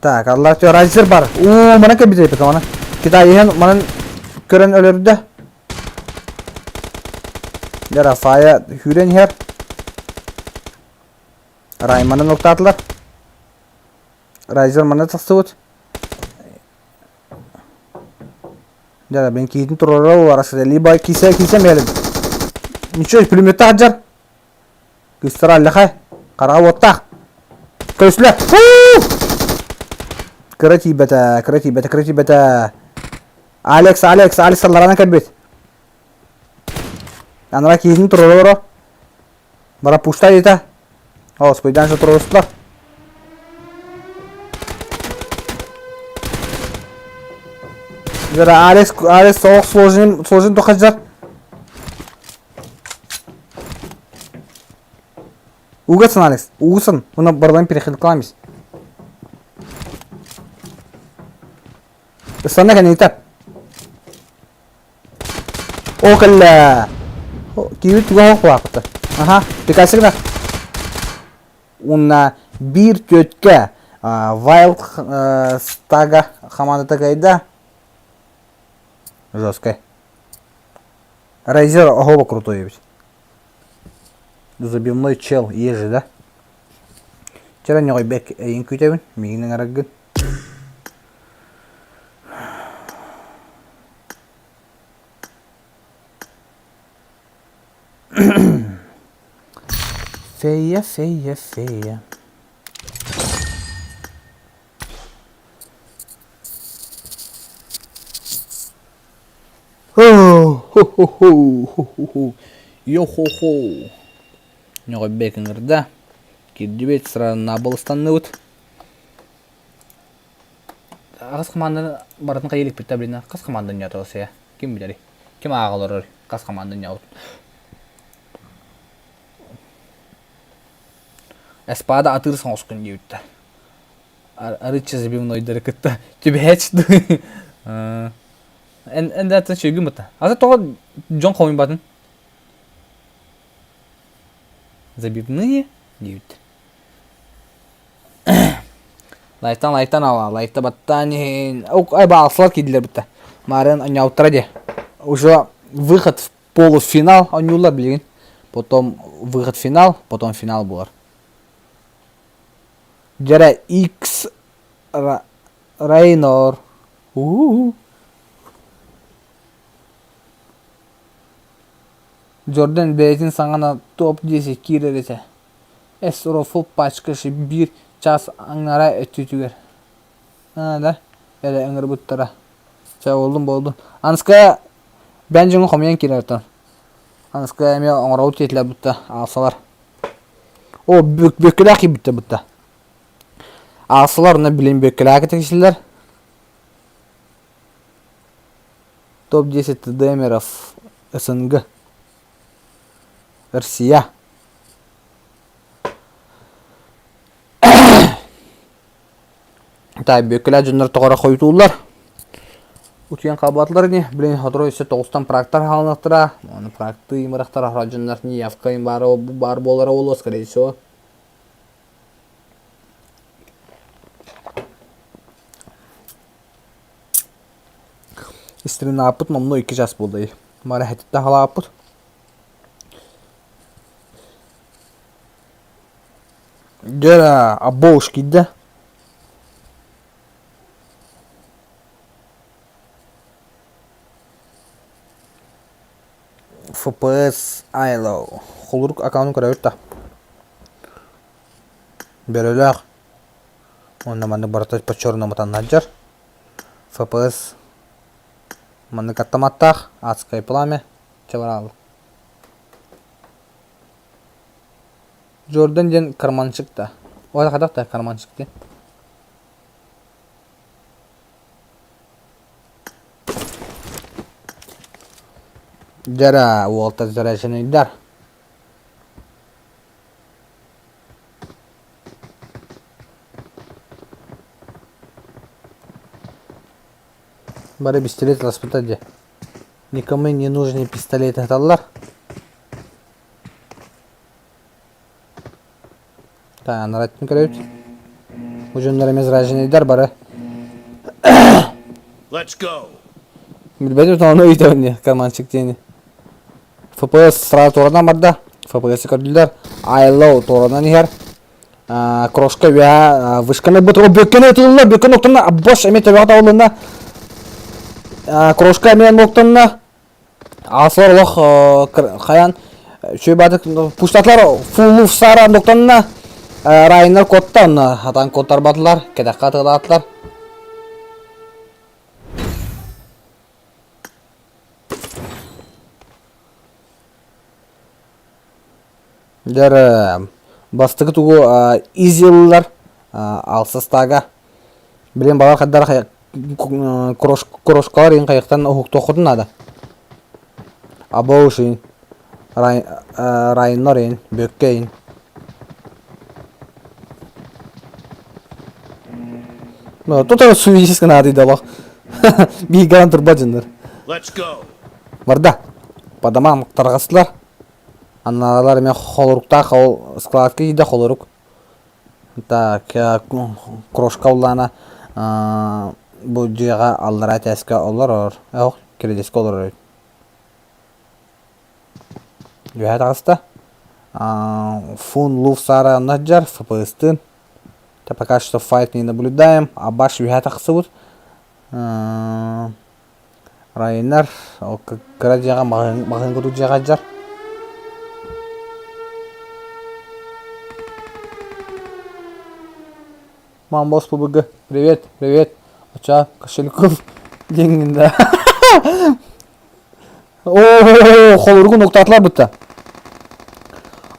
Так, Allah diyor Riser var. Mana ke bize mana. Kita yehen mana gören ölürde. Yara faya hüren her. Rayman'a nokta attılar. Riser mana tasavvut. Yara ben kitin turları var aslında. Liba kise meyelim. Niço pulemyotı hacar. Göster Allah'a. Kara otak. Kösle. Kretibete. Alex sallarana kalbet. Anlara kitin turları. Bara pushta yeta. Spoidan şu turlar. Yara Alex soğuk sложен dokacak. Угасın Alex. Угасın. Bunu buradan переход кыламыз. Sana kan yeter. Okalla. Kiwi tuğa vakti. Aha, dikasih nak. Una bir kötke. Wild Staga команда кайда. Жесткая. Райзер ого крутой ведь. Забивной чел ежи, да? Вчера не бек инкютевин, мигнен арагын. Feia. Йо-хо-хо. Нёгой бекингер, да? Киддибет сразу на балстанны вот. Қыз команданы баратын қайелік бітті біліне. Қыз команданы не атаусы я? Кім білері? Кім ағалар өр? Қыз команданы не аут? Эспада атырсын осқын деуітті. Арычы забивной дәрекетті. Тебе хәчді. Әнді әттін шүйгін бұтты. Азы тоға жон қауын батын. Забивные деуітті. Лайктан ала. Лайкта баттан. Ай бағалсылар кеділер бұтты. Марин anyauттыра де. Уже выход в полуфинал. Anyулар білген. Потом выход в финал. Потом финал болар. Жара X Райнор. Jordan Bey'in sana top 10 kirerese. Esroful paçkışı bir ças anlara ötütüger. Ha da. Hele öngür buttara. Çay oldu. Anskaya bence onu komayan kirerten. Anskaya eme onraut etler butta alsalar. O bökülak gibi butta. Alsalar ona bilin bökülak tekişler. Top 10 Demirov SNG. Россия. Tabi böküler cünler toğara koyduğular. Utyan kabatlar ne? Bilen hadro ise toğustan praktar halınaktıra. Onu praktı imaraktır ahra cünler ne? Yafkayın bar bolara olos kareysi o. İstirin apıt mamnu 2 jas buldayı. Mara hetitte hala apıt. Jera aboş gidde. FPS Айло. Холурук аккаунт көрөбүт та. Берөлөк. Онда маны баратаж по чёрному таннаджар. FPS. Маны каттаматтах. Адское пламя. Чаварал. Жордан ден карманчык да. Ой, кадак та карманчык ден. Жара, уолта заряженныйдар. Бары пистолет распытать. Никому не нужны пистолеты аталар. Та, наратин көрөбүт. Ужундарымыз заряженныйдар бары. Let's go. Билбедим, но оно үйдө карманчык дени. FPS сразу тордан барда. FPS көрдүлөр. Айло тордан ихер. Крошка вя вышканы бут. О, бөккені өтілілі. Бөккені оқтанна. Бош әмет өбеғата олында. Крошка әмен оқтанна. Асылар олық қаян. Шөй бадық пуштатлар. Фуллуф сара оқтанна. Райынлар кодта. Атан кодтар батылар. Кедаққа тығылатлар. Дер бастығы тугу изилылар алсыстага. Білен бала қаддар крошкалар ең қайықтан ұхықты оқыдын ады. Абоуш ең, райынлар ең, бөкке ең. Тут суически надо идалақ. Бейгаран тұрба жындар. Let's go. Барда, падама мұқтарғасылар. Аналар мен холорукта хол складка иде холорук. Так, крошка улана бу жыга аллара тәскә олар. Ох, кредиске олар. Юhat аста. Фун луф сара наджар фпстын. Та пока что файт не наблюдаем, а баш юhat аксыбыт. Райнер, крадяга магын куду жагаджар. Мамбос ПБГ. Привет, привет. Ача, кошельков. Деньги, да. О, холургу ноктатлар бутта.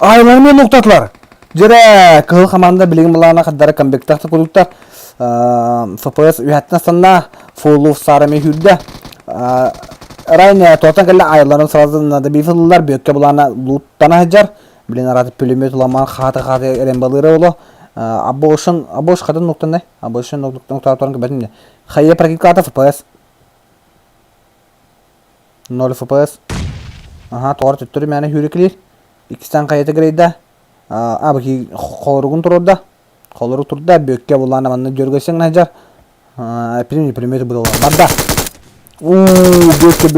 Айлар мен ноктатлар. Жера, кыл команда билигин булана каддары комбектакты кудуктар. FPS уяттан санна фулуф сарами хүрдө. Райне тотан келе айларын сразу надо бифыллар бөккө булана луттана хаджар. Билен араты пулемет уламан хаты эрембалыры боло. Абош кадан ноктандай? Абошын ноктатларын көбөтүн. Хайя практиката FPS. 0 FPS. Ага, тоор төттөрү мени хүрөклер. 2 кайта грейда. Абки холоругун турда. Холоруг турда бөккө булана манны жөргөсөң хаджар. Пулемет булала. Барда. Бөккө,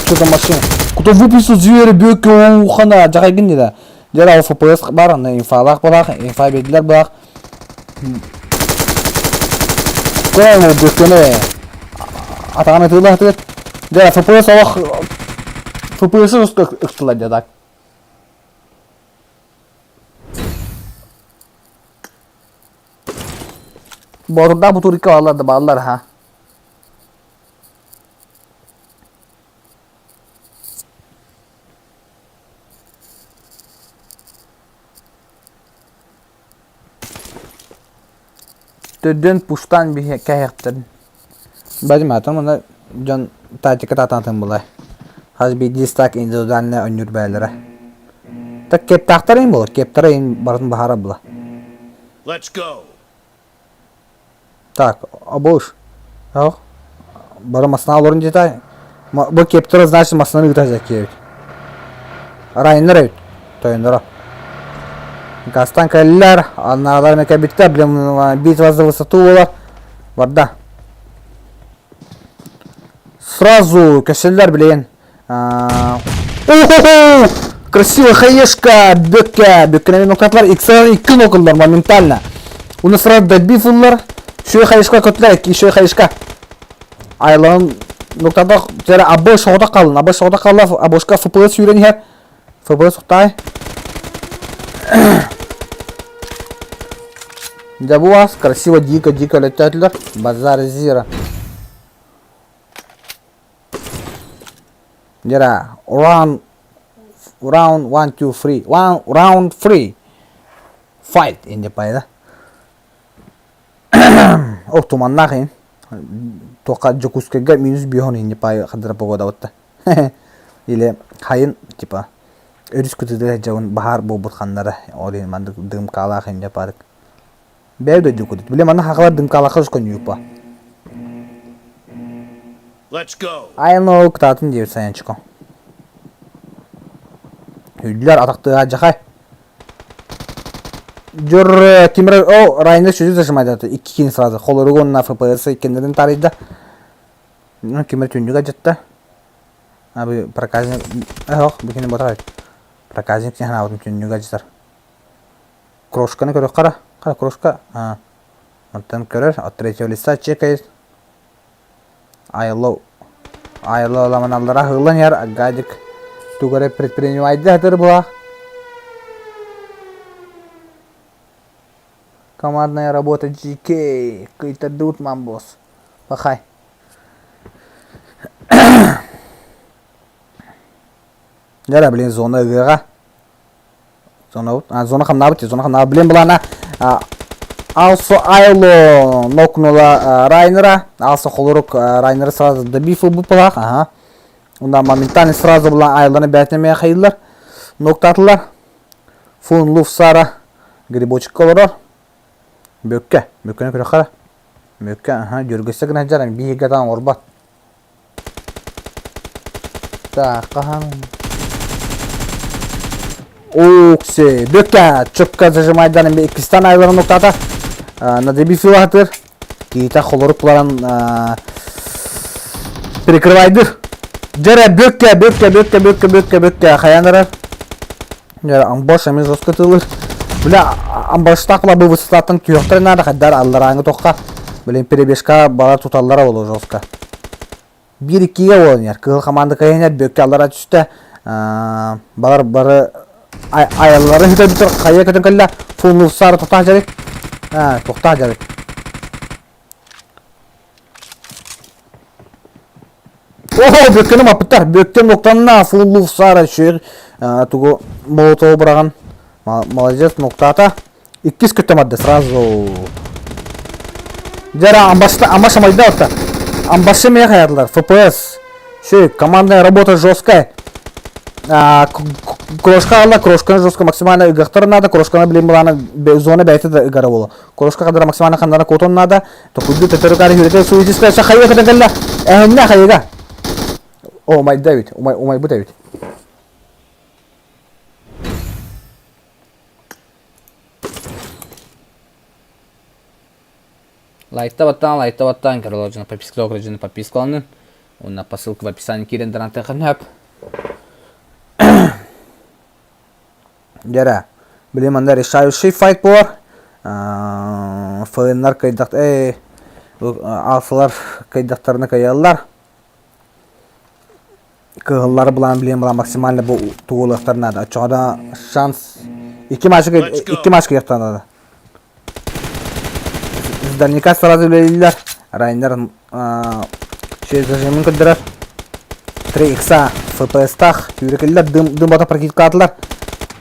что за машина? Кто выписал звери, бөккө, ухана, жагайгын деди. Жара FPS бар, инфалак балак, инфа бедилер балак. Коему бөккөне атаган айтылды атыгет. Жара FPS алак, FPS ыктылар дедак. Борда бутурика аларды балдар ха. Tödön puştan bir kayaktan. Bacım atım ona can tacika tatantım bulay. Haz bir distak individualne önür beylere. Tak kep taktarayım bulur. Kep tarayın barın bahara bula. Let's go. Так, обош. Ох. Бара масна алырын жетай. Bu kep tara значит маснаны гытажак кеп. Райнер тойындыра. Гастан каллар, аналар мекабитта билем битва за высоту болар. Барда. Сразу кошеллар билен. О-хо-хо! Красивая хаешка, бөккенен ноктатлар X2 нокылдар моментально. Уны сразу добифуллар. Шөй хаешка көтләр, шөй хаешка. Айлан Noktada jara abbo şoğda kalın. Abbo şoğda kalın. Aboşka FPS yürüyen her. FPS uktay. Да у вас красиво, дико летят. Базар зира. Jara round 1 2 3. Round 3. Fight in the payda. Oh tumanna kayın. Toka Jokuska'ga minus bihon in the pay kadra pogoda watta. Ile kayın tipa. Örüs kutuda javun bahar bobut khanlara. Olin mandık dım kala kayın yaparık. Bevde jokudit. Bile manna hakalar dım kala kız kon yupa. Let's go. I know kıtatın diyor sayan çıkon. Hüdüler ataktığa jakay. Jor kimre o Rayner sözü taşımaydı. 2 kin sırada. Koloru gonuna FPS ikenlerin tarihinde. Kimre tündüga jatta. Abi prakaznik yok bikini botar. Prakaznik sen avdım tündüga jatar. Kroşkanı görüyor kara. Kara kroşka. Ha. Ondan görür. Atreçe lista çekayız. Aylo laman allara hılan yer agacık. Tugare предпринимать hatır bu. Командная работа GK. Какой-то дут мамбос. Пахай. Jara bilin zona ıgığa. Zona kam nabıt. Zona kam nabıt. Bilin bulana. Also Aylo noknula Райнера. Also холорuk Райнера сразу добифил bu plak. Aha. Ondan momentan sırası bulan Aylo'nu belirtmeye kayırlar. Nokta atırlar. Fun luf sara. Griboçuk koloror. Bökke. Bökkene köre kara. Bökke. Aha. Görgüse gına jaran. Bir higatan orbat. Ta kahan. Okse. Bökke. Çöpka zajımaydanın bir ikistan Aylo'nun noktata. Nade bir fil hatır. Kita koloruk bulan prikırvaydır. Jara bökke. Kayanlara. Jara amboş emin zoskatılır. Böyle amboştakla bu vısıtlatın tüyokları kadar allarağını toqqa. Böyle перебежка bala tutallara olur zoska. 1-2'ye oynar. Kıl kamandı kayaner bökke allara düştü. Balar barı ayalları hita bitir kaya kadın kalla full nufsarı toqta jarık. Ha toqta jarık. Oh bökkenim apıttar. Bökkem noktanına full nufsarı şöyle tugu molotov bırakın. Молодец, ноктата. 2 скотомадды сразу. Жара амбаш майда отта. Амбашы мея хаятылар. FPS. Шөй, командная работа жесткая. Крошка алла, крошканы жестко максимально игақтар надо. Крошканы білем бұланы зоны бәйті де игара болу. Крошка қадыра максимально қандана котон надо. Токуды тетірікары хүрете суизис бәйші қайы қадын кәлі. Әхінне қайыға. О, май Давид. Умай бұ Давид. Лайкта баттан, короче, подписку на посылка в описании Кирин Дранте Ханеп. Jara, bilem anda решающий fight por. Fırınlar kaydak, alfalar kaydaklarını kayarlar. Kığılları bulan bilem bulan maksimalde bu tuğulaklarına da. Açıkada şans 2 maç kayaklarına. Издалека сразу влезлер. Райнер через зажимын кыдырар. 3х FPS-тах юрекеллер дым бата прокидка атылар.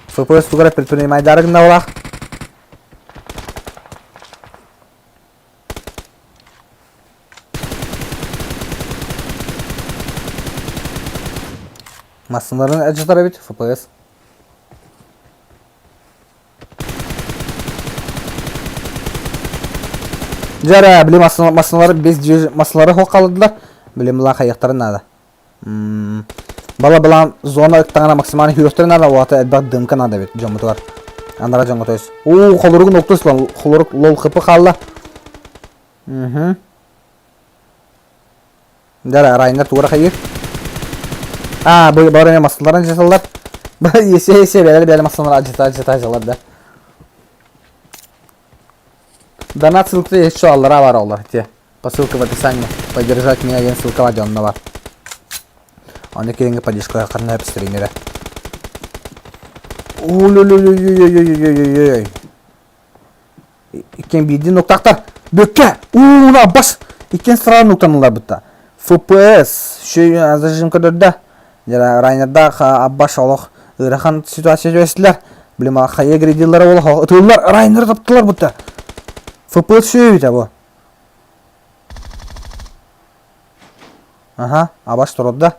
FPS тугара предпринимайдарыгында олақ. Масынларын әжітар бит FPS. Jara bilem masınları biz masınları hok kaldılar. Bilem bulan kayıkları nada. Bala bulan zona ıktağına maksimani hürüftleri nada. O ata elbaq dımka nada bit. Jomutu var. Andara jomutu öz. Ooo koloruk noktası lan. Koloruk lol kıpı kaldı. Jara Rayner tuğra kayır. Bu baraya masınların cesalar. Yese belli masınları acıta acılar da. Донат ссылка есть, что аллара var Allah diye. Посылка в описании. Поддержать меня один ссылка введенного. Он и кинг поддержку на стримере. Ой-ой-ой-ой-ой-ой-ой-ой-ой. Икен бейді ноқтақтар. Бөкке! Уна бас! Икен сыра ноқтанылар бұтта. FPS. Шөй азажым көдірді. Райнерда аббаш олық. Ырахан ситуация жөсілер. Білім қайы грейдилері олық. Ұтылылар. Райнер таптылар бұтта. FPS шөй бейді бұл. Ага, абаш тұрды.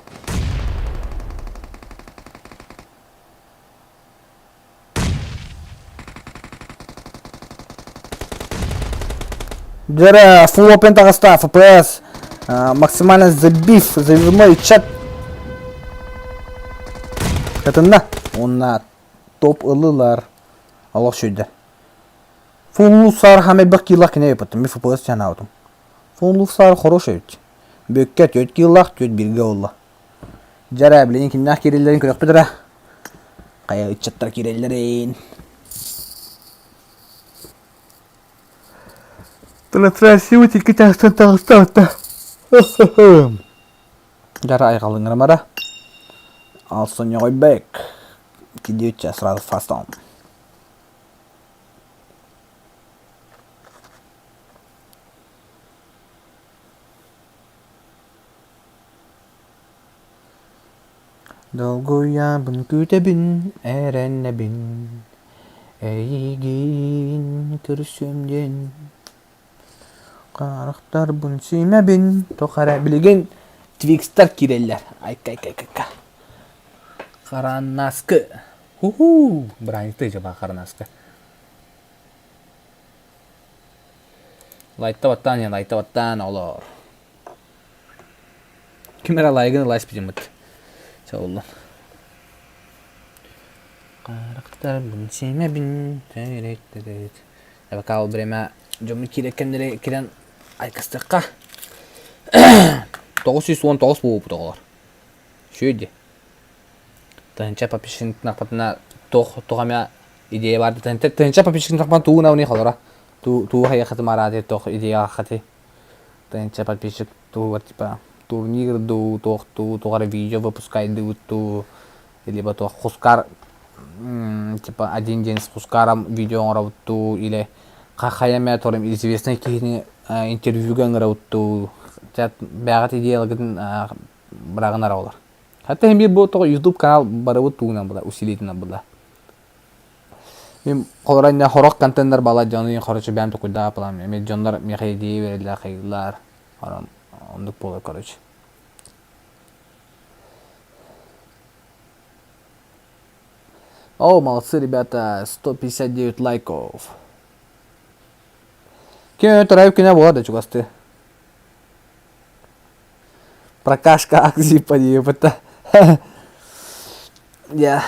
Джера, full open тағыста, FPS. Максимально забивной чат. Кәтінна. Онна топ ылылар. Аллах шөйді. Full сар хамай бір килақ кіне өпіттім. Мен FPS жана аудым. Full сар хороший өтті. Бөкке төт килақ, төт бірге олла. Джера, білейін кімнақ керелерін көрек бідірі. Қая үтчаттар керелерін. Трансляцию тільки тәстен тағыста. Жара айғалыңыр мара. Алсын еғой бәк. Кеде өтчә сразу фастан. Долгуябын күтебін, әрәннәбін. Әйген күрсөмден. Қарықтар бұн сүймәбін. Тоқара білген твикстар киреллер. Айка. Қаранаскы. Ху-ху. Біраніқті жаба қаранаскы. Лайттаваттан олар. Кімера лайгыны лайс бізім мұт. Саулы. Қарықтар бұн сүймәбін. Тәрет. Әбіка ол біреме жомын кереккендері керен айкастыққа 919 болып бұтығылар. Шөйді. Тәнчә папишкінің нақпатына тоғамя идея барды. Тәнчә папишкінің нақпатына туғына өне қалыра. Туғы хая қаты марады тоқ идея қаты. Тәнчә папишк туғы бар типа. Турнир ду, туғары видео выпускайды өтті. Или ба тоқ хускар типа один день с хускаром видео ұрауытты. Или қаяме торым известный кейіне интервьюға ұрауытты. Бәғат идеялығын бірағын араулар. Хәтта hem bir bu YouTube kanal барыбы туғынан бұла, усилейтінен бұла. Мен қолырайында хорық контентер бала жоны ең қорычы бәмді құйда апылам. Мен жонлар меқай дейі верелі қайғылар. Ондық болы қорычы. О, молодцы, ребята, 159 лайков. Кем тарайып кене болады, чугасты. Прокашка акции подъебата. Я.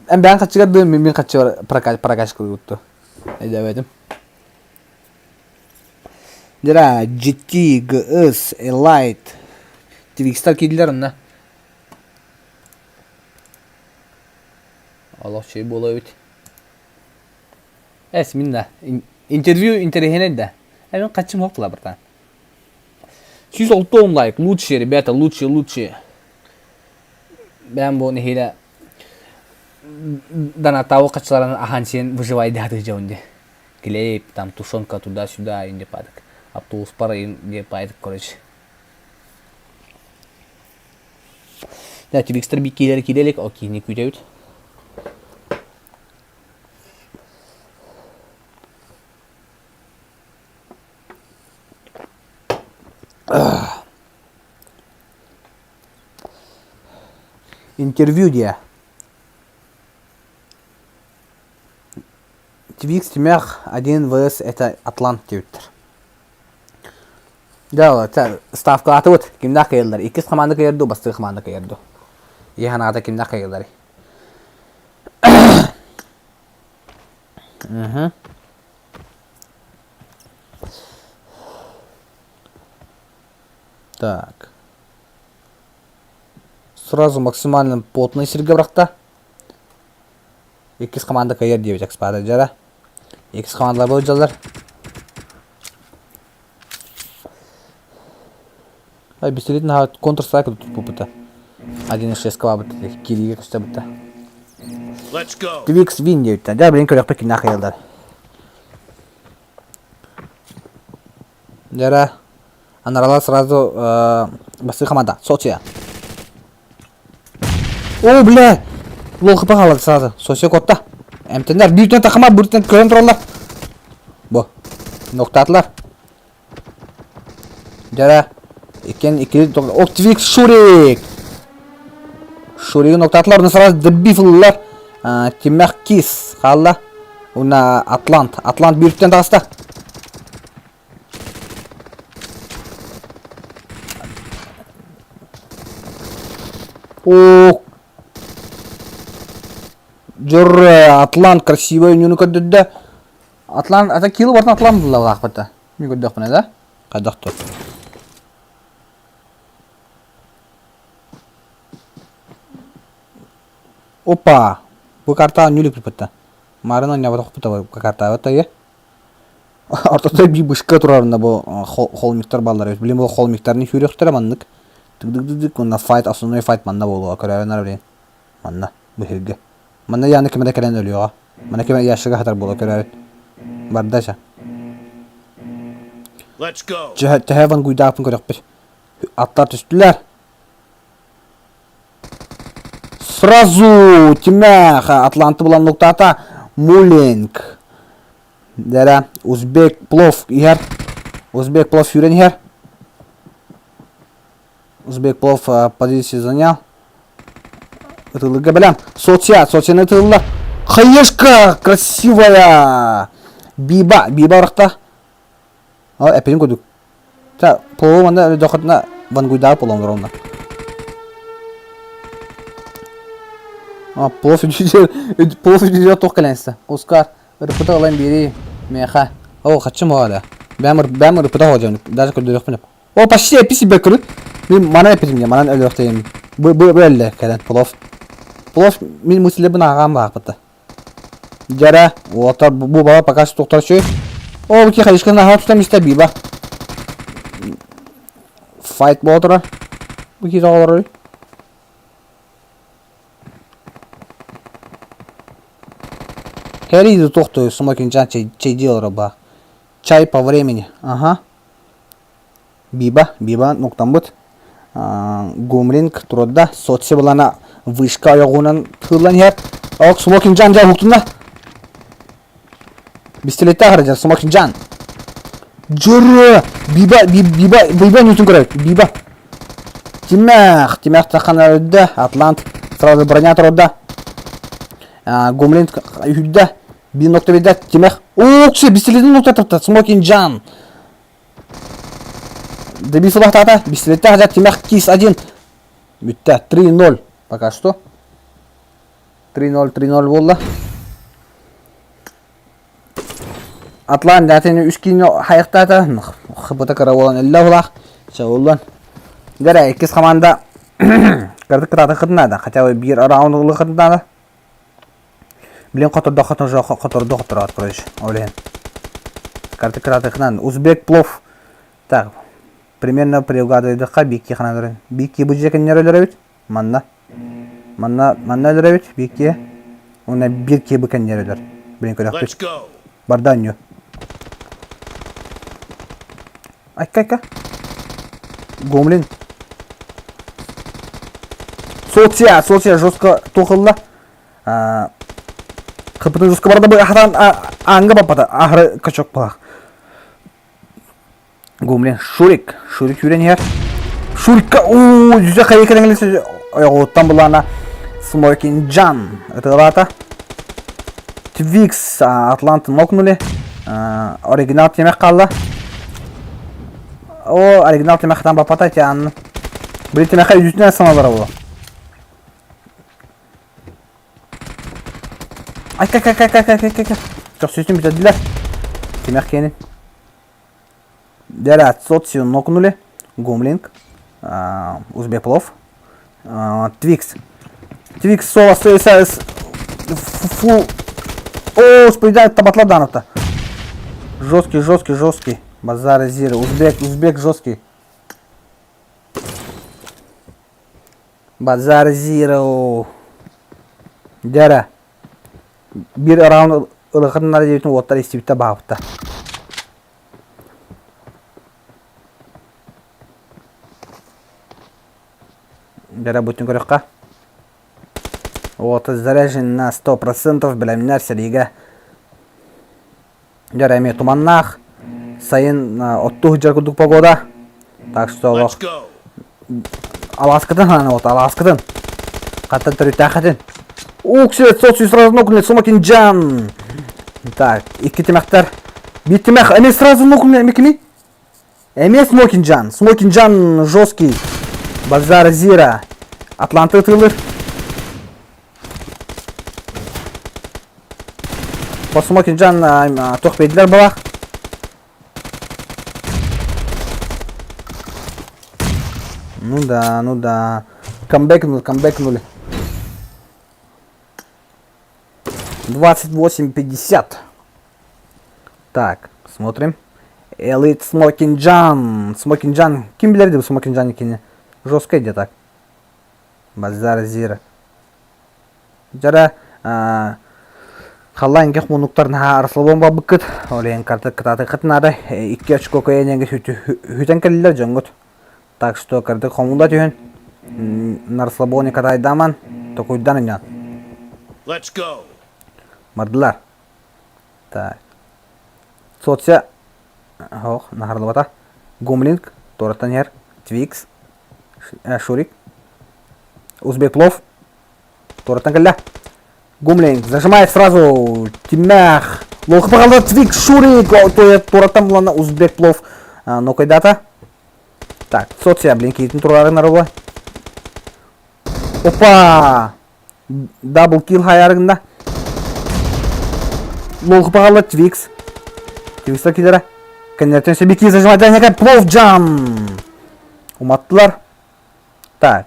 Бән қатшығады, мен қатшы прокашка ұтты. Әйді әбәдім. Жара, GT, GS, Elite. Твикстар кеділер ұнна. Allah şey bola öt. Minna. Интервью интересен да. Ben kaçım hopla buradan. 106 like. Лучше, ребята, лучше. Ben bu nehire Донатау качаларын ахансен выживайды хаты жауынде. Клейп, там тушенка туда-сюда инде падок. Автобус пара инде пайдык, короче. Да, Твикстер bir киделик, окей, не күйтеуд. Интервью dia. Твикс тимях 1 vs это Атлант Твиттер. Да, ставка атыт кимда кайылдар. 2 команда кайырды, басты команда кайырды. Яхана ата кимда кайылдар. Так. Сразу максимально плотный серга бракта. 2 команда кайыр деп экспада жара. 2 командалар болуп жалдар. Ай, бистрит на Counter-Strike тут пупыта. 1.6 квабыт, кириге күстә быта. Let's go. Twix win deyip de bilen körek peki nakayılдар. Дера, анарала сразу басы хамада, соция. О, бля! Лол хп қалады сразу, соция котта. Әмтендер, бүйттен тақыма, бүйттен көрін тұралар. Бо, ноқтатылар. Дера, ikili o Twix Шурик. Шуригin ноқтатылар, оны сразу дебифылылар. Тиммәк кис қалды. Уна Атлант бүйттен тағыста. О, жүр Атлант красивый үнені көдді. Атлант, ата килі бартын Атлант бұлла бұлақ бітті. Мен көдді өкпіне да? Қайдақ тұр. Опа! Бұл карта нүлік бітті. Марына не бата құпыта бұл карта бітті, е? Артықта бей бұшқа тұрарында бұл холмиктар балдар. Білем бұл холмиктарын үйректір аманлық. Дық-дық-дық-дық, онда файт, основной файт манна болуға көрәуінар білейін. Манна, бұл херге. Манна яны кемеде кәрен өліуға. Манна кеме яшыға хатар болуға көрәуін. Бардача. Let's go. Тәхәван гүйдағын көрек бір. Аттар түстілер. Сразу тимәқ Атланты бұлан нұқтата Мулинг. Дәрі Узбек плов егер. Узбек плов юрен егер. Узбек плов позиции занял. Тылыга білем. Социяны тылыла. Хаешка красивая. Биба ұрықта. Әпелін көдік. Пловы манда доқытына вангуйдағы полон ғырауында. Плов үдейдер тоқ кәләністі. Оскар, ұрпыта ғылайын бері. Меха. О, қатшым оғада. Бәм ұрпыта ғылайын. Даже көрді өқпініп. О, почти әпі себе көріп. Мен мана әпетімге, манан өлі өқтейім. Бұл әлі кәлән, плов. Плов, мен мұсілебін ағам бағып бұтты. Жара, олар бұл бала пақасы тоқтар шөй. О, бұке қайышқын аға тұтам істі бейба. Файт бұл отырар. Бұке зағалар ой. Хәриді тоқты, смокин жан чай делара ба. Чай по времени. Ага. Биба нұқтан бұд. Гумринг тұруда. Соци бұлана вышка аяғуынан тұғылан ер. Ақ смокин жан жа ұқтында. Бистелетті ағыры смокин жан. Жүрі. Биба нютын көрәйік. Биба. Тимәқ таққан өрді. Атлант. Сразу броня тұруда. Гумринг үйді. 1.5 тимәқ. Оқшы, бистелетін нұқта тұрды. Смокин жан. Добился бахтата, бистрее хотят тимях кис 1. Битта 3-0 пока что. 3-0 болды. Атлан дәтені үшкені хайықтата. Хыбыта кара болан әлі олақ. Шауылдан. Гәрі, екіз қаманда кірдік кіраты қытынады. Хотя бы бір раундығылы қытынады. Білен қотырды қытын жоқ, қотырды қытырады құрайшы. Олейін. Кірдік кіраты қытынады. Узбек плов. Так. Примерно приугадывайдыққа бекке қана көрін. Бекке бұл жекін нер өлірәуіт? Манна өлірәуіт, бекке. Оны бекке бұқан нер өлір. Білен көрек түш. Бардан ю. Айка. Гомлин. Соция жестко тоқылла. Қыпытын жестко барда бұл аңға баппада. Ахыры качок бұлақ. Гумлин, Шурик юрен ер. Шурикка, ооо, жүзе қай екереңілесі оттан бұлана Смокин Жан. Это лата. Твикс, Атланты нокнули. Оригинал темек қалды. О, оригинал темектан бапата тян. Бұл темекқа жүзінен саналары бұл. Айка. Жоқ сөзін бітеділер. Темек кенін. Дәрі социю нокнули. Гумлинг. Узбек плов. Твикс соло СС. Фу. О, споедает табатладан-то. Жесткий. Базар зиры. Узбек жесткий. Базар Zero. Дәрі. Bir раунд ылықынлар дейтін оттар естебітті бағыпты. Дәрі бұтын көріққа. Оты заряжен на 100%, білем нәрселеге. Дәрі әме туманнақ. Сайын отту хыджар күдік погода. Так что Let's go. Аласкыдын аны вот, аласкыдын. Қаттан түрі тәқетін. Уксет, соци сразу нокнули, Смокин Джан. Так, iki темақтар. Bir темақ, әме сразу нокнули, әме кіме? Әме Смокин Джан. Смокин Джан жесткий. Базар Зира. Атланты тылыр. По Смокин Джан тоқпейділер балақ. Ну да. Камбэкнули. 28-50. Так, смотрим. Элит Смокин Джан. Смокин Джан. Ким билерди бу Смокин Джан екені? Жестко иде так. Базар Зира. Жара халлайын кех мунуктарын арысыл бомба бүккіт. Олейін карты кытаты қытынады. 2 очко көйененге хүтен келілер жоңгыт. Так что карды хомунда түйін. На расслабоне катайдаман. Токуйдан инян. Let's go. Мардылар. Так. Соция. Хоқ, нахарлы бата. Гумлинг. Торатан ер. Твикс. Шурик. Узбек плов. Торатан калля. Гумлинг. Зажимает сразу. Тимях. Лоқы пағалда Твикс. Шурик. Торатан бұлана Узбек плов. Но кайдата. Так, соция, блин, кейтін тұрарын арылы. Опа! Дабл килл хайарығында. Лолқы пағалы Твикс. Твикстар келері. Кәнертен сөбекі зажимайдан екен плов джам. Уматтылар. Так.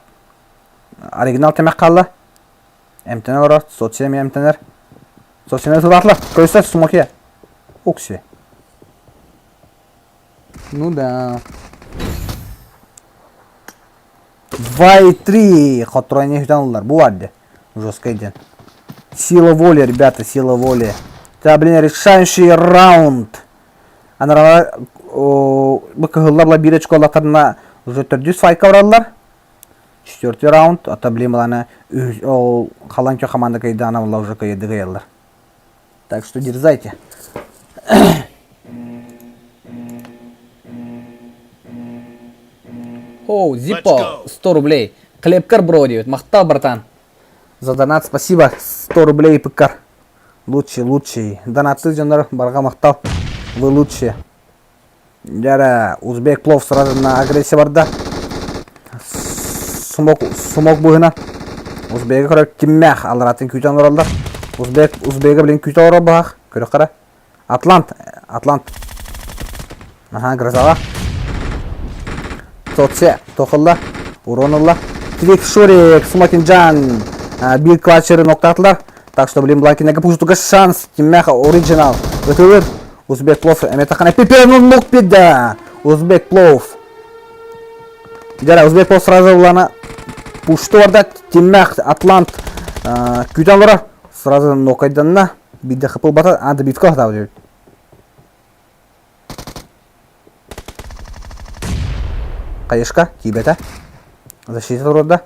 Оригинал темек қалды. Әмтенер ұрар. Соция мен әмтенер. Социяны тұлатлы. Көйістер Смоки. Укси. Ну да. 2-3. Хотройне хютанылар. Бұл адды. Жестко иден. Сила воли, ребята, сила воли. Да, блин, решающий раунд. Анаралар быкыгылларла bir очко алатарына уже 400 файка ураллар. 4 раунд. Ата блин баланы қалан кё команда кайда ана вала уже кайды гаяллар. Так что дерзайте. О, Зиппо, 100 рублей. Клепкар броди, махтал, братан. За донат спасибо. 100 рублей, пыкар. Лучший. Донаты жанр барға мақтал. Вы лучшие. Жара, Узбек плов сразу на агрессия барда. Сумок бұғына. Узбегі көріп кеммәқ алыратын күйтен оралдар. Узбегі білен күйтен орал бағақ. Көрі қара. Атлант. Аха, грозала. Соция, тоқылла. Уронылла. Твик Шурик, Смокин Джан. Bir клатчеры ноктатылар. Так что, блин, бланкинеге пуштуға шанс. Кеммәқ оригинал. Өтілер. Узбек плов. Әметаққан әппеперін нок беді. Узбек плов. Жара, Узбек плов сразу ұланы пушты орда. Кеммәқ, Атлант. Күйтен ұрар. Сразу нокайданна. Биді қыпыл бата. Ады биткі оқтау дейді. Қайышқа, кейбеті. Защита тұрды.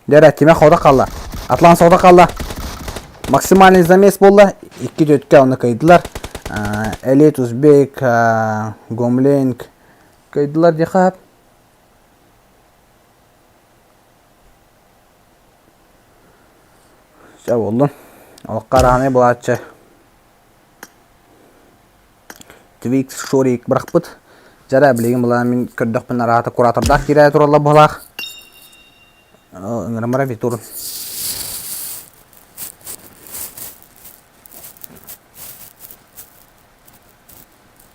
Дәрі, кеме қауда қалды. Атлант сауда қалды. Максимальный замес болды. 2-4-ке оны кайдылар. Элит, Узбек, Гомлинг кайдылар дехап. Жа болды. Олққараны бұлатшы. Твикс, Шурик, бірақ бұд. Жара білеген бұланы мен көрдіқпін арағаты куратордақ кере тұралла бұлақ. Үңірімірі витурын.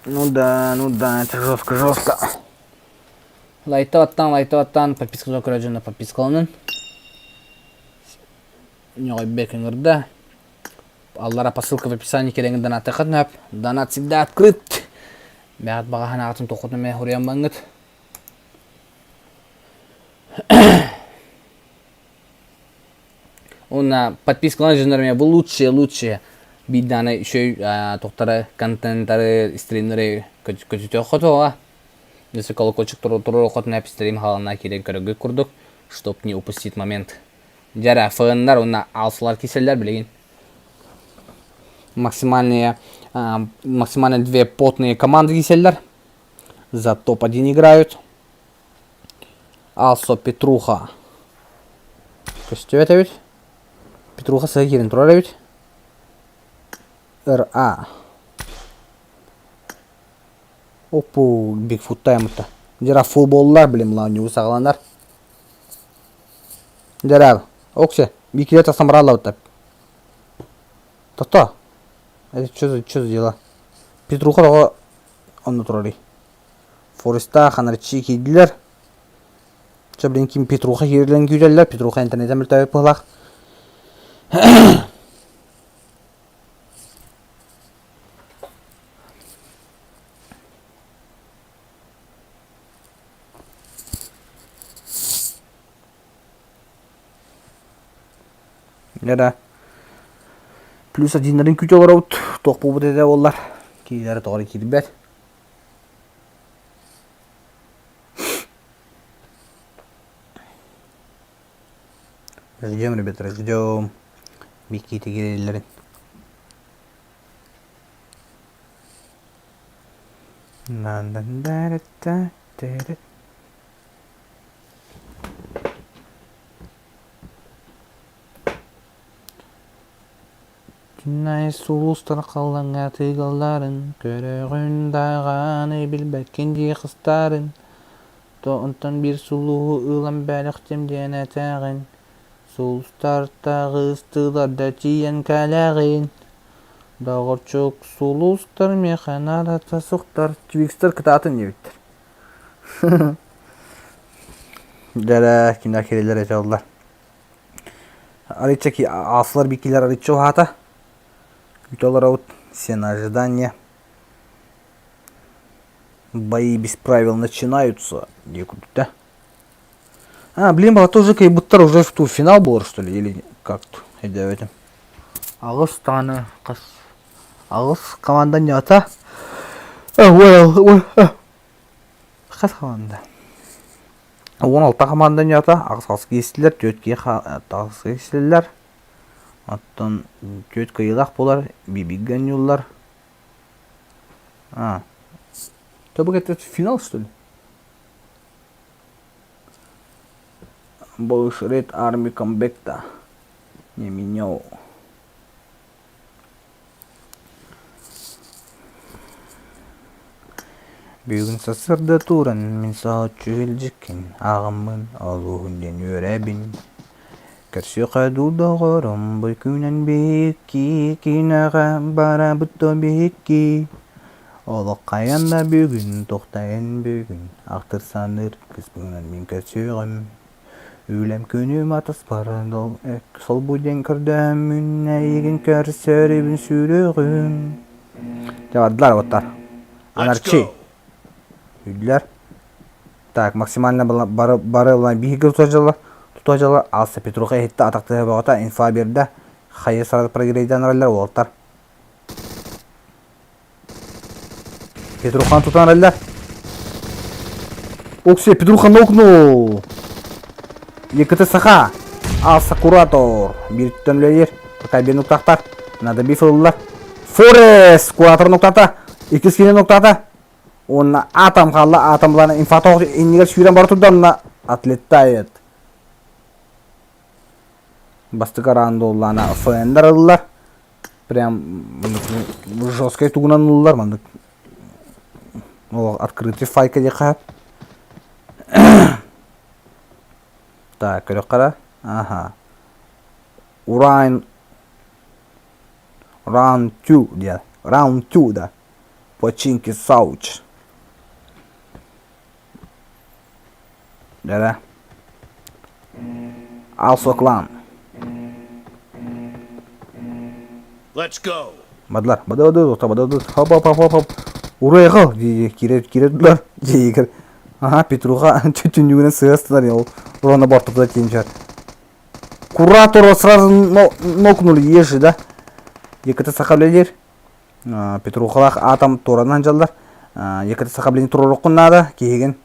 Ну да, это жестко. Лайтоваттан, подписка жоқ көрәжіні подпискалының. Нёғай бекін ұрды. Аллара посылка в описании кереңі донаты қытнап. Донат всегда открыт. Бәғат бағахан ағытын тоқытын мен хұриян баңғыт. Онна подпискалар жөнөрмө бул лучшие биданы шөй токтары контенттары стримдери көчүтө хотова. Если колокольчик туру хотна стрим халына керек көрөгө курдук, чтоб не упустить момент. Жара фэндар онна алсылар киселер билген. Максимально 2 потные команды киселер. За топ-1 играют. Also Петруха. Көстөбөт бит. Петруха сагирин турар бит. РА. Опу, Бигфут таймыта. Жара футболлар билем лауню сагаландар. Жара, оксе, бикиле тасамрала вот так. То. Это что за дела? Петруха он турали. Фореста ханарчи кидилер. Что, блин, ким Петруха хирлен гүреллер, Петруха интернеттен бир табып кылак. Яда. Плюс 1-ден күтөөр аут. Ток болбут эде боллар. Кийдери тоогры кирбет. Ждем, ребята, ждем. Бики тегелелерин. Түнай сулустар калаңа тыгалларын, көрөгүн даганы билбекенди кыздарын. Тоонтон бир сулуу ылам балык темден атагын. Сулустар тагы ыстыларда тиен калагын. Дагырчок сулустар механада тасуктар. Твикстер кытатын небиттер. Дара кинда керелер эталдар. Арычаки аслар бикилер арычо хата. Күтөлөр аут, все на ожидание. Бои без правил начинаются. Да? Блин, было тоже как будто уже в ту финал был, что ли, или как-то. Ағыз таны қыз. Ағыз команда не ата? Қыз команда. 16 команда не ата? Ағыз кесілер, 4-ке ағыз кесілер. Аттан 4 кыйлак болар, бибигген юллар. Тобuk это финал, что ли? Больше Red Army Comeback-то не менял. Бүгін сасырды туран, мен сағат жүгілжіккен, ағымын алуғынден өрәбін. Кәрсе қадуда ғырым, бұл күнен бекки, кинаға бара бұтты бекки. Олы қаянда бүгін, тоқтайын бүгін, ақтыр саныр, кіз бүгінен мен кәрсеғім. Өлем күнім атыс барадол, сол бұден күрдім, мүн әйген кәрсеребін сүрігім. Жавадылар оттар. Анарчи. Үйділер. Так, максимально бары бейгі тұтажалы. Алса Петруха етті атақты бағыта инфа берді. Хайы сарады прогрейден райлар олаттар. Петрухан тұтан райлар. Оксе, Петрухан окну. Екіті саха. Алса куратор. Bir tütönleyir. Bakay bir noktaktar. Nada bir fırlılar. Forest. Kurator noktata. İkizkine noktata. Ona atam kaldı. Atamlarına infata oldu. İnniger şüren barı turdu. Ona atletta ayet. Bastık aranda olana fender aldılar. Прям жесткой тугнанылар мандык. О, открытый файка декап. Так, көрөк кара. Ага. Round 2 dia. Round 2 да. Починки Сауч. Да. Also clan. Let's go. Бадлар. Бададу. Хоп. Урая кал. Кирет. Ага, Петруха түтүнүгүнөн сыастылар. Ровно борту туда тенчат. Куратора сразу нокнули еши, да? Екаты сахаблелер. Петрухалах атом торанан жалдар. Екаты сахаблени туророкун надо. Кейген.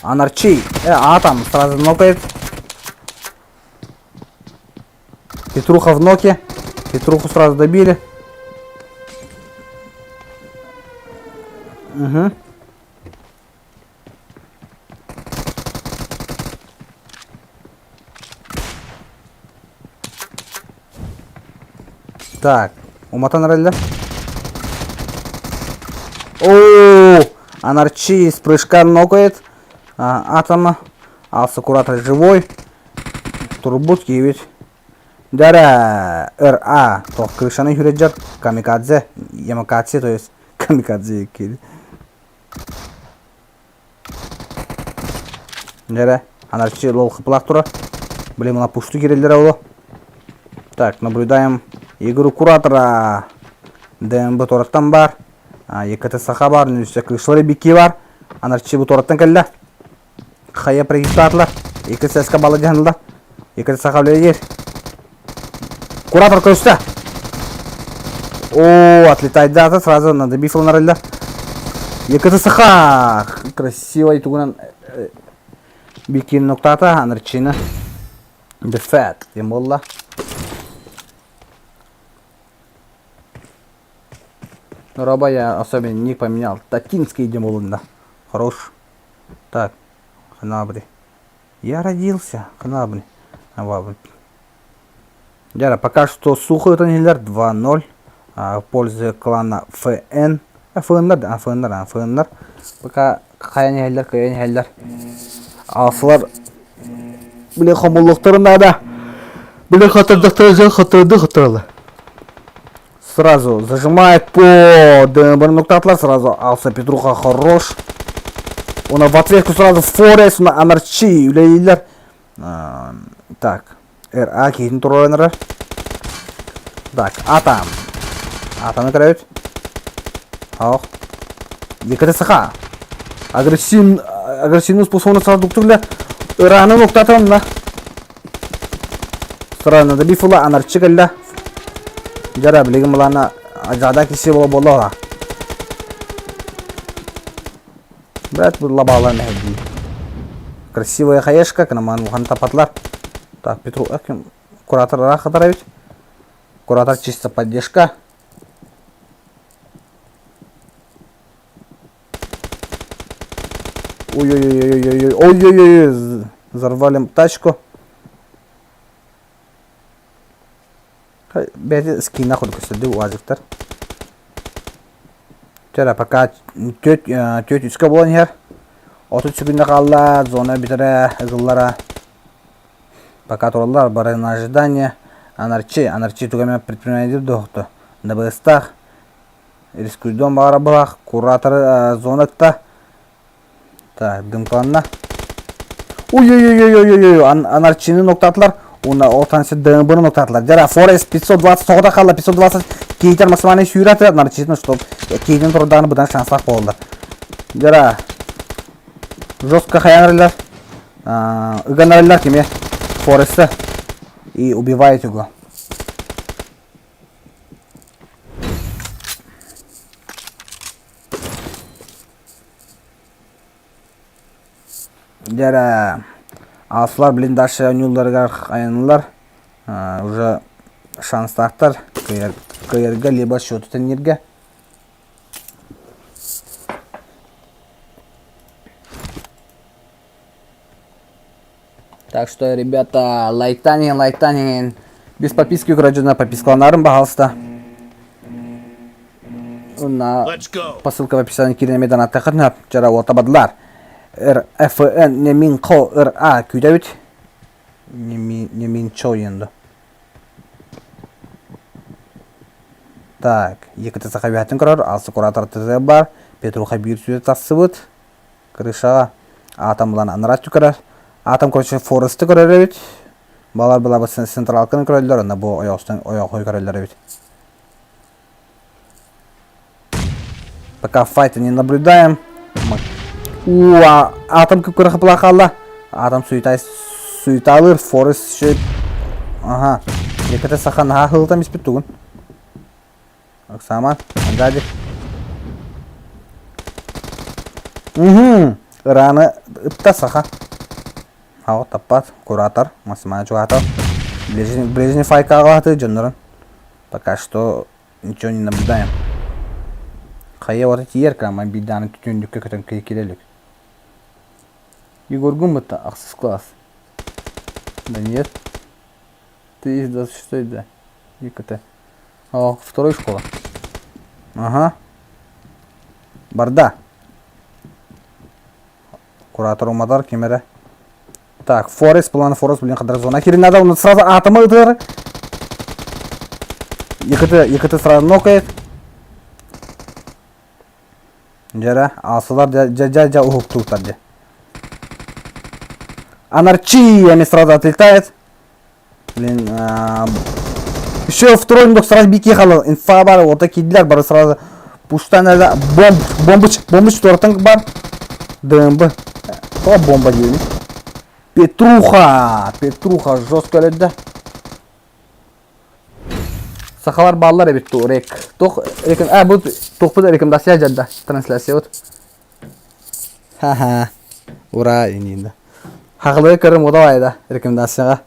Анарчи. Атом сразу нокает. Петруха в ноке. Петруху сразу добили. Угу. Так, уматан релля. О, Анарчи с прыжка нокает атома. Алса куратор живой. Турбут ведь. Дара РА. То крышаны юреджар. Камикадзе. Ямакадзе, то есть камикадзе киди. Дара Анарчи лол хыплак тура. Блин, на пушту киреллер ауло. Так, наблюдаем игру куратора. ДМБ тораттан бар. Екаты саха бар. Нүсте крышлары бики бар. Анарчи бу тораттан келді. Хая прегистатлар. Екаты сәсқа балы жанылда. Екаты саха білер. Куратор көсті. О, отлетает дата. Сразу надо бифл нарылда. Екаты саха. Красиво итугунан бикин ноктата. Анарчина. Дефет. Емолла. Раба я особенно ник поменял. Татинский идем улында. Хорош. Так. Ханабри. Я родился. Ханабри. Дяра, пока что сухо это нельзя. 2-0. В пользу клана ФН. ФНР. Пока хаян хеллер. Алсылар. Блин, хомуллықтарында да. Блин, хатырды. Сразу зажимает по ДМБ ноктатлар. Сразу алса Петруха хорош. Он в ответку сразу Форес на Анарчи. Так. РА кейтін туройныры. Так, атам. Атамы кірәуіт. Ақ. Екаты сыха. Агрессивный способны сразу дуктурлі. РАны ноктатырында. Сразу надо бифула Анарчи кәлді. Жара білігім бұланы ажада кесе болды оға. Брат, бұл лабаларны әді. Красивая хаешка, канаман бұған тапатлар. Так, Петру, куратор раха таравить. Куратор чисто поддержка. Ой-ой-ой. Взорвали тачку. Бәді скина құды көсілді уазықтар. Жара, пока төт үскі болын ер. 30 секундда қалла, зона бітірі, ұғыллара. Пока туралар, бары на ожидание. Анарчи тугаме предприниматель доқты. На быстах. Рискуйдон бағара бұлақ. Куратор зонакта. Так, дымқанна. Ой-ой-ой-ой-ой-ой. Анарчини ноктатлар. Уна ортанысы ДМБ ноктатлар. Жара, Форест 520 соғыда қалла. 520 кейтер максимальный сүйреті. Анарчини, чтоб кейтен тұрдағаны бұдан шанслақ болды. Жара, жестко хаянрылар. Ыганарылар кеме Фореста. И убивает его. Жара, алсылар блиндаш нюлларга аянылар. Уже шанстақтар кырга либо счету тенерге. Так что, ребята, лайктанин. Без подписки украдена подпискланарым, пожалуйста. Посылка в описании кирнемедан аттахатнап. Жара отабадлар. РФН немин ко РА күдәвит. Немин чо енді. Так, екіті сақабиятын көрір. Алсы куратор тізе бар. Петруха бір сөйді тасыбыт. Крышаға атамлан анырат түкірір. Атам короче Форесты көрір өйт. Балар бұлабы централканы көрілдер. Онда бұл ояқтан ояқой көрілдер өйт. Пока файта не наблюдаем. Атом көп көрі қыпыла қалла. Атом суйталыр, Форест шөп. Ага. Екіті сақан хылтам еспет түгін. Оксаман, андады. Раны ытта сақа. Ау таппат, куратор, максимально чугатор. Брежнев файка ағылаты жонларын. Пока что ничего не наблюдаем. Қайя вот эти ерка, ма биданы түтіндікке көтен келелік. Егор Гумбата, ақсыз класс. Да нет. Ты из 26, да. Екіті. О, второй школа. Ага. Барда. Куратор умадар, кемері. Так, Форест, Форест, блин, қадар зона. Херин надо, он сразу атомы ұтыр. Екіті сразу нокает. Жара, алсылар жа ухук туғтар же. Анарчиями сразу отлетает. Блин, еще второй мдок сразу бики халал. Инфа бар, вот такие дилер бар сразу. Пуштан әлі бомбыч тортың бар. ДМБ. О, бомба дейміз. Петруха жестко өледі. Сақалар баллар әбет тұқ рек. Бұл тұқпыда рекомендация жадда. Трансляция от. Ха-ха. Ура, енейді. Хақылығы көрім одалайды рекомендацияға.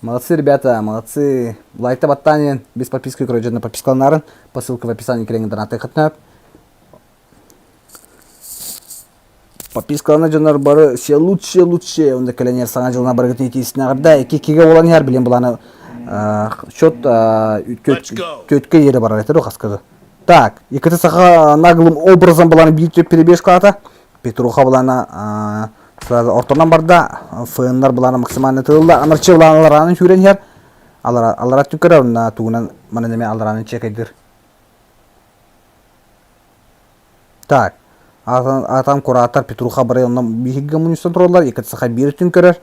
Молодцы, ребята, молодцы. Лайкта баттанен, без подписки көрі жадына подпискаланарын. По ссылке в описании кереңін донаты қытынып. Подпискалана жонор бары все лучше. Онда кәленер саңа жылына барғыт етесіне ағырда. Кеге olan yer білен бұланы счет төтке ері бар айтыр оқасқызы. Так, екіті сақа нағылым образын бұланы бейттеп перебеш қалата. Петруха бұланы ортынан барда. Фынлар бұланы максимально тылылды. Анарчы бұланы аларанын хүрен ер. Аларат түкірі орына туғынан мана деме аларанын чекайдыр. Так. Атам куратор Петруха бары оннан бейхігі мұныстан тұралар. Екіті сақа бері түн көрер.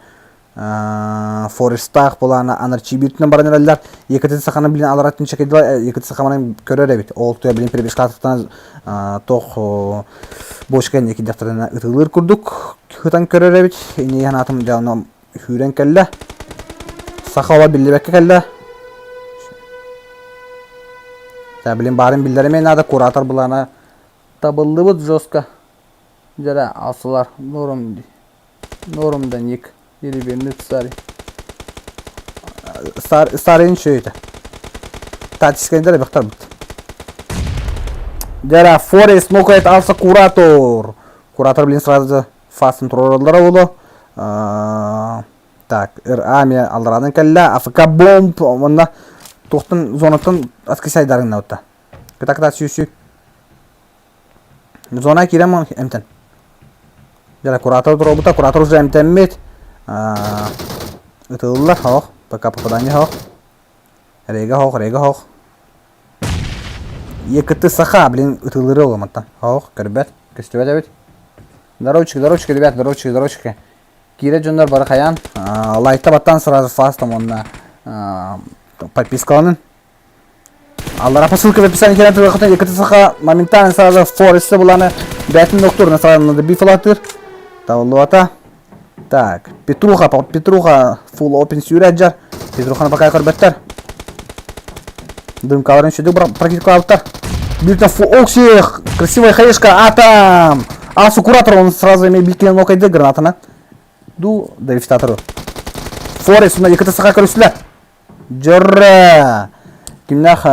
Форестақ боланы анарчи бертінен барын әрәлдер. Екіті сақаны білін аларатын чекайдылар. Екіті сақаманын көрер әбет. Ол тұя білін перебеш қатықтан тоқ бошқан екі дәфтарына ұтылыр күрдік. Хытан көрер әбет. Енейін атым жауына хүрен кәлі. Сақа ола білі бәкке кәлі. Білін барын білдерімен ады куратор боланы табылды бұд жостқа. Жара алсылар. Нормдан ек. Еребенді тұсары. Старын шөйді. Татискендер әбіқтар бұд. Жара Форест нокает алса куратор. Куратор білін сразу фастын тұроралдары олы. Так, армия алдаранын кәлі. АФК бомб. Онда тоқтын зонаттың аскесайдарыңна өтті. Кыта сүй. Зона кирем эмтен. Жара куратор тұру бұта. Куратор уже эмтенмет. Ütılırlar hoq. Пока попадание hoq. Рега hoq. Екіті саха, блин, ütılırı olamаттан. Hoq, көрбет. Көстебет әбет. Дорожчик, ребят, дорожчик. Кире жондар бары қаян. Лайкта баттан сразу фастом онна подпискаланын. Аллара по ссылке в описании керен тұрғытын. Екіті саха моментально сразу Форесті бұланы бәтін ноқтурына сразу надо бифалатыр. Тавылуата. Так, Петруха full open сүйрәт жар. Петруханы пока көрбеттер. Дымкаларын шөді практикалаттар. Биртен full оксих. Красивая хаешка. Атам. Асу куратор, он сразу имеет билкелен окайды гранатына. Ду, дерифтатору. Форест, ұна екіті сақа көрісілер. Жорра. Кімнақ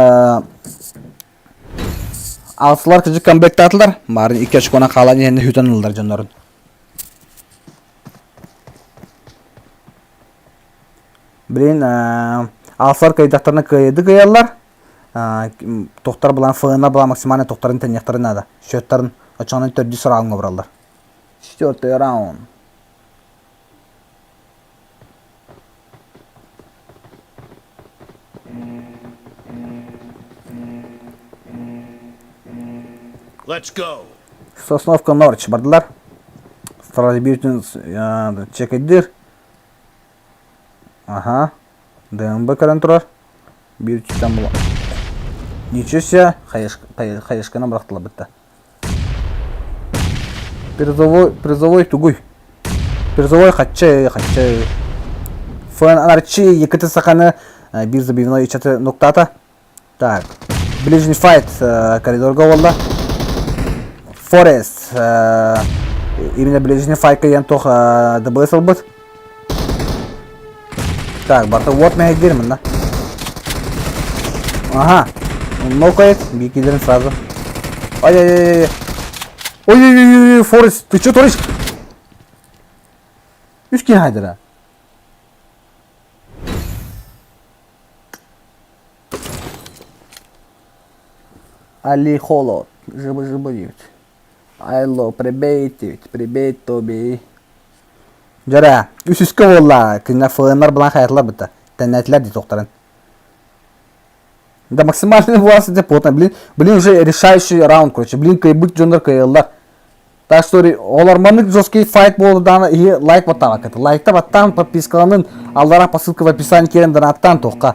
алсылар күжік комбекті атылар. Марын 2 очкона қалан ені хүтен ұлдар жонларын. Блин, алсылар кайдақтарына кайды каялар. Тоқтар бұлан фығына бұлан максимально тоқтарын тәнектарын ады. Шөттарын очағынан 4 сұрағын ғыбыралдар. 4-й раунд. Let's go. Сосновка Норч бардылар. Сразу биртін чекайдыр. Ага. ДМБ көрін тұрар. Биртін бұла. Ничего себе. Хаешканы бұрақтылы бітті. Призовой тугуй. Призовой хатчы. Фэн анарчи екіті сақаны бір забивной ичаты нуктата. Так. Ближний файт коридорга болда. Форест. Именно ближний файт кайын тоқ дабысыл бұд. Так, барта вот мен гермін да. Ага. Он нокает. Бикидерін сразу. Ай-яй-яй-яй. Ой-ой-ой-ой, Форест, ты чё творишь? Үскен хайдыра. Али холод. Жыбы-жыбы дейбіт. Айло, прибейт дейбіт. Прибейт тоби. Жара, үсіскі болла. Кына фылынлар бұлан хайатылар бұтта. Тәнәтілер дей тоқтарын. Да максимальный власть это плотно. Блин, уже решающий раунд, короче. Блин, кайбык джондер кайыллар. Так что оларманlık жесткий файт болды дана и лайк баттан акыты. Лайкта баттан подпискаланын аллара по ссылке в описании керен донаттан тоққа.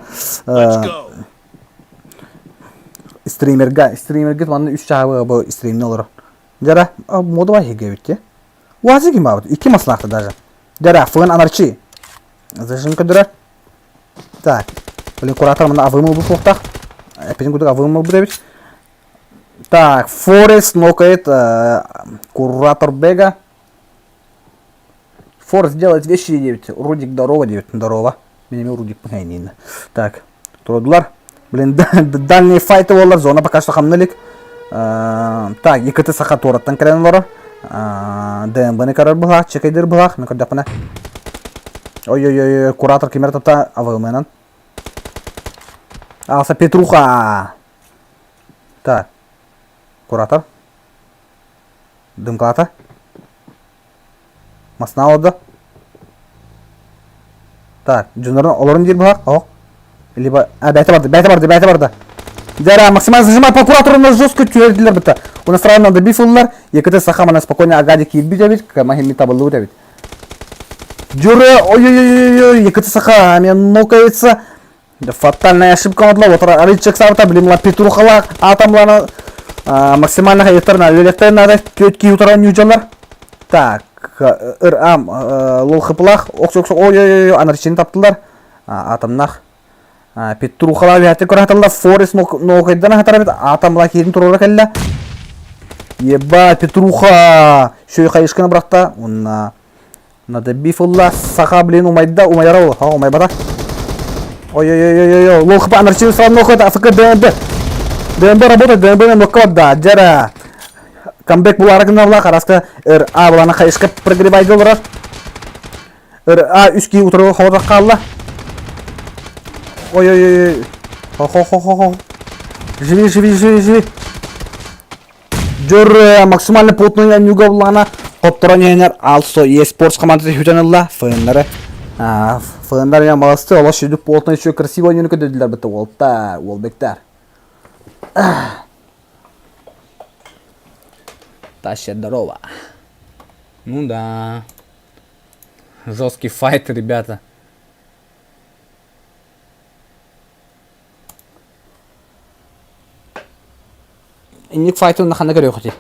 Стримерге маны 3 чағы бұл стримне олар. Жара, моды бар хеге бітте. Уазы кем бабыд? 2 маслақты даже. Жара, фын анарчи. Зажинка дыра. Так. Блин, куратор мына авымыл бұл тоқтақ. Опять куда авымыл бұл дебит. Так, Форест нокает куратор бега. Форест делает вещи 9. Рудик здорово 9. Здорово. Меня Рудик погайнин. Так, трудулар. Блин, дальние файты болар. Зона пока что хамнылик. Так, екіті сақа тораттан кірен олар. ДМБ-ні карар бұлақ. Чекайдыр бұлақ. Мен көрдіқпіне. Ой-ой-ой, куратор кемер тапта авылменен. Алса Петруха. Так. Куратор. Дымкалата. Масна олды. Так, жүндерін оларын дер бұлақ. Оқ. Либо... бәйті барды. Жара, максимально зажимай по кураторына жестко түйерділер бітті. Оны сразу надо бифылылар. Екіті сақамана спокойно агадик еббі дәбет. Махимми табылы дәбет. Журы, ой-ой-ой-ой, екіті сақа, мен нокается. Фатальная ошибка отла. Вот аричек сарта, блин, Петрухала, атомлана. Максимально хайеттерна, лелектер надо, тетки утра нюджалар. Так, лол хыпылах, оксок, ой-ой-ой, анарчини таптылар. Атомнах. Петрухала вятер көрәтілді, Форест нокайдана хатарабет, атомлах ерін тұрора кәлі. Еба, Петруха, шөй қайышқаны бірақта. Надо бифулла, сақа, блин, умайда, умайара ол, умайбада. Ой-ой-ой-ой-ой, лол хыпы анарчини сразу нокайды, АФК ДМБ. ДМБ работает, ДМБ нокает, да, жара. Камбек бұл арағын авла, қарасқа РА бұланы қайышқа прогревайды олар. РА үскі ұтырғы қауырдақ қалла. Ой-ой-ой. Хо-хо-хо-хо. Живи. Жор максимально плотный нюга бұлана. Қоптыран енер алсо eSports командасы хүтенілла. Фэндар я молодцы, ола шүйдік плотный еще красиво нюнка дөділер бітті. Олта, олбектар. Таща здорово. Ну да. Жесткий файт, ребята. Инник файтын нахана көрі өқіті.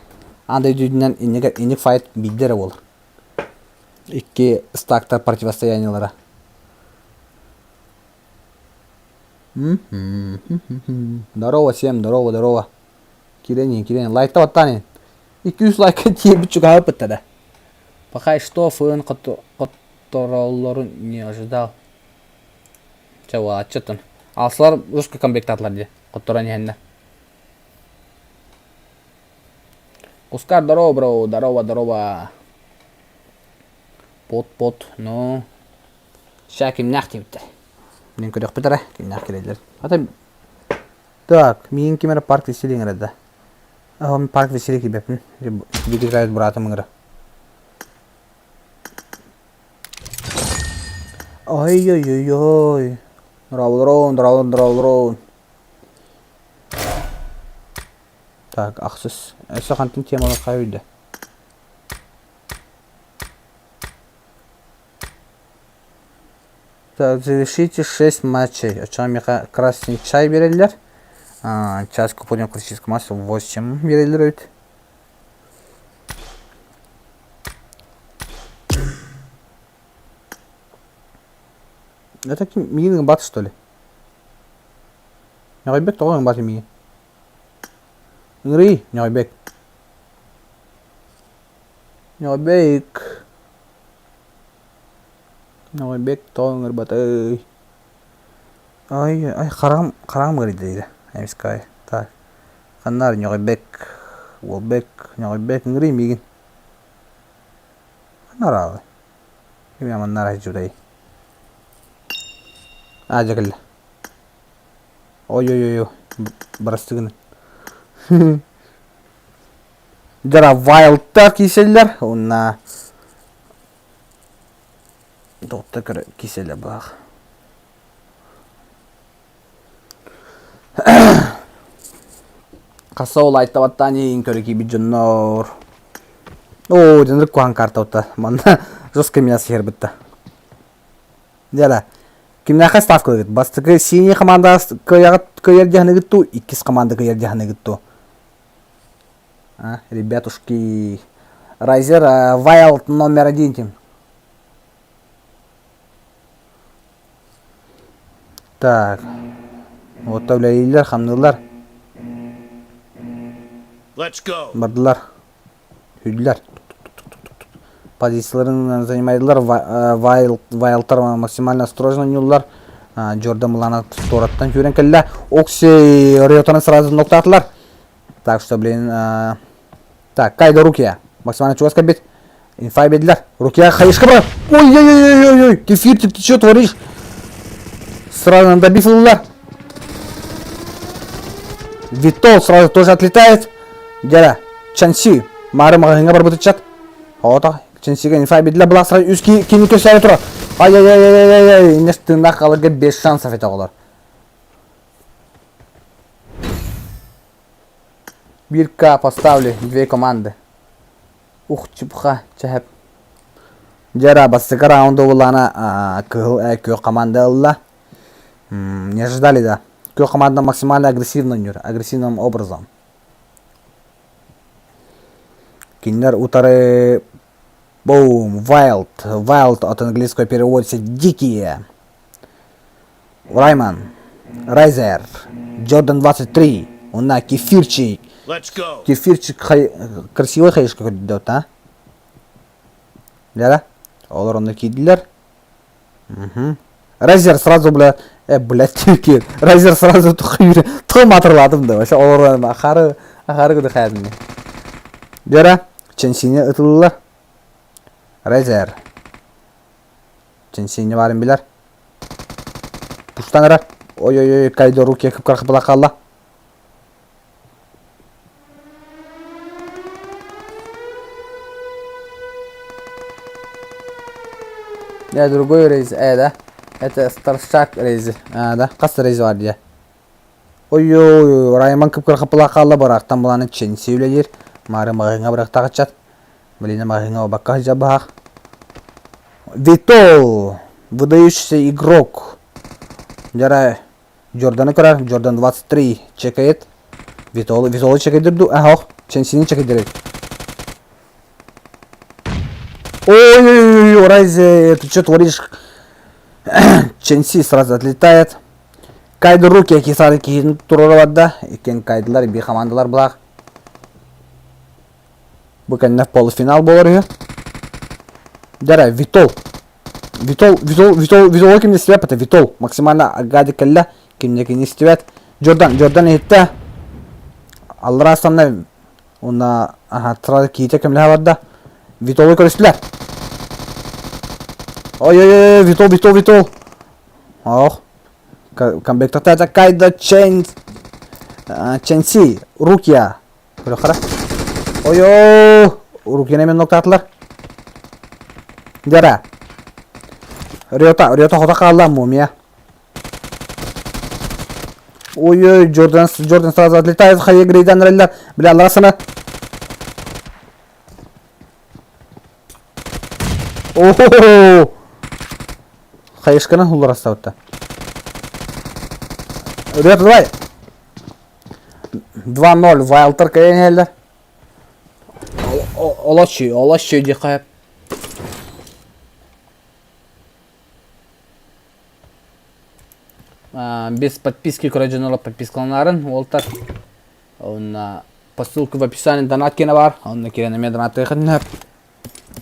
Андай дүйдінен инник файт биддері болыр. Икки стактар противостояниялара. Здорово всем, здорово. Киренин. Лайкта ваттанин. 200 лайка тиебі чуға өпітті да. Пока что фэн котороларын не ожидал. Чего, отчетын. Алсылар жестко комбект атылар де. Которан ехенде. Кускар, здорово, бро. Здорово. Пот. Ну. Ща кемнях тиіпті. Мен көрек бітірі. Кемнях керейлер. Так, мен кемері парк веселең әреді. Мен парк веселең кебепін. Беті қайыз бұратым ғыры. Ой. Драудрон. Так, ақсыз. Әсі қантын темалы қайырды. Так, завершите 6 матчей. Очам меха красный чай берелер. Час купонен классического масса 8 берелер өйт. Это мигин бат, что ли? Нягайбек тоғын баты мигин. Ингри, Нягайбек. Нягайбек. Нягайбек тоғын баты. Ай, қарам ғырды дейді. Әмескай. Так. Қанар, Нягайбек. Уолбек, Нягайбек, Ингри мигин. Қанар ағы. Кем яманнар әжудай. Жакеле. Ой. Барастыгын. Жара вайлдтар киселер. Онна. Доктор киселер баг. Касол айтабаттани инкөрики биджоннор. О, денрик куан карта отта. Манда жестко меня схер бітті. Жара. Кимнәхә ставка гыт. Бастыгы синий команда кыяр жахны гытту, иккис команда кыяр жахны гытту. Ребятушки. Райзер Wild номер 1 тим. Так. Вот тавлейлер, хамнылар. Let's go. Бардылар. Хүдләр. Позицияларын занимайдылар. Вайлтар максимально осторожно нюллар. Джордан Мулана стораттан көрен келді. Окси Риотаны сразу ноктатылар. Так что, блин. Так, Кайда Рукия. Максимально чуваска бит. Инфай беділер. Рукия хаишка брат. Ой. Кефир, ты что творишь? Сразу на добифлылар. Витол сразу тоже отлетает. Дяля. Чанси. Мары мағыңа бар бұты чат. Ота. Ченсиге инфай беділер. Бұлақ сразу үз кені көсәрі тұра. Ай. Нестында қалығы 5 шансов ете олар. Бирка поставлю. 2 команды. Ух, чипха. Чахеп. Дяра басыға раунды олана кө команда олла. Не ожидали, да. Кё команда максимально агрессивным образом. Киннер утары. Боум. Wild от английского переводится дикие. Райман. Райзер. Джордан 23. Он на кефирчик. Let's go. Кефирчик красивый хаешка идет, а? Да? Олар он накидилер. Райзер сразу, блядь, тюкер. Райзер сразу тұқым атырладым да. Вообще олар ахары күді қаядым. Дера, Ченсине ұтылылар. Райзер. Ченсине барын білер. Пуштанырар. Ой, Кайдо руки екіп қарқы бұла қалла. Другой рейз, да? Это Старшак рейзі. Да, қасты рейзі бар, де. Ой, Райман кіп қарқы бұла қалла бар. Ақтан бұланы Ченси өлелер. Мары мағыңа бірақ тағычат. Блин, мағыңа баққа жабақ. Витол. Выдающийся игрок. Жара Джорданы көрар. Джордан 23 чекает. Витол чекает дұрду. Ох, Ченсини чекает дұрду. Ой, Райзе, ты что творишь? Ченси сразу отлетает. Кайды руки кесары кейін тұрырывадда. Екен кайдылар, би командалар бұлақ. Бұл кәніне полуфинал болар. Дара, Витол кемде стебет, это Витол. Максимально агады кәлі. Кемде не стебет. Джордан етті. Аллар астанна. Онна тұрады кейте кемлі авадда. Витолы көрістілер. Ой, Витол. Ох. Камбектақта это Кайда Ченси. Рукия. Көрі Ой, Рукия немен ноктатылар. Дара. Риота хота қалла мумия. Ой, Джордан сразу отлетает. Хай грейдан реллер. Бля, алларасына. Охо! Хаешканы улар астауытта. Риота, давай. 2-0. Вайлтар кайын әлдер. Олашчы де қайып. без подписки көрөжөнөлөр подпискаланарын. Олтар. Онна посылка в описании, донат кена бар. Онна кирен эме донат кына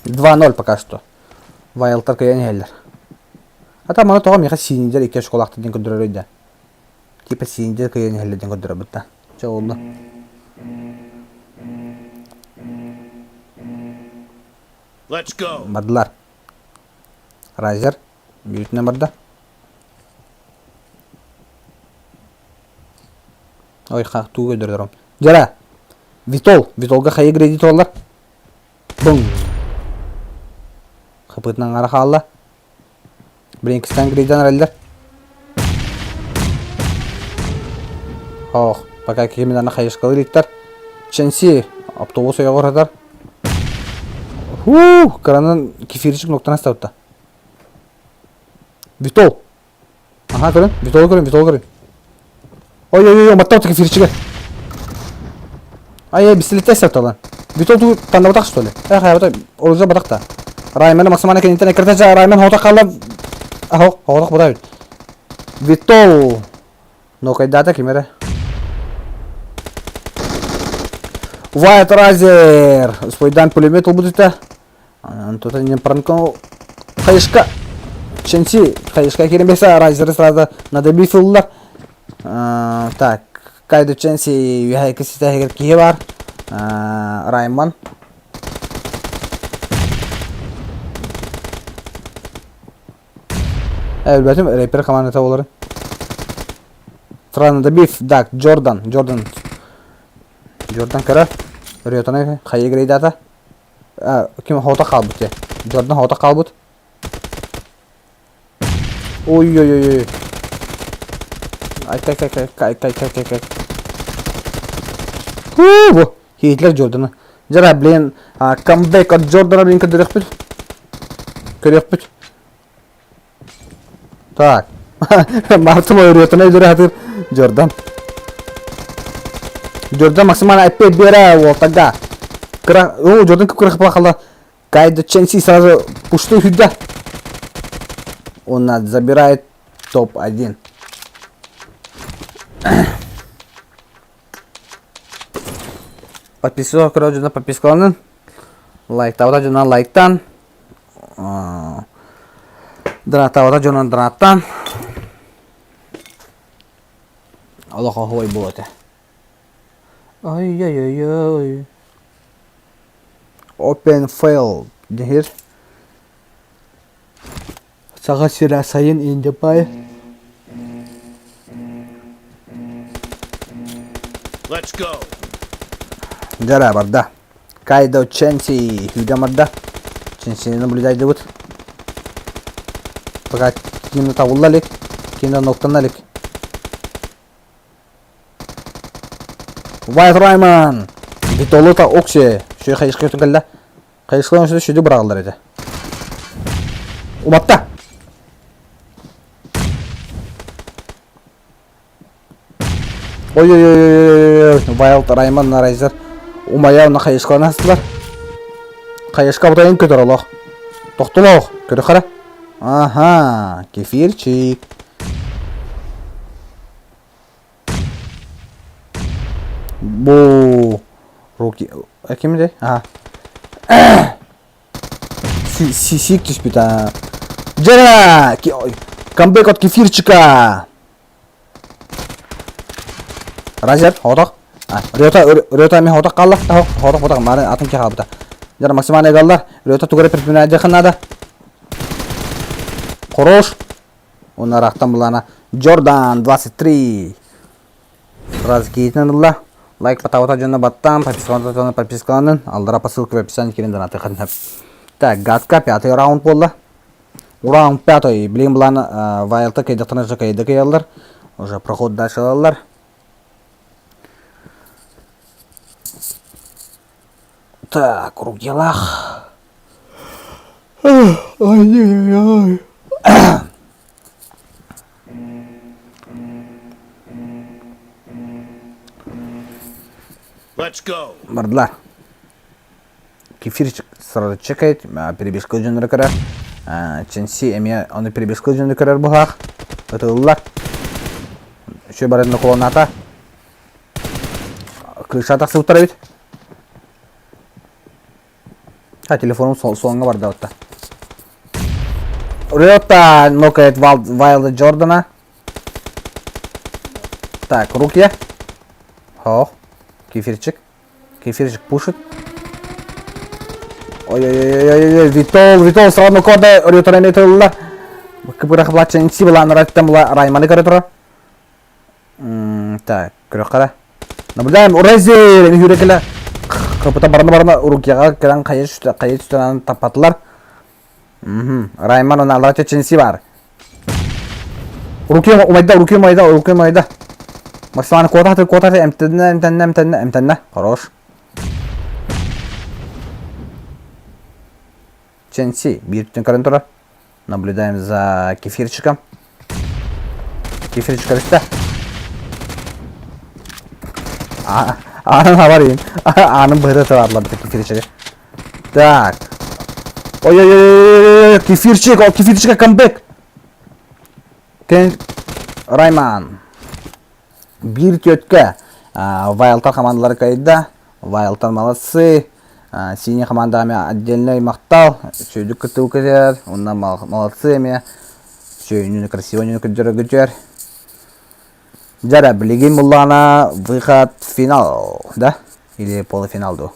2-0 пока что. Вайлтар кыян хеллер. Ата мана тога меха синжер ике школакты ден көндөрөйдө. Типа синжер кыян хеллер ден көндөрө бутта. Чоолду. Let's go. Бадылар. Райзер. Бүйүтүнө барда. Ой, хактуу көдөрдөрөм. Жара. Витолга хайы кредит олар. Бум. Хыпытынан ара халла. Бринкстан кредитан аралдар. Ох, пока кемедана хайышкалы риттар. Ченси автобус ойгорадар. Кранан кефирчик ноктан астапта. Витол. Ага, көрүн. Витол көрүн. Ой, маттапты кефирчиге. Ай, бисилетте астапталан. Витол ту тандабатак что ли? Хайбата оружа батакта. Раймен максимально кенитен экратажа Раймен хота калла. Ахо, хота бодай. Витол. Но кайдата кемере. Вайт Райзер. Спойдан пулемет будет-то. Тут не пранкал. Хайшка. Ченси. Хайшка керембеса. Райзер сразу надо бифуллар. Так. Кайду Ченси. Вихай кисита хегер кие бар. Райман. Әлбәттім рэпер командата олары. Сразу надо биф. Так. Джордан кара. Риотаны хайы грейдата. Ким хота қалбыт те. Джордан хота қалбыт. Ой. Ай. Во. Хитлер Джордана. Жара, блин, камбэк от Джордана, блин, көрөкпүт. Так. Мартым риотаны жара Джордан. Джордан максимально опять бера вот тогда. Джордан как крах плохо. Кайдо Ченси сразу пустой сюда. Он нас забирает топ-1. Подписывай, короче, на подписку. Лайк, тавда жона лайктан. Донатта жона донаттан. Аллаха хой болады. Ой. Open fail. Дегер. Сага сира сайын инде пай. Let's go. Жара барда. Кайдо Ченси хюда марда. Ченси наблюдайды вот. Пока кино тавуллалик. Кино ноктаналик. Вайт Райман. Битолута окше. Şu kayışkı yötüngələ. Kayışkıdan şöyle şöyle bırakırlar edi. Umatta. Oy. Wild Rayman Raizer. Umaya ona kayışkıdan astılar. Kayışkı bu da en kötü Allah. Toxtulaq. Körü qara. Aha, kefirçik. Bu руки. А кем де? Ага. Сик диспута. Жара! Камбэк от кефирчика. Разер, ходок. Риота ми ходок қалла. Ходок ходок мары атын ке қалбыта. Жара максимально қалдар. Риота тугары перпинай жақынады. Хорош. Оны рақтан бұлана. Джордан 23. Раз кейтінен ұлла. Лайк потаута жона баттам, подпискаланын, алдыра посылка в описании керен донаты қадынап. Так, гадка, 5-й раунд болды. Раунд 5-й, блин, бұлан вайлты кайдықтаны жақайды кайалдар. Уже проход дальше алалар. Так, ругелах. Ой. Let's go. Бардылар. Кефирчик сразу чекает, перебежка жөнүрө көрөр. Ченси эме аны перебежка жөнүрө көрөр булак. Өтөлөр. Еще барен колонната. Крыша так сыптар бит. Телефоным соңга бар да отта. Риотта нокает Вайлда Джордана. Так, руки. Хо. Кефирчик пушит. Ой-ой-ой, Витол сразу нокода Риоттан эметелла. Кыбырак блачен сибла нараттан була Райманы көрөтөр. Так, көрөккара. Наблюдаем Урези Юрекеле. Капыта барна урукяга келен кайыт үстөнөн тапатылар. Райман оны аларча ченси бар. Уруки майда. Максимально квота эмтенне. Хорош. Ченси, бир түтін көрін тұрар. Наблюдаем за кефирчиком. Кефирчик көрісті. Анын аварийин. Анын бұры тұрарлар біті кефирчиге. Так. Ой-ой-ой, кефирчика камбэк. Райман. Бир төтке. Вайлтар командалары кайда. Вайлтар молодцы. Синий командами отдельный мақтал. Сөйдік күтті өкізер. Онна молодцы әме. Сөйнүні красивоны күддер. Жара, білеген мұллана выход финал, да? Или полуфиналду.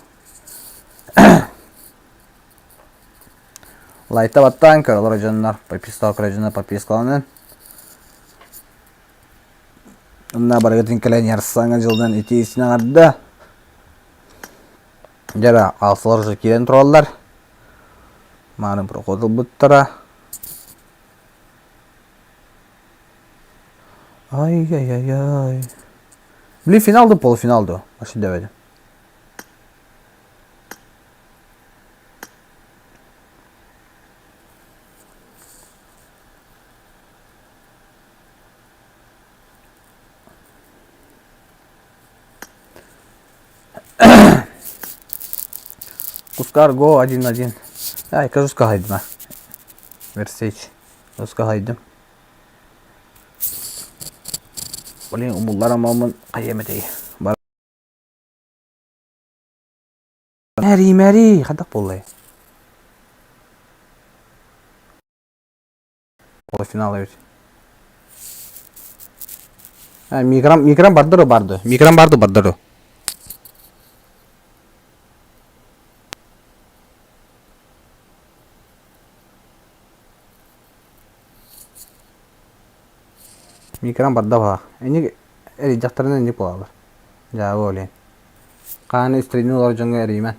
Лайта баттан көрілер жандар. Подпискаланын. Онна барығытын кәлен ярсаңа жылдан етейсіне арды. Жара, алсылар жы келен тұралар. Мағын проходыл бұттыра. Ай. Бли финалду, полуфиналду. Башы дәведі. Кускар го 1-1. Ай, кажуска хайдыма. Версейч. Кажуска хайдым. Блин, умуллара мамын қайеметей. Мәри, қадақ болай. Полуфинал өт. Мигран барды. Мигран барды. Микран барда ба. Эни жактарынан не болалар. Жабы олен. Каны стримни олар жаңга эримен.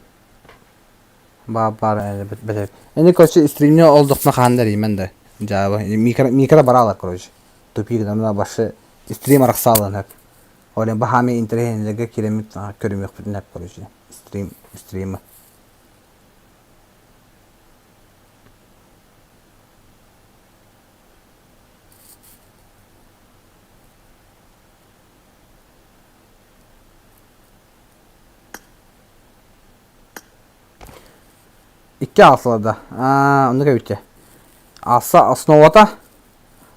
Бар бетет. Эни көчө стримни олдукна канда эримен да. Жабы. Микра баралар короче. Тупигден мына башы стрим араксалын хеп. Олен бахами интернеттеги керемет көрүмөк бүтүн хеп короче. Стримы. İki alsada. Onu göbütte. Alsa основата.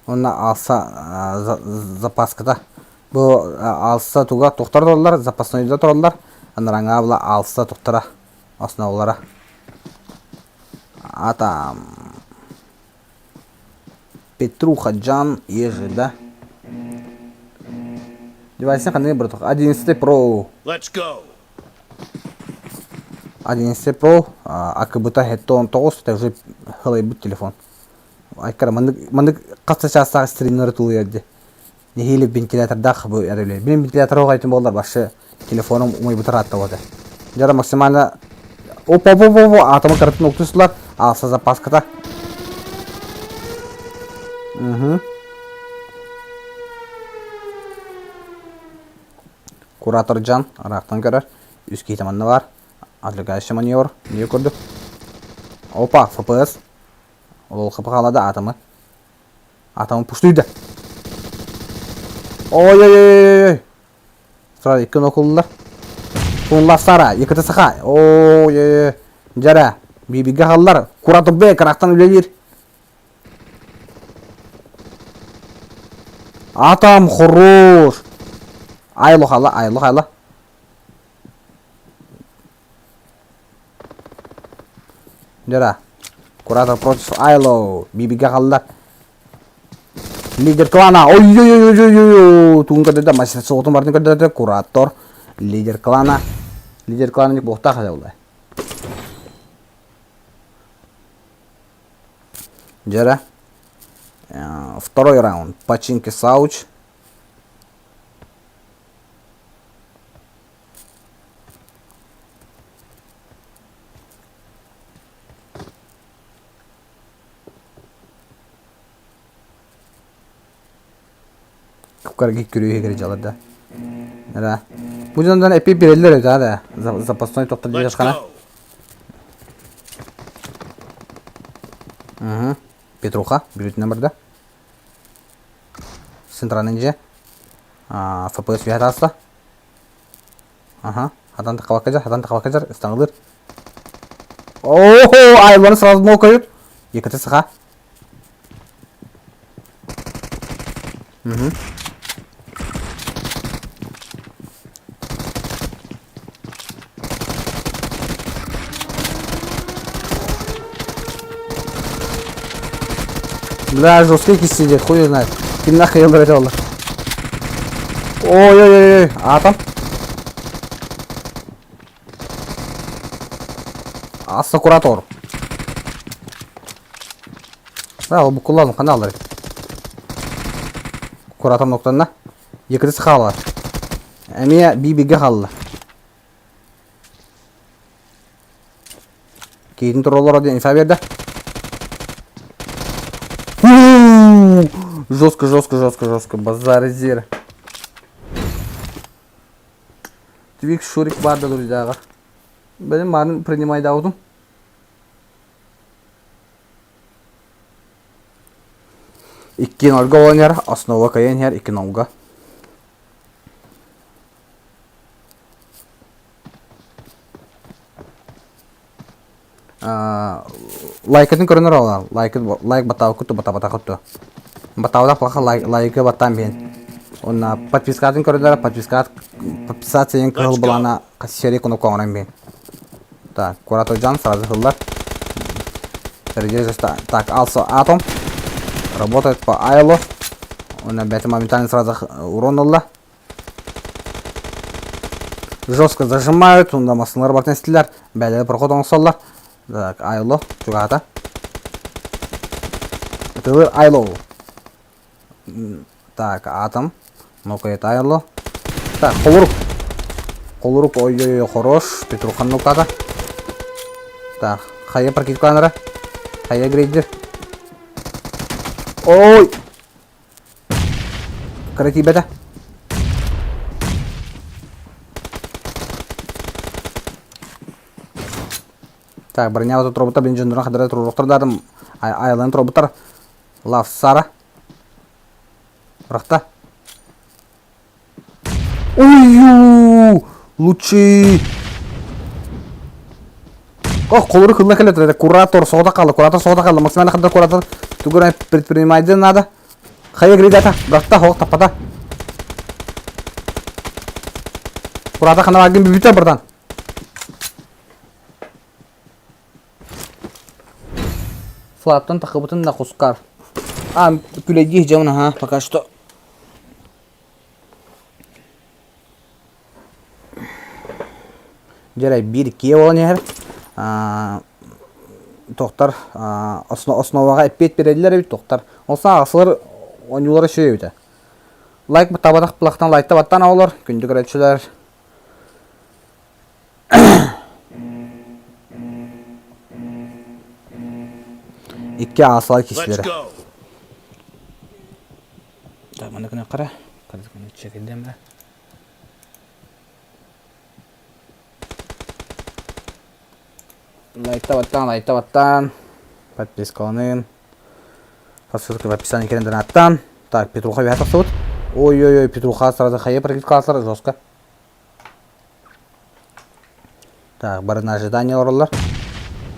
Onu alsa запаскада. Bu alsa tuğa toxtar dollar, запасноyda torlar. Anaranga bula alsa toxtara основалара. Атам. Петруха Джан ежеда. Девайсың қандай бір тоқ. 11 Pro. Let's go. 11 Pro, акыбыта хеттон 9, это уже хылайбыт телефон. Айкара, мандык қасы часағы стримнері тулы ерді. Нехейлі вентиляторда қыбы әрелер. Білім вентилятор оғайтын болдар, башы телефоным умай бұтыр атты оды. Жара максимально... Атымы кіріптін оқтысылар, алса запаската. Куратор Жан, арақтан көрер. Үскі етіманны бар. Отвлекающий маневр. Не көрді. Опа, FPS. Ол қыпы қалады атымы. Атымы пұштүйді. Ой-ой-ой-ой. Сұрады, екі нокылылар. Фунластара, екі тысыға. Ой-ой-ой. Жара, бейбігі қалылар. Куратор Б, қарақтан өлелер. Атам, хорош. Айло хала. Дера. Куратор против Айло. Бибиге қалды. Лидер клана. Ой-ой-ой-ой-ой. Туын кәдеді. Мастерцы соғытын бардың кәдеді. Куратор. Лидер клана. Лидер клана не боқта қада олай. Дера. Второй раунд. Починки Сауч. Кукарги күрüye girecek da. Nere? Bu candan epey bireyler öde hadi. Zapasını toptadı Let's yaşkana. go. Петруха, бюллетень номерде. Синтраненже. ФПС вятаста. Хадан тақавакаджар, станглыр. Охо, Айланы сразу мокают. Екаты сыха. Бля, жесткий кисть сидит, хуй знает. Ким нахуй елдыр ете олар. Ой-ой-ой, атам. Аса куратор. Да, ол бұқыл lazım, қандай алар. Куратор ноқтанына. Екірісі қалар. Әмия бибиге қалды. Кейдің тұр олар оден инфа берді. Жестко. Базар-зер. Твик шурик барды друзьяға. Білім барын принимай даудым. Икки нолга оланер, основа кайын хер 2 нолга. Лайкатын көрінер олар. Лайк батау күтті, бата күтті. Батауда плаха лайкы баттан бен. Онна подпискатын көрінер, подписация ең кығыл бұлана қасишері күні қоңырын бен. Так, Куратор Джан сразу хылдар. Так, also Атом. Работает по Айло. Он опять моментально сразу урон алды. Жестко зажимают. Онда масынлар бартын стилер. Бәлі проход оңсалдар. Так, Айло. Чугата. Это Айло. Так, Атом. Ну-ка, это Айло. Так, Колуруп. Ой-ой-ой, хорош. Петрухан нуктата. Так, Хая прокидканера. Хая грейдер. Ой! Крати бета. Так, броня вот этот робота, блин, жендуран хадырат руруқтырдадым. Айланд роботар. Лав Сара. Рахта. Ой-ю! Лучи! Ох, қолыры қылына келеді. Куратор соғда қалды. Максимально қадыр куратор. Тугурай предпринимайды надо. Хая гридата. Рахта, хоқ таппада. Куратор қана агин бибіте бірдан. Флаттан тақыбытын да қосқар. Күлейді жауына, пока что. Жарай, бір кие болан егер. Тоқтар основаға әппет береділер өйт тоқтар. Олса ағысылар ойнулары шөй өйті. Лайк табадақ бұлақтан лайкта баттан аулар. Күндік рәтшілер. Икке ағысылар кесілері. Так, мені күні қара. Қарыз күні чекілден бі. Лайкта баттан. Подпискаланын. Ссылка в описании керендерін. Так, Петруха вятық суыт. Ой-ой-ой, Петруха сразу хае прокидкаласылар, жестко. Так, бары на ожидание оралар.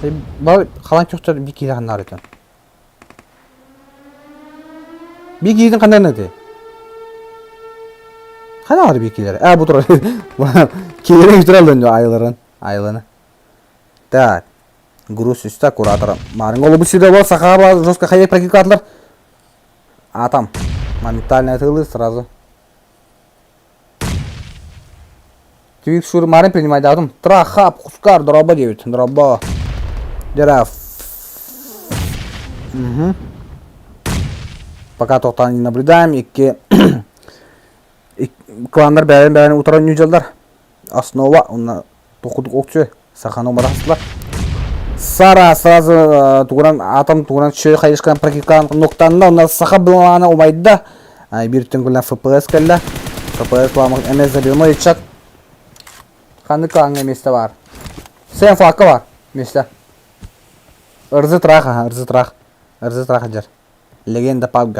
Бұл қалан көқтер бір кейді қандар екен. Bir giydin kandan neydi? Қана бар бекелер. Бұл тұр. Кейлерін жүтір алды айланы. Так. Груз үсті куратором. Марың олы бұл сүйде бол, сақаға бол, жестко қайдек практикатлар. Атам. Моментально атылы сразу. Твик шур марин принимать датум. Трахап, хускар, дроба 9. Дроба. Дера. Пока тоқтан не наблюдаем. Икки кландар бәрін утыран нүйжалдар. Основа. Онна тоқудық оқчы. Сақаны омадақсылар. Сара сразу тугран атом тугран чөй қайышқан практикан ноқтанында. Онна сақа бұланы омайды. Bir tüngülen FPS kelle. FPS bağlamak emezde bir moy çat. Kandı kange meste var. Sen farkı var meste. Irzı trak ha, ırzı trak. Irzı trak hacer. Legenda PUBG.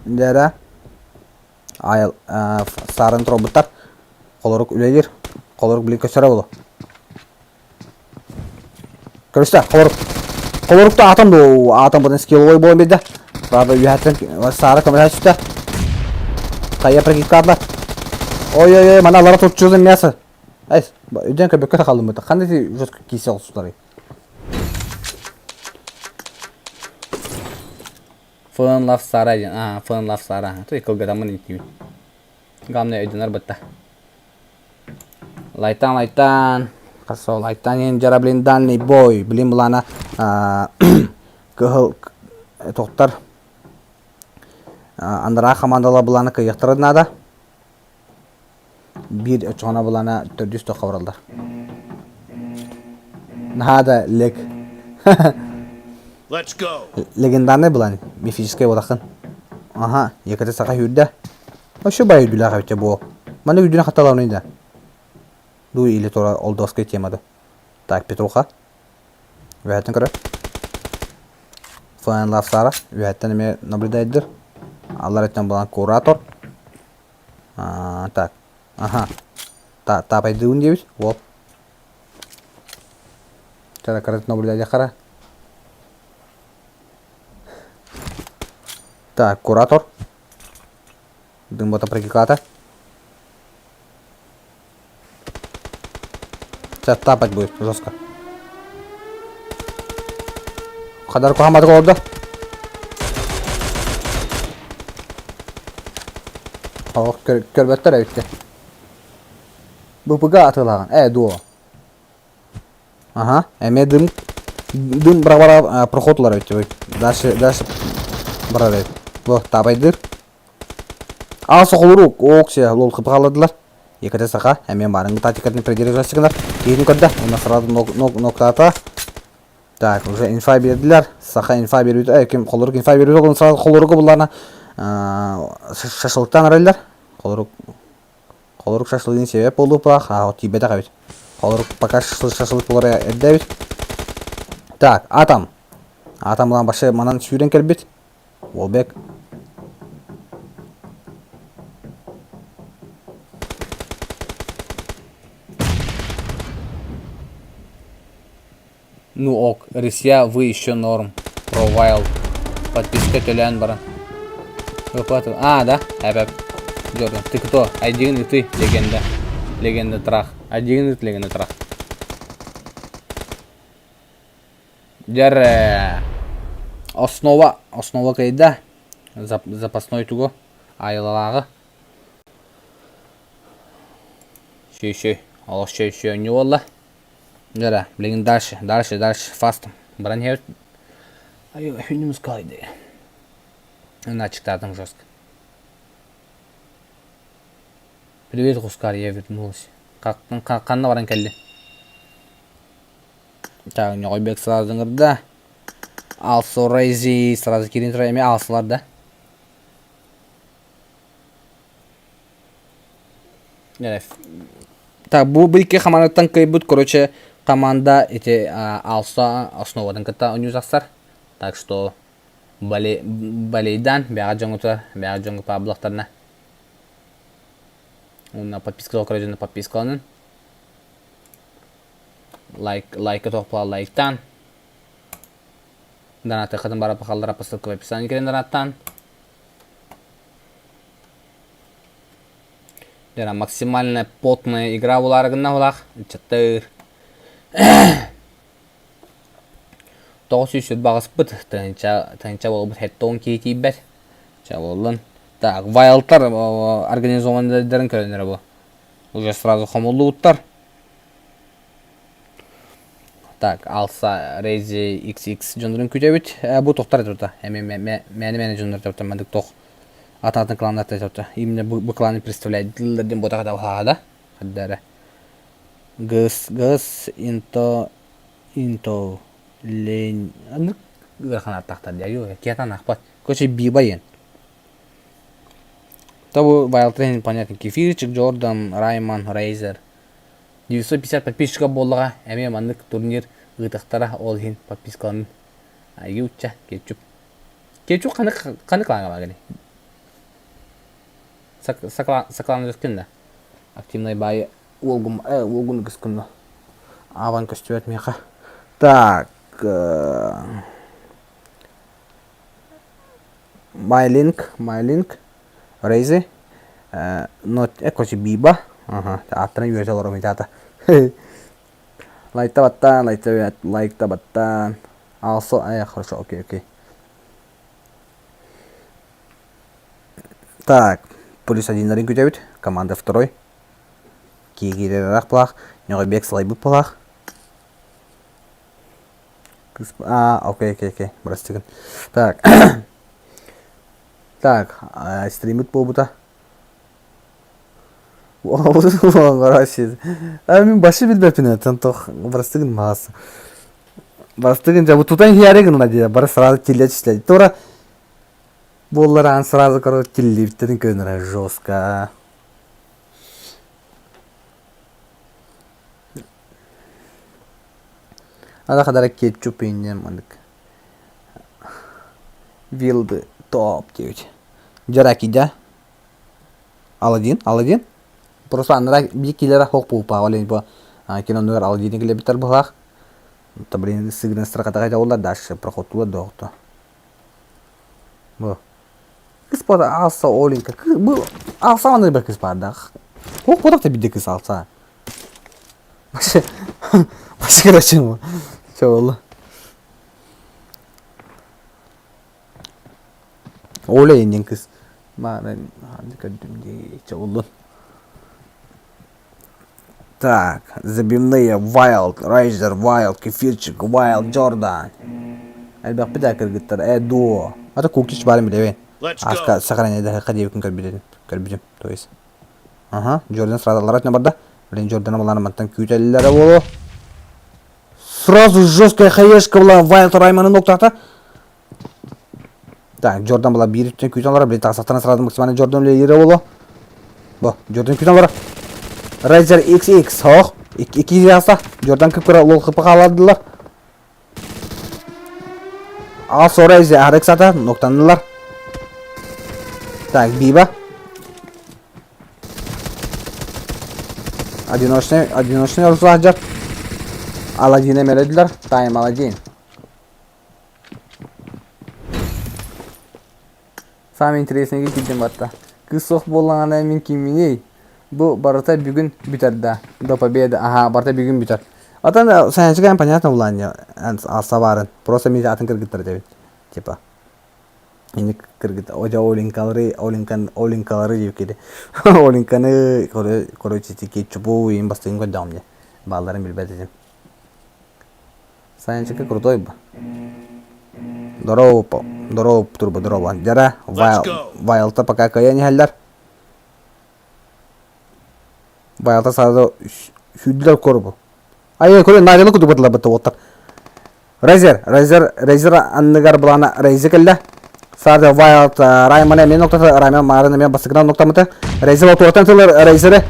Dere. Ayıl sarın robotlar. Koloruk ülelir. Koloruk bilik köşere bulu. Görüşte koloruk. Kolorukta atam do atam bunun skill oy boy beda. Baba yuhatın sarı kamera çıktı. Kaya praktikatlar. Oy mana lara tutuşuzun neyse. Ay, öden köpekte kaldım burada. Kandı jot kisi olsunlar. Fön laf sarayın. Ah, fön laf sara. Tuh kau gak taman ini. Gamne ödenler betta. Laitan. Kasau laitan yang jara belindan nih boy. Belin belana. Kehel dokter. Andara komandala belana kıyıktırdı nada. Bir çoğuna belana 400 kavralılar. Nada leg. Let's go. Legendarный belani. Mifическая odakın. Aha, yakıtı saka hüdde. Şu bayağı hüddüler kavite bu. Bana hüddüne hatalarınıydı. Ду или тора олдовская тема да. Так, Петруха. Вятен кара. Фэн лав сара. Вятен ме наблюдайдыр. Аллар этен балан куратор. Так. Ага. Тапай дыун дебит. Воп. Тара карат наблюдайдыр кара. Так, куратор. Дым бота прикиката. Сейчас тапать будет жестко. Хадар Кухамад голда. Ох, körbettер әйтте. БПГ атылаган. Дуо. Ага, эме дым бара проходлар әйтте. Дальше бара әйт. Бо табайдыр. Соқолурук, оксе лол кыпаладылар. Екате сақа, әмен барыңғы тактикатын придерживать жасығынар. Кейін көрді, оны сразу ноктата. Так, уже инфа берділер. Сақа инфа беруді, кем қолырық инфа беруді, оны сразу қолырығы бұларына шашылықтан арайлар. Қолырық шашылығын себеп болды бұлақ, тибеді қабет. Қолырық пока шашылық бұлар әдді. Так, атам. Атам бұлан башы манан сүйрен келбет. Олбек. Ну ок, Россия, вы еще норм. Провайл. Подписка Толян баран. Выплатил. Да? Эпеп. Джордан. Ты кто? Один и ты, легенда. Легенда трах. Один и ты, легенда трах. Дер. Основа кайда. Запасной туго. Айлалағы. Шей. Аллах шей. Не олла. Дара, блин, дальше, фастом. Бронер. Ай, фильмус кайды. Иначе там жестко. Привет, Хускар, я вернулся. Как на варанкелли. Так, не ойбек сразу да. Алсо Рейзи сразу кирин троями алсылар да. Так, бұл бір-екі командаттан кайбут, короче, команда эти алса основадан ката унюзастар. Так что балейдан бяга жоңгу паблоктарына. Уна подписка окреже на подпискаланын. Лайк топла лайктан. Донаты қадым бара пахалдара по ссылке в описании келен донаттан. Жана максимально потная игра буларыгында булак. Чаттыр. 900 бағыс бұд. Таңча бол бұд хеттон кейті бәт. Ча болын. Так, вайлтар организованныдарын көрінері бұл. Уже сразу хомулы ұттар. Так, алса Рейзи XX жөндірін күте бүт. Бұл тоқтар әтірді. Мәні жөндірді өтті. Мәндік тоқ. Атын кландар әтірді. Именно бұл кланы представляет. Дилдерден бұтаға да ұлғада. Қаддары. Гыс, инто, лень. Анық ғырқан аттақтар дәгі. Кетан ақпат. Көше бибайын. Табу вайлтрейн понятно. Кефирчик, Джордан, Райман, Рейзер. 950 подписчиков болдыға. Әме мандық турнир ғытықтара ол хин подпискаларын. Айги ұтча, кетчуп. Кетчуп қаны қылаңа бағыны. Сақланы өскінді. Активной байы олгун кыскынды. Аван көстөбет меқа. Так. MyLink. Рейзи. Короче, Биба. Ага, аттаны үйрете олар өмет Лайкта баттан. Also, хорошо, окей. Так, плюс 1 ринг өтебіт. Команда 2. Кейгерер ақпылақ. Неғой бек слайбы пылақ. Окей. Бірістігін. Так. Так, стримит бұл бұта. Қарашыз. Мен башы білбәпіне. Тантоқ бірістігін мағасы. Бірістігін жабы тұтайын хиярегін ұнады. Бары сразу телет ішледі. Тура болларан сразу телевиттерін көнірі жестко. Ада қадара кетчуп енем мандық. Вилды топ деуді. Жараки да? Аладдин? Просто анара bir kilere hok bu pahalı bu. Кино номер Аладдин келе битер бұлақ. Блин, сыгрын страхата қайда олар дальше проходула доқты. Бұл. Кыспада алса олинка. Бұл алса аны бір кыспада. Хок бұдақ та биде кыс алса. Башы короче му. Че олы. Оле енен кыз. Марын көрдім че олы. Так, забивные Wild, Рейзер, Wild, Кефирчик, Wild, Джордан. Әлбәқ біда кіргіттір, дуо. Ата кукиш барым біле бен. Аска сақаран әді қадебекін көрбедім. То есть. Ага, Джордан сразу ларатына барды. Блин, Джордан баланы маттан күйтелілері болу. Сразу жесткая хаешка была Wild Райманы ноқтақта. Так, Джордан была бір үттен күйтелері. Блин, тақсақтан сразу максимально Джордан ері болу. Бұл, Джордан күйтелері. Рейзер XX хоқ. 2 жаса. Джордан көпкірі лол қыпы қаладылар. Ал со Рейзер RX ата. Ноқтанылар. Так, Биба. Одиночный ұрсақ жап. Аладдин емеледілер. Тайм Аладдин. Самый интересный кеткен батта. Кыз соқ болғанға мен кеміней. Бұл барыта бүгін бітерді. До победы. Ага, барыта бүгін бітер. Атын сәншіген понятно бұлан. Алса барын. Просто мен атын кіргіттір дебет. Типа. Енді кіргіт. Ожа олинкалары деп кеді. Олинканы, короче, кетчу бұл ең бастығын көддім де. Балдарын білбәдедім. Сәншігі крутой бұл. Доров турбо, дорова. Жара, Вайлта пока кая не халдар. Вайлта сразу шүділер көрбі. Ай, көрі, найдылы күді бұдылы бұтты оттар. Рейзер анныгар бұлана Рейзер келді. Сарды Вайлт Райман әмен ноқтаты, Райман марын әмен басығынан ноқтамыты. Рейзер отуыртан тылыр Рейзері.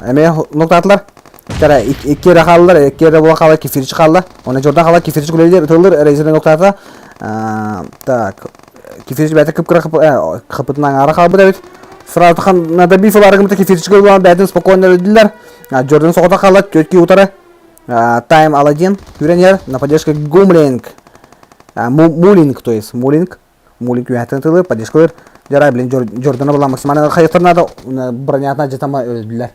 Әмен ноқтатылар. Екі қалылар, екі бұла қалы кефирчі қалды. Оны жордан қалы кефирчі күлелер тылыр Рейзерін ноқтаты. Так, кефирчі бәті күпкірі қыпытынан ары қалбы да өт. Сразу надо бифл аргумента кефирчі көрілуан бәтін спокойно өділер. Джордан соқыта қалды, көтке ұтары. Тайм Аладдин, Юренер, на поддержке Гумлинг. Мулинг, то есть. Мулинг уятын тылы, поддержкалар. Жарай, блин, Джордана была максимально хайыртырнады, бронятна жетама өлділер.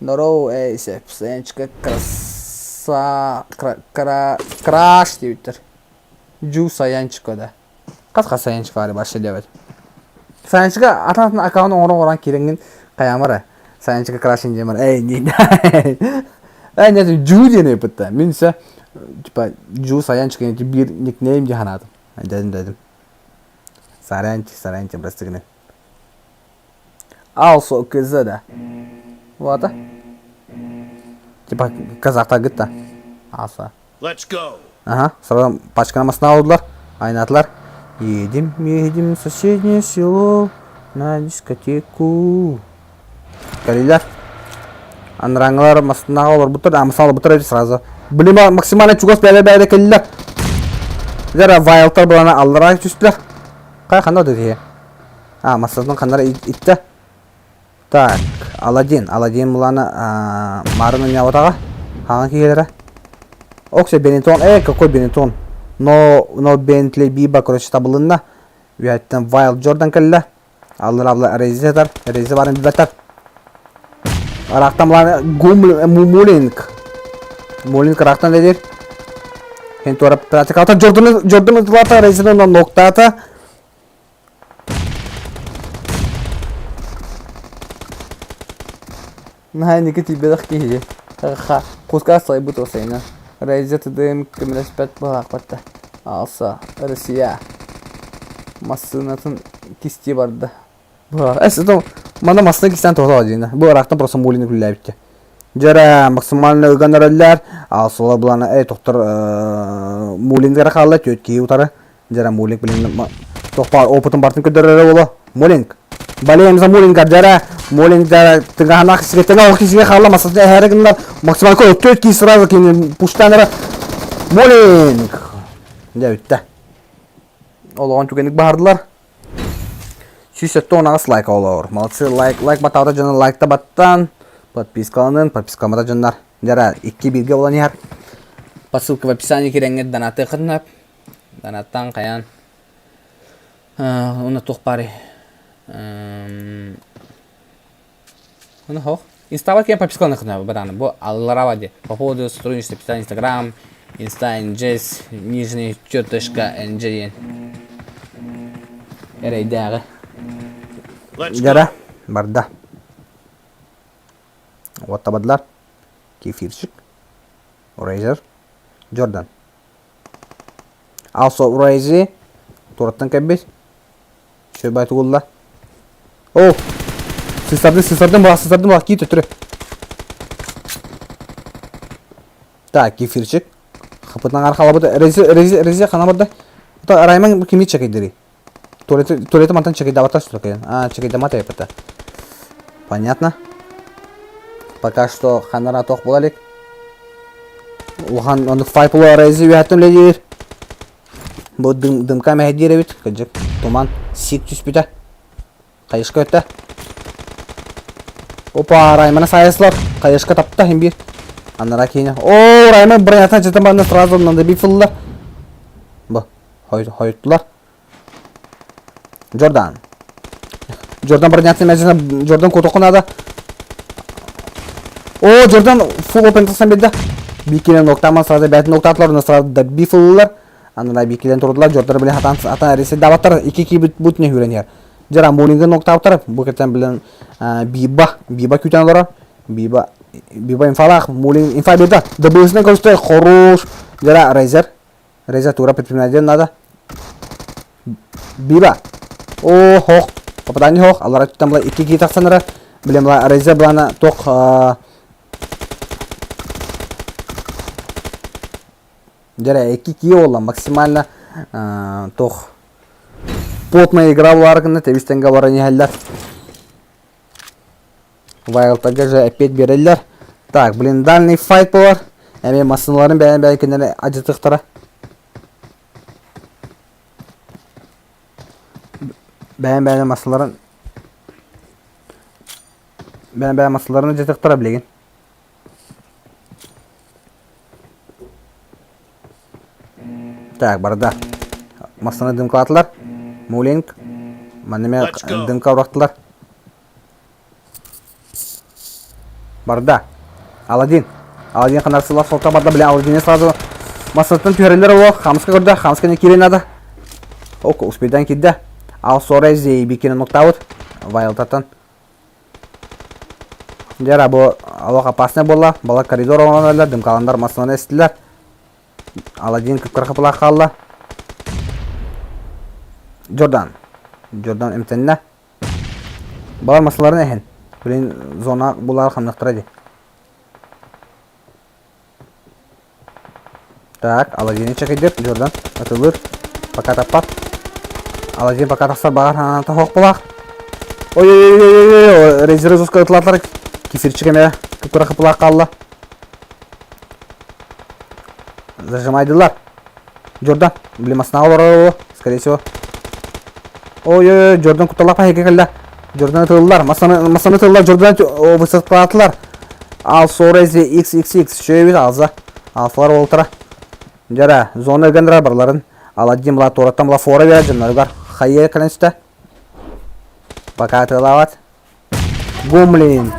Здорово, эй, сенчика, краш дейтір. Жу саянчика да. Қасқа саянчика бары башы дебет. Саянчика ататын аккаунты оңыран керенген қаямыры. Саянчика краш инжемір. Эй, не. Эй, не, жу дене бітті. Мен ise, типа, жу саянчика bir никнейм де ханадым. Dedim. Саранчи, брастыгны. Also, кызы да. Вот. Типа, казахта гытта. Also. Let's go. Ага, сразу пачканамасына алдылар. Айнатылар. Едем в соседнее село на дискотеку. Калилер. Анраңылар масына олар бұтыр, мысалы бұтыр өте сразу. Біліма максимально чугос бәлі калилер. Жара вайлтар бұлана алдыра түстілер. Қай қанда өте? Масаздың қандары итті. Так, Аладдин бұланы марының не отаға? Қаған кейелері? Оксе Бенетон, какой Бенетон? Но Бентли Биба, короче, табылында. Уяттен Вайлд Джордан кәлі. Алдыр резетар, резе барын бібәттар. Арақтан бұланы Мулинг. Мулинг арақтан дедер. Хен туара практикалта Джордан ұтылата, резеден ноктата. Неке тибедақ кейде. Қосқа сайбыт осайна. Райзеті дым көмелеспәт бағақ бәтті. Алса, Росия. Масынатын кисте барды. Әсі, мана масына кистен тоғыла дейін. Бұл арақтан просто Мулинг үлі бітті. Жара максимально ұйғанар әлілер. Алсылар бұланы, тоқтыр Мулингері қалды, төткей ұтары. Жара Мулинг білін тоқпар опытын бартын көдірері болу. Мулинг. Балееміза Мулингар, жара Мулинг жара тыңғағына қысыға тыңға оқисіге қалды. Масында әрігінлер максимально көй төткей сразу кейін пұштаныры. Мулинг. Жа өтті. Олығын түгендік бағардылар. Сүйсетті онағыз лайк олауыр. Молодцы, лайк батауды жаны лайкта баттан. Подпискаланын, подпискамада жандар. Жара, 2-1-ге olan yer. Посылка в описании кереңет донаты қытынап. Донаттан қаян. Оны тоқ бари. Оны хоқ. Инстава кен подпискаланы қытынап. Баданы, бұл аллара ваде. По поводу сотрудничества писания Инстаграм, Инста, NJS, нижний черточка, NJ. Әрейдәғі. Жара, барда. Вот табадылар. Кефирчик. Рейзер. Джордан. Also Рейзи. Тураттан кәббет. Шөбәті олда. О! Сыстардың бағ. Кейті түрі. Так, кефирчик. Қапытынан арқала бұды. Рейзи қана бұды. Райман кемет чекейдері. Туалеты мантан чекейді аватар сүрекейін. Чекейді мата епіті. Понятно. Пока что ханара тоқ болалек. Оған ондық файпылы рейзи үйәттім ледер. Бұл дымка мәхедер әбет. Көджік туман сик түспіті. Қайышқа өтті. Опа, Раймана сайыслар. Қайышқа тапты хем бір. Анара кейіне. О, Райман бұрын ятан жетім бәріне сразу мынандай бір фылылар. Бұл, хойыттылар. Джордан бұрын ятын мәжіне Джордан көтіқынады. О, Джордан фул опен тастан берді. Бикелен ноқтаман сразу бәтін ноқтатылар. Оны сразу да бифылылар. Анына бикелен тұрдылар. Джордан білен атан әресе даваттар. Екі бүтіне хүренер. Жара Мулингі ноқтаптар. Бұл кеттен білен Биба күтен олар. Биба инфалақ. Мулинг инфа берді. Дабылысына көрісті. Хорош. Жара Рейзер тура предприниматель надо. Биба. О, хоқ. Попадание хоқ. Аллара түттен бұла екі тақсаныры. Білем бұла Рейзер бұланы тоқ Жара, 2 олла максимально тоқ плотная игра бұларғында тәбістенге баран ехелдер. Вайлтага же опять берелдер. Так, блин, дальний файт бұлар. Әме масыналарын бәйін кенері ажытықтыра. Бәйін масыларын ажытықтыра білеген. Так, барда. Масаны дымка атылар. Мулинг. Манеме Let's go. дымка урақтылар. Барда. Аладдин. Аладдин қанарсылар солқа барда біле Аладдинне сразу масынатын түйерелер олы. Хамска көрді. Хамсканы керен ады. Ок, успейдан кедді. Ал сорай зей бекені нұқтауыд. Вайлтатын. Жара бұл алоқ апасына бола. Бала коридор оңанылар. Дымкаландар масынаны естілер. Аладдин күпкір қыпыла қалла. Джордан имтенне. Балар масаларын әхін. Білін зона бұлар қамнықтырады. Так, Аладдин'i чекейдер. Джордан атылыр. Пока таппат. Аладдин пока тақсар бағар аната хоқ бұлақ. Ой-ой-ой-ой-ой. Рейзері зұсқа ұтылатылар. Кесір чекеме. Күпкір қыпыла қалла. Зажимайдылар. Джордан. Білім асына олар. Скорее всего. Ой-ой-ой, Джордан куталап айге келді. Джордан тылылар, масаны тылылар, Джордан высыт қылатылар. Ал сорайзе XXX, шөйбет алза. Алфалар олтыра. Жара, зона өгендірар барларын. Аладдин бұла тораттан бұла фора береді, жынларығар. Хайе кәлінсті. Пока тылават. Гумлин.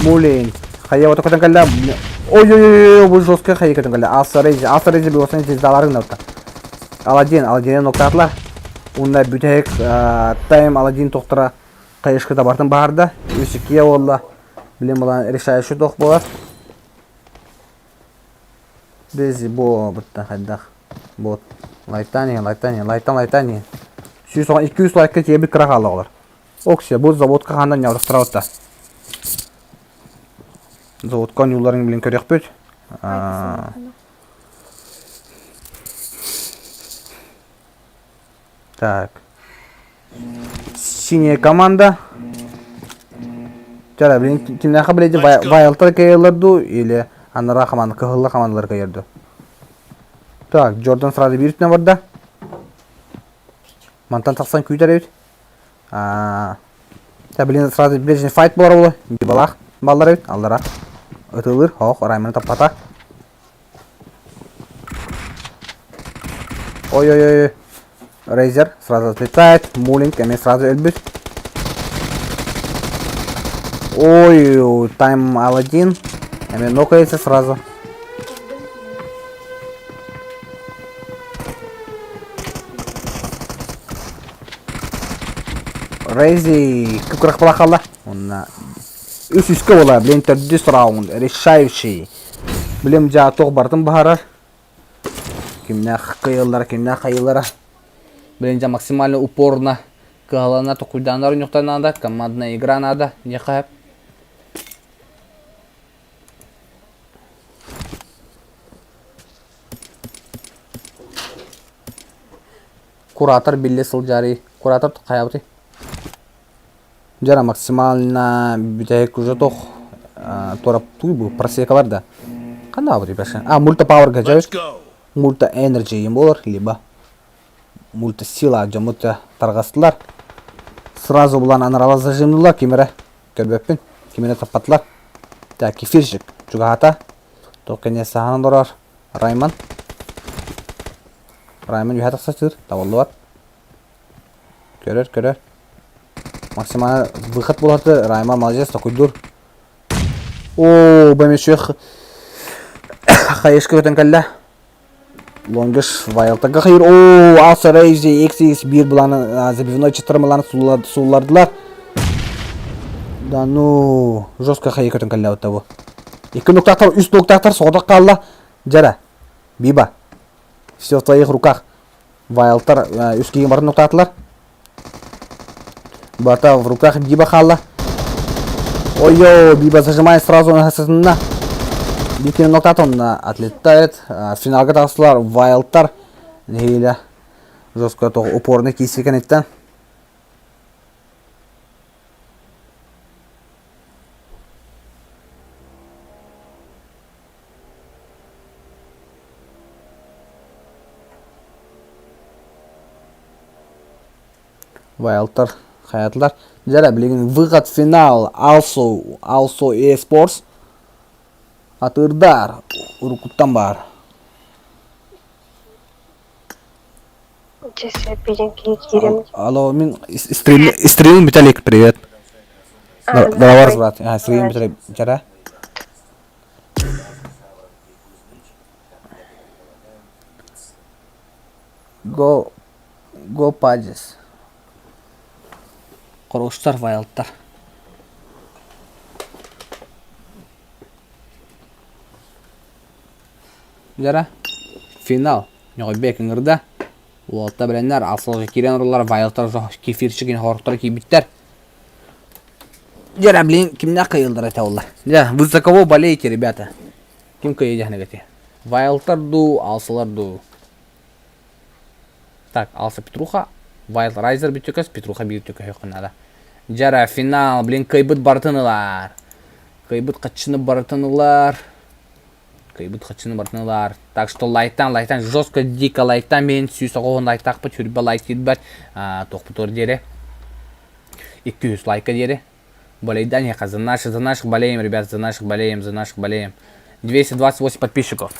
Мулин. Хайе оты көтін келді. Ой-ой-ой, бұл жосқа хайе көтін келді. Алсарайзе бір осыны тездаларын нөтті. Аладдин'e noktатылар. Onlar bütek tayım Aladin toktara kayışkı da bartın baharda. Üsükiye olla. Bilim olan erişaya şu tok bolar. Biz bu bıtta haddak. Bot. Laytan. Şu son 200 like'ı diye bir kırak aldı olur. Okşa bu zavod kahandan yavrıktıra otta. Zavodkan yolların bilin körek büt. Так. Синяя команда. Жара, блин, кимнаха біледі вайлтар кайылырду или анара команда, кығылы командалар кайырду. Так, Джордан сразу бирітіне барды. Мантан тақсан күйдер өйт. Блин, сразу ближний файт болар олы. Балақ балар өйт, алдара. Өтілір, хоқ, Райманы таппата. Ой-ой-ой. Рейзер сразу отлетает. Мулинг, эми сразу эльбит. Ой, тайм Аладдин. Эми нокается сразу. Рейзи күкірік бұла қалды. Үс-үске бола, білен төрдіс раунд. Решающий. Білем жа тоқ бардың бағарар. Кімне қайылара. Блин, максимально упорно калана то куда надо, командная игра надо, не хайп. Куратор биллесил жари, куратор хайпты. Жара максимально битек уже тох тора туйбу просекалар да. Кандай бри баша? Мульта пауэр гаджет. Мульта энерджи болар либо мульта сила жамыта таргастылар. Сразу булан анарала зажимдылар кемере. Көрбөппүн. Кемере таппатылар. Так, кефирчик. Жугата. Токене саханан дорар. Райман юхата сатыр. Таваллуар. Көрөр. Максимально выход булаты. Райман молодец. Такойдур. О, бәмешек. Хайышкы өтен кәлі. Лонгыш вайлтага хайыр. О, Алса Рейзи XX bir bulanı забивной чатырмаланы сулардылар. Да ну, жестко хайыр өтен кәлі өтті бұл. 2 ноктақтар, үст ноктақтар соғдақ қалла. Жара, Биба. Все в твоих руках. Вайлтар үст кейін барын ноктақтылар. Барта в руках Биба қалла. Ой-ой, Биба зажимает сразу на хасасына. Бикин ноктатон отлетает. Финалга тасылар Вайлтар. Нейлі жестко тоғы упорны кейсекен еттен. Вайлтар хаятлар. Жара білеген выход финал Also eSports. Атырдар урукуттан бар. Честно, пиленки кирем. Алло, мен стримим Виталик, привет. Давай, брат. Стримим Виталик. Жара. Go pages. Құрылыстар, вайлдтар. Жара. Финал. Нёғы бекінгірді. Уолта білендер, асылғы керен ұрылар, вайлдтар, кефирші кен хорықтар кейбіттер. Жара, блин, кімді қиылдар әті олар. Жа, вы за кого болеете, ребята? Кім қиылды әнігіте? Вайлдтар ду, алсылар ду. Так, алса Петруха. Вайлд Райзер бит төкөс, Петруха бир төкө хокунада. Жара, финал, блин, кайбыт бартынылар. Кайбыт качынып бартынылар. Так что лайктан, жестко, дико лайктан, мен сүйсі қоғын лайктақ бұт, үрбі лайк едбәт, тоқпы тор дере. 200 лайка дере. Болейдан, яқа, за наших болеем, ребят, за наших болеем. 228 подписчиков.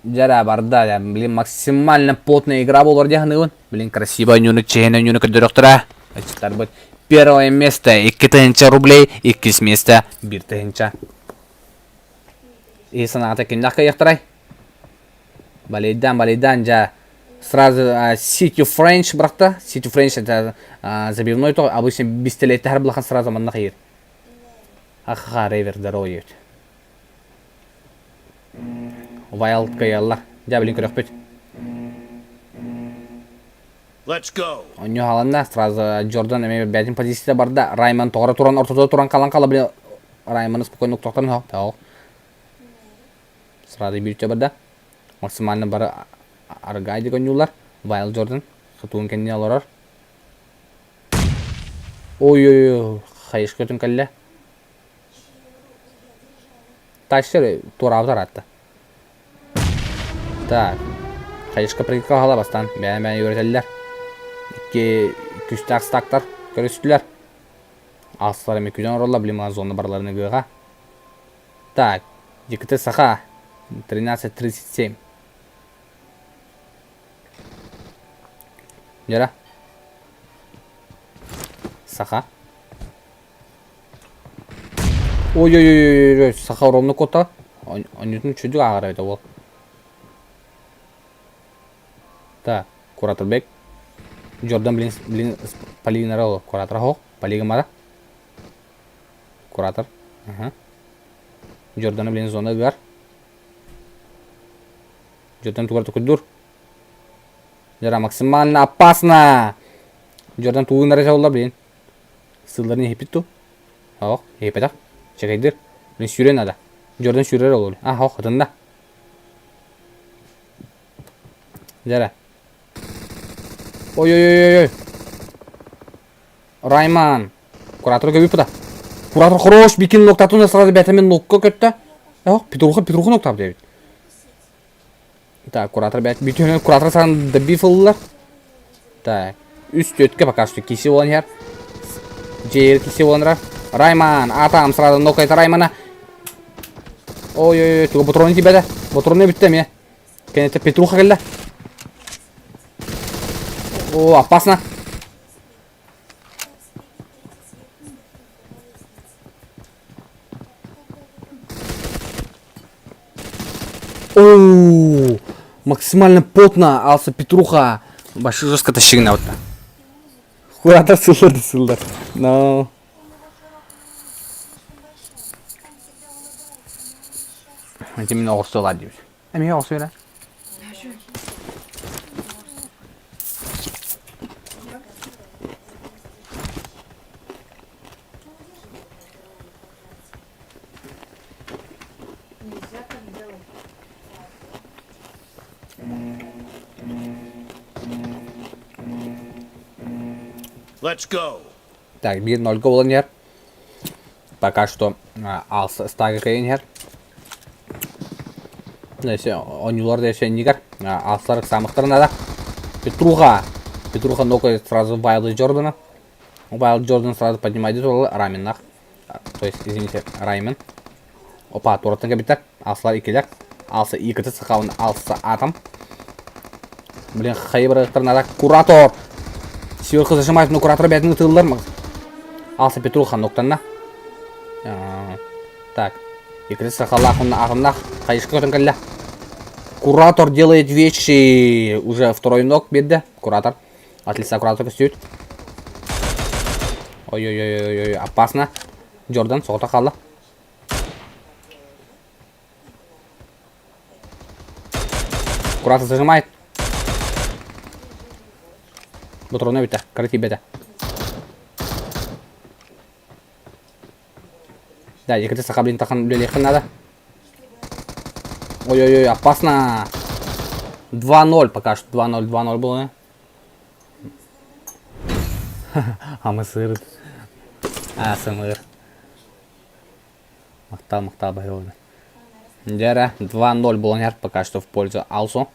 Жара, барда, блин, максимально потная игра был вроде. Блин, красиво, нюнек директора. Первое место 2000 рублей, 2 место 1000. И саната кимдаққа яқтырай. Болейдан, жа. Сразу City French брақта. City French это забивной то, обычно бестелетті әр бұлақан сразу мандақ ер. Аха, рейвер, здоровье. Wild каяллар. Жа, блин, көрек бөт. Let's go. Он халанда сразу Джордан эме бәдин позицияда барда. Райман тоғра туран, ортада туран қалан блин. Райманы спокойно тоқтарын хау. Сразу бүйітче барда. Максимально бары аргайды көңілер. Wild Джордан. Сутуын кәнне алырар. Ой, қайыш көтін кәлі. Ташыр тура авдар атты. Так. Қайышқа прикал қала бастан. Бән үйретелілер. 200 стактар көрістілер. Асылар еме күден ұрылла білімға зоны барларыны ғыға. Так. Екіті сақа. 13.37. Жара. Сақа. Ой, сақа ұрымны кота. Онютын чүдік ағарайды ол. Так, куратор бек. Джордан, блин, полиги нарало. Куратор хо, полига мара. Куратор. Джордан, блин, зона гар. Джордан тугар tukuddur. Жара, максимально опасно. Джордан тугу нараса олар, блин. Сылларын епит ту. Хо, епет ақ. Чекайдыр. Блин, сүйрен ада. Джордан сүйрер олар. Хо, хатында. Жара. Ой. Райман. Куратор көбіп бұда. Куратор хорош, бекін ноқтатуына сразу бәтімен ноққа көтті. Петруха ноқтап дебет. Так, куратор бәт. Бүйттен куратор саған дәбі фылылар. Так, үст өтке пока что кесе болан ер. Жейір кесе боланырар. Райман, атам сразу ноқайты Раймана. Ой, туға бұтроны тибәді. Бұтроны бітті ме. Кәнеті Петруха келді. О, опасно. О, максимально потно алса Петруха. Башы жестко тащигін аутта. Куратор сылдыр. Но. Әнте мен оғыз солар дейбіз. Әме оғыз сөйлер. Let's go. Так, 1-0 болан ер. Пока что алса стага кайын ер. Нәсе, онюлар дәсе нигар. Алсарық самықтырын ада. Петруха нокает сразу Wild Джордана. Wild Джордан сразу поднимает Райменнах. То есть, извините, Раймен. Опа, туратынға биттер. Алсалар икелер. Алса икіті сықауын алса атам. Блин, хайбырықтыр надо куратор. Сверху зажимает, но куратор бедный тылдар мы. Алса Петруха ноктанна. Так. Икіті сықалақ ұнна ағымнақ. Қайышқы өтінкілі. Куратор делает вещи. Уже второй ног бедді. Куратор. От лица куратор көстеует. Ой-ой-ой-ой, опасно. Джордан, соғыта қалды. Куратор зажимает. Бутроны бітті, коррети беті. Да, екіті сақа блин тақын білелеқін надо. Ой-ой-ой, опасно. 2-0 пока что. 2-0 было. А мы сыр. АСМР. Мақтал байролды. Дәрі 2-0 болынер пока что в пользу Алсу.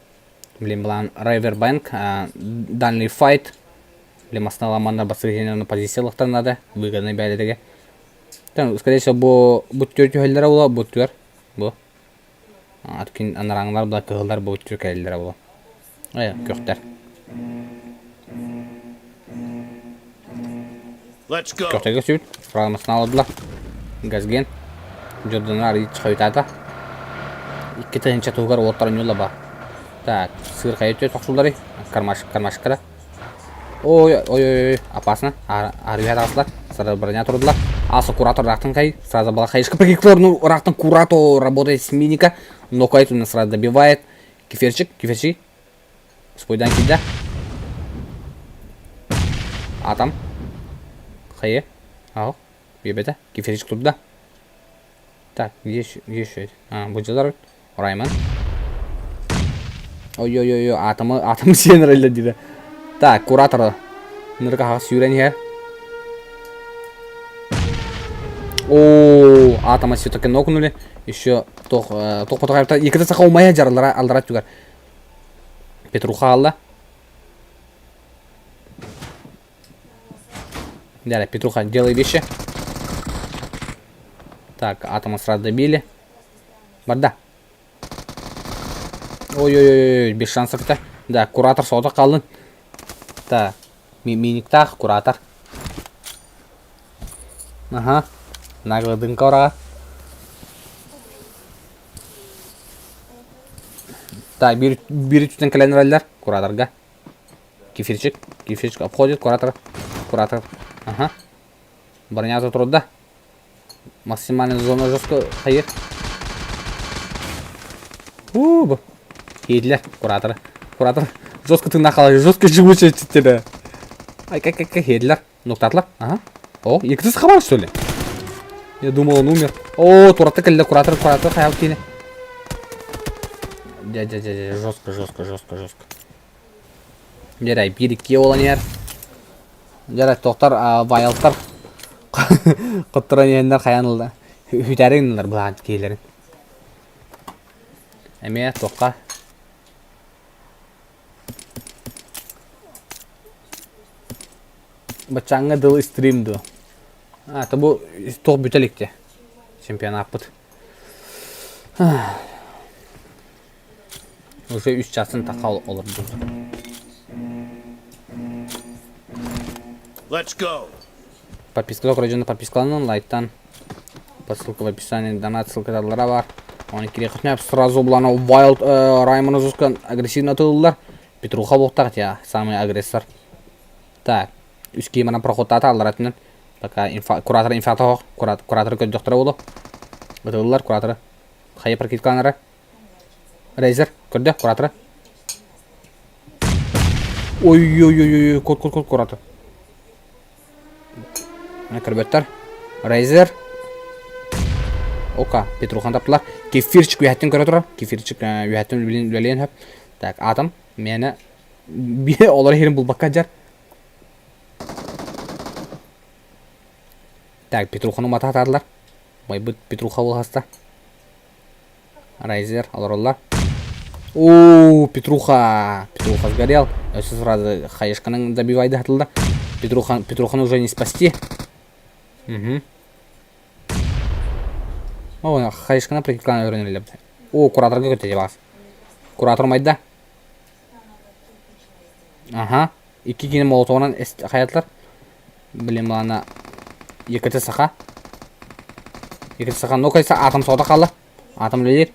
Блин, блан Райвербанк. Дальний файт. Блин, основала манда басыргенер на позициялықтар надо. Выгодный бәледеге. Скорее всего, бұл төрті хөлдері бола. Бұл төр. Бұл. Аткин анараңлар да кығылдар бұл төр кәлдері бола. Көқтер. Let's go. Көқтерге сөйт. Сұрадымысын алыдылар. Газген. Джорданар шығайтады. Икки тығынша тұғығар оттарын yolla ба. Так, сыр қайытты тоқсулдары. Кармашық кірі. Ой-ой-ой, опасно. Арвияд асылар. Сразу броня тұрдылар. Алса куратор рақтың қай. Сразу бала қайышқы прикиклар. Ну, рақтың куратор работает с миника. Нокает, он сразу добивает. Кефирчик. Спойдан келді. Атам. Қайы. Ау. Бебеті. Кефирчик тұрды. Так, где еще? Бұл жылдар. Райман. Ой-ой-ой, атымы сен рөлді дейді. Так, куратор. Нұрға қағы сүйрен ер. Ооо, атыма все-таки нокнули. Еще тоқ потоқайыпта. Екіті сақа умая жарылдыра алдырат жүгер. Петруха алды. Дәрі, Петруха, делай вещи. Так, атома сразу добили. Барда. Ой-ой-ой, без шансов это. Да, куратор соғыта қалдың. Так, миниктақ, куратор. Ага, нағылдың қораға. Так, бері түтін кәләнір әлдер. Кураторға. Кефирчик обходит, куратор. Ага. Бронята тұрды. Максимальная зона жестко қайыр. Бұл. Кейділер, куратор. Жестко тыңна қалай, жестко живучий теттері. Кейділер. Ноқтатылар. Ага. О, екітіз қабар, что ли? Я думал, он умер. О, туратты кәлді, куратор қаял кейді. Жестко. Жарай, бірікке olan yer. Жарай, тоқтар, вайлықтар. Құттыран ендер қаянылды. Хүтәріңділер бұлаған кейлерін. Әме, тоққа. Бачаңға дыл стримді. Это бұл тоқ бүтелікте. Чемпион ақпыт. Уже 3 жасын тақал olur бұл. Let's go. Подписка рождена подпискаланын, лайктан. По ссылке в описании, донат ссылкалары бар. Оны керек қытмеп, сразу бұланы Wild Райманы жосқан агрессивно тылдылар. Петруха болттақ, я самый агрессор. Так, үз кеймана проходтаты алдаратынан. Пока куратор инфаты хоқ, куратор көз доқтыры болу. Өтілділер, кураторы. Қайы прокиткаланары. Рейзер, көрді, кураторы. Ой-ой-ой-ой, код, куратор. Кірбеттер. Рейзер. Ока, Петрухан таптылар. Кефирчик үйәттен көрі тұрар. Кефирчик үйәттен білейін хөп. Так, атым. Мені олар херін бұл баққа жар. Так, Петруханың мата атадылар. Бай бұд Петруха бұл хаста. Рейзер, олар. Ооо, Петруха сгорел. Өсі сразу Хаешканың добивайды атылды. Петрухан уже не спасти. О, Хаешкана прикикланы өрінілі. О, кураторга көтөje бас. Куратор майда. Ага. 2 кені молотовынан қаятлар. Білем ана екіті сақа. Екіті сақа. Ну кайса атом сода қалы. Атом лелер.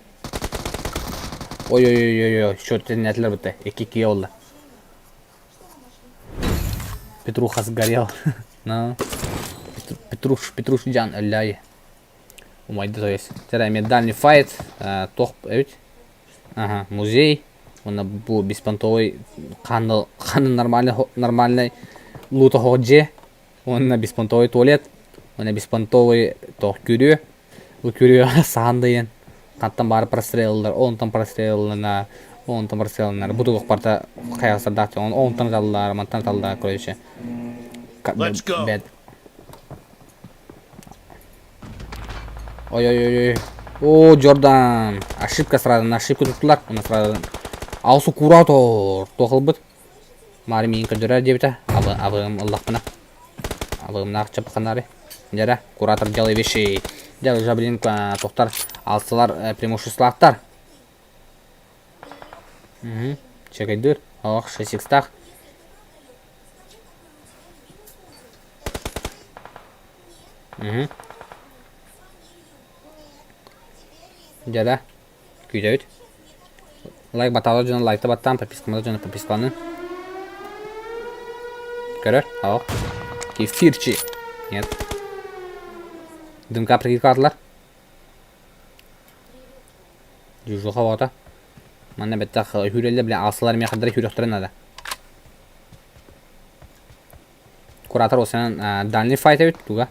Ой-ой-ой-ой. Шөттен нәтілер бітті. 2-2 олды. Петруха сгорел. Ну. Петруш жан өлләй. Умайды то есть. Тера медальный файт. Тоқ әйт. Ага, музей. Оны бұл беспонтовый қанды нормальный лута ходжи. Оны беспонтовый туалет. Оны беспонтовый тоқ күрі. Бұл күрі сағандайын. Қаттан бары прострелылар. 10 тан прострелылар. 10 тан прострелылар. Бұды қоқпарта қаяқсырдақты. 10 тан жалылар. Мантан жалылар. Короче. Let's go. Ой-ой-ой. О, Джордан. Ошибка сразу. Ошибка туттылар. Оны сразу. Алсу куратор. Тоқыл бұд. Мары мейін көдірер дебіті. Абығым ұллақпына. Абығым нақ чапқанары. Жәрі. Куратор жалай вешей. Жалы жабылин тоқтар. Алсылар преимуществолақтар. Чекайдыр. Оқ, 6-6-тақ. Жәрі. Күйді өт. Лайк баталы жөні лайкты баттан, подпискамады жөні подписканы. Көрір? Ау. Кефирчи. Нет. Дымка прикидка атылар. Жүжуға вата. Мана бәттақ хүрелі біле асылар мен қадыры хүректірін ады. Куратор осынан дальный файт өт туға.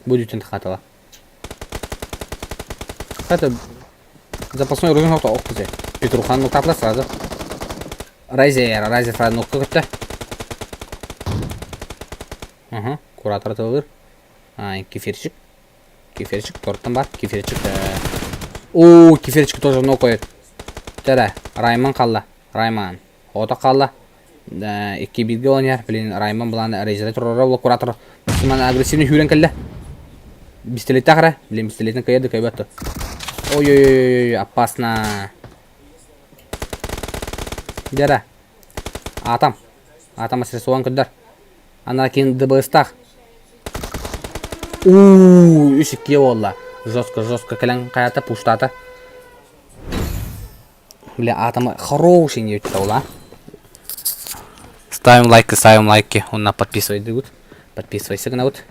Будет тақатыла. Это запасной ружен нокта оқпызе. Петрухан нокта сразу. Райзер сразу нокта көтті. Ага, куратор тылыр. Кефирчик. Кефирчик, торттан бар. Кефирчик. О, кефирчик тоже нок қойып. Тәрі, Райман қалды. Райман. Ота қалды. 2-1-ге ойнар. Білін, Райман бұланы рейзерде тұрыр ол куратор. Мұсыман агрессивный хүрен кәлді. Пистолет тақыра. Білін, пистолетін көйеді көйбәтті. Ой-ой-ой, опасно. Дәрі. Атам. Атам әсіресі оған көддер. Ана кейін дыбыстақ. Ууу, 3-2 олла. Жестко кәлін қаята, пуштата. Бля, атамы хороший не өтті ола. Ставим лайки. Онна подписывайды гуд. Подписывайся гына гуд.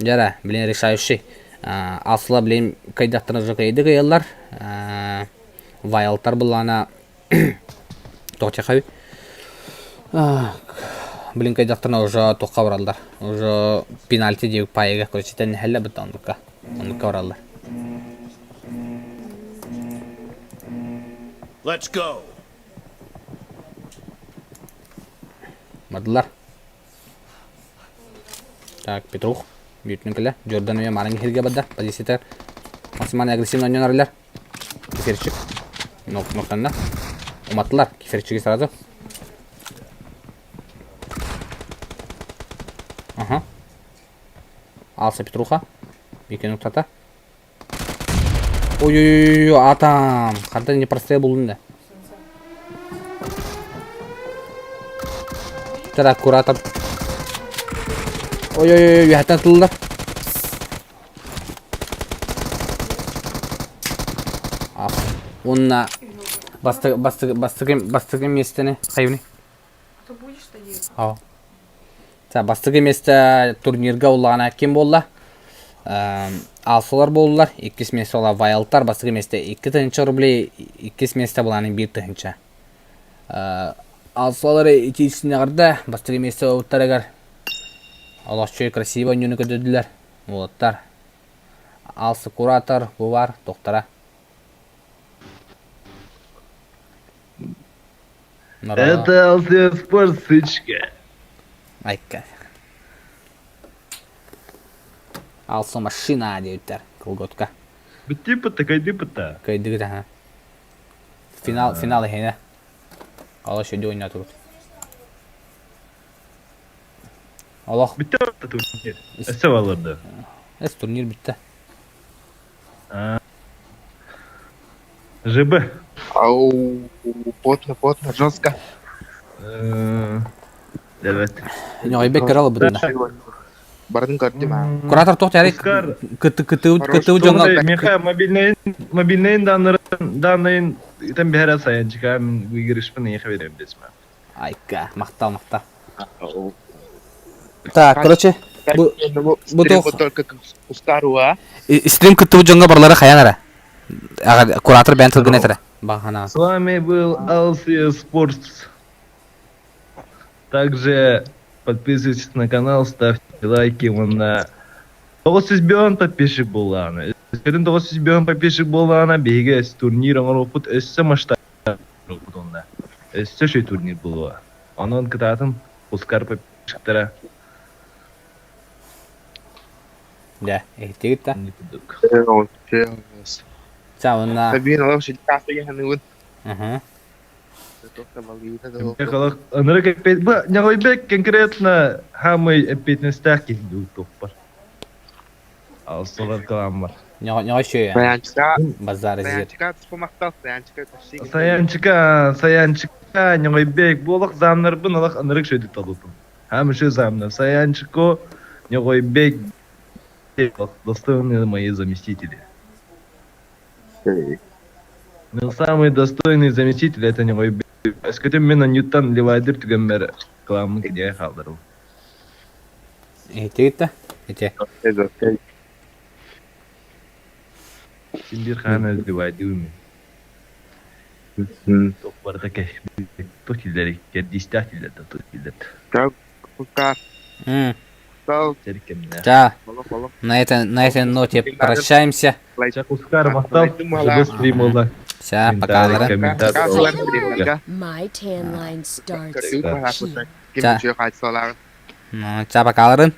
Жара, блин, решающий. Асыла, блин, кайдақтырын жоқ еді ғайылар. Вайлтар бұл ана... Тоқча қай. Блин, кайдақтырына уже тоққа бұралдар. Уже пенальти деук пайыға. Короче, тәні әлі бұтты ондыққа. Ондыққа бұралдар. Let's go. Мадылар. Так, Петрух. Бүйітінің кілі. Джордан өйе марыңы херге баддар. Позициятар. Максимально агрессивно ойнан арылар. Кеферчик. Ноқтанна. Уматтылар. Кеферчиге сразу. Ага. Алса Петруха. Бекен нұқтата. Ой-ой-ой, атам. Қандай не прострел болдың да. Тәр куратор. Ой-ой-ой, әттен тұлылар. Онна бастығы местені қайуны? Ау. Бастығы месті турнирға олағына кем болды? Алсылар болдылар. 2 месті ола вайлтар. Бастығы месті 2 тыңча рублей. 2 месті болағының 1 тыңча. Алсылары етейсіне қырды. Бастығы месті өттар әгер. Аллах чөй красиво өнені көдөділер. Олаттар. Алсы куратор. Бұл бар. Тоқтара. Это Алсия спорт сычка. Айка. Алсы машина деуттер. Кылготка. Бітті пыта, кайды пыта. Кайдығы да. Финал ехені. Аллах шөйде ойна тұрды. Аллах. Бітті пыта турнир. Әсі балырды. Эс турнир битті. ЖБ. Ау, плотно, жестко. Evet. Нёйбек кыралы бұдында. Бардың көрді ма? Куратор тоқты ярек. Оскар. Кыты жоңға. Меха мобильный данные там бихара саянчика мен выигрышпен ехать верем бесма. Айка, мақтал. Так, короче. Бұл только Ускаруа. Стрим кыты жоңға барлары қаяңара. Куратор бән тылгын етірі. Бағана. С вами был Алсия Спортс. Также подписывайтесь на канал, ставьте лайки. Вон на 900 бен подписчик болғаны. Өскерін 900 бен подписчик болғаны. Беге турнир оңыр опыт өсі маштар опыт онда. Өсі шөй турнир болуға. Онын кытатын Оскар подписчиктара. Да, ехтегіт та. Чауынна. Табин алау шел кафе яны вот. Аныры кәпет, бұл Нягойбек конкретно хамый әпетнестәк келді тоқпар. Ал солар қалам бар. Нёй шөй. Саянчика. Базар зер. Саянчика тұспымақтал. Саянчика. Саянчика, Нягойбек, болық замнар бұн алақ анырық шөйді талытын. Хамы шөй замнар. Саянчико, Нягойбек, достойные мои заместители. Но самый достойный заместитель это Нягойбек. Eskiden мен Ньютон Левайдер түген бәрі қыламын кеде қалдыру. Ехтегіт та. Ете. Сендер қана Левайдер өмен. Тоқпарда кәш. Тоқилдер екер, дистатилерді тоқилдерді. Ускар. Стал. Да. На этой ноте прощаемся. Чак Ускар мақтал, żeby стримолда. Все, пока. My tan line starts Кім here. жүр қайт соларын. Ча, пока.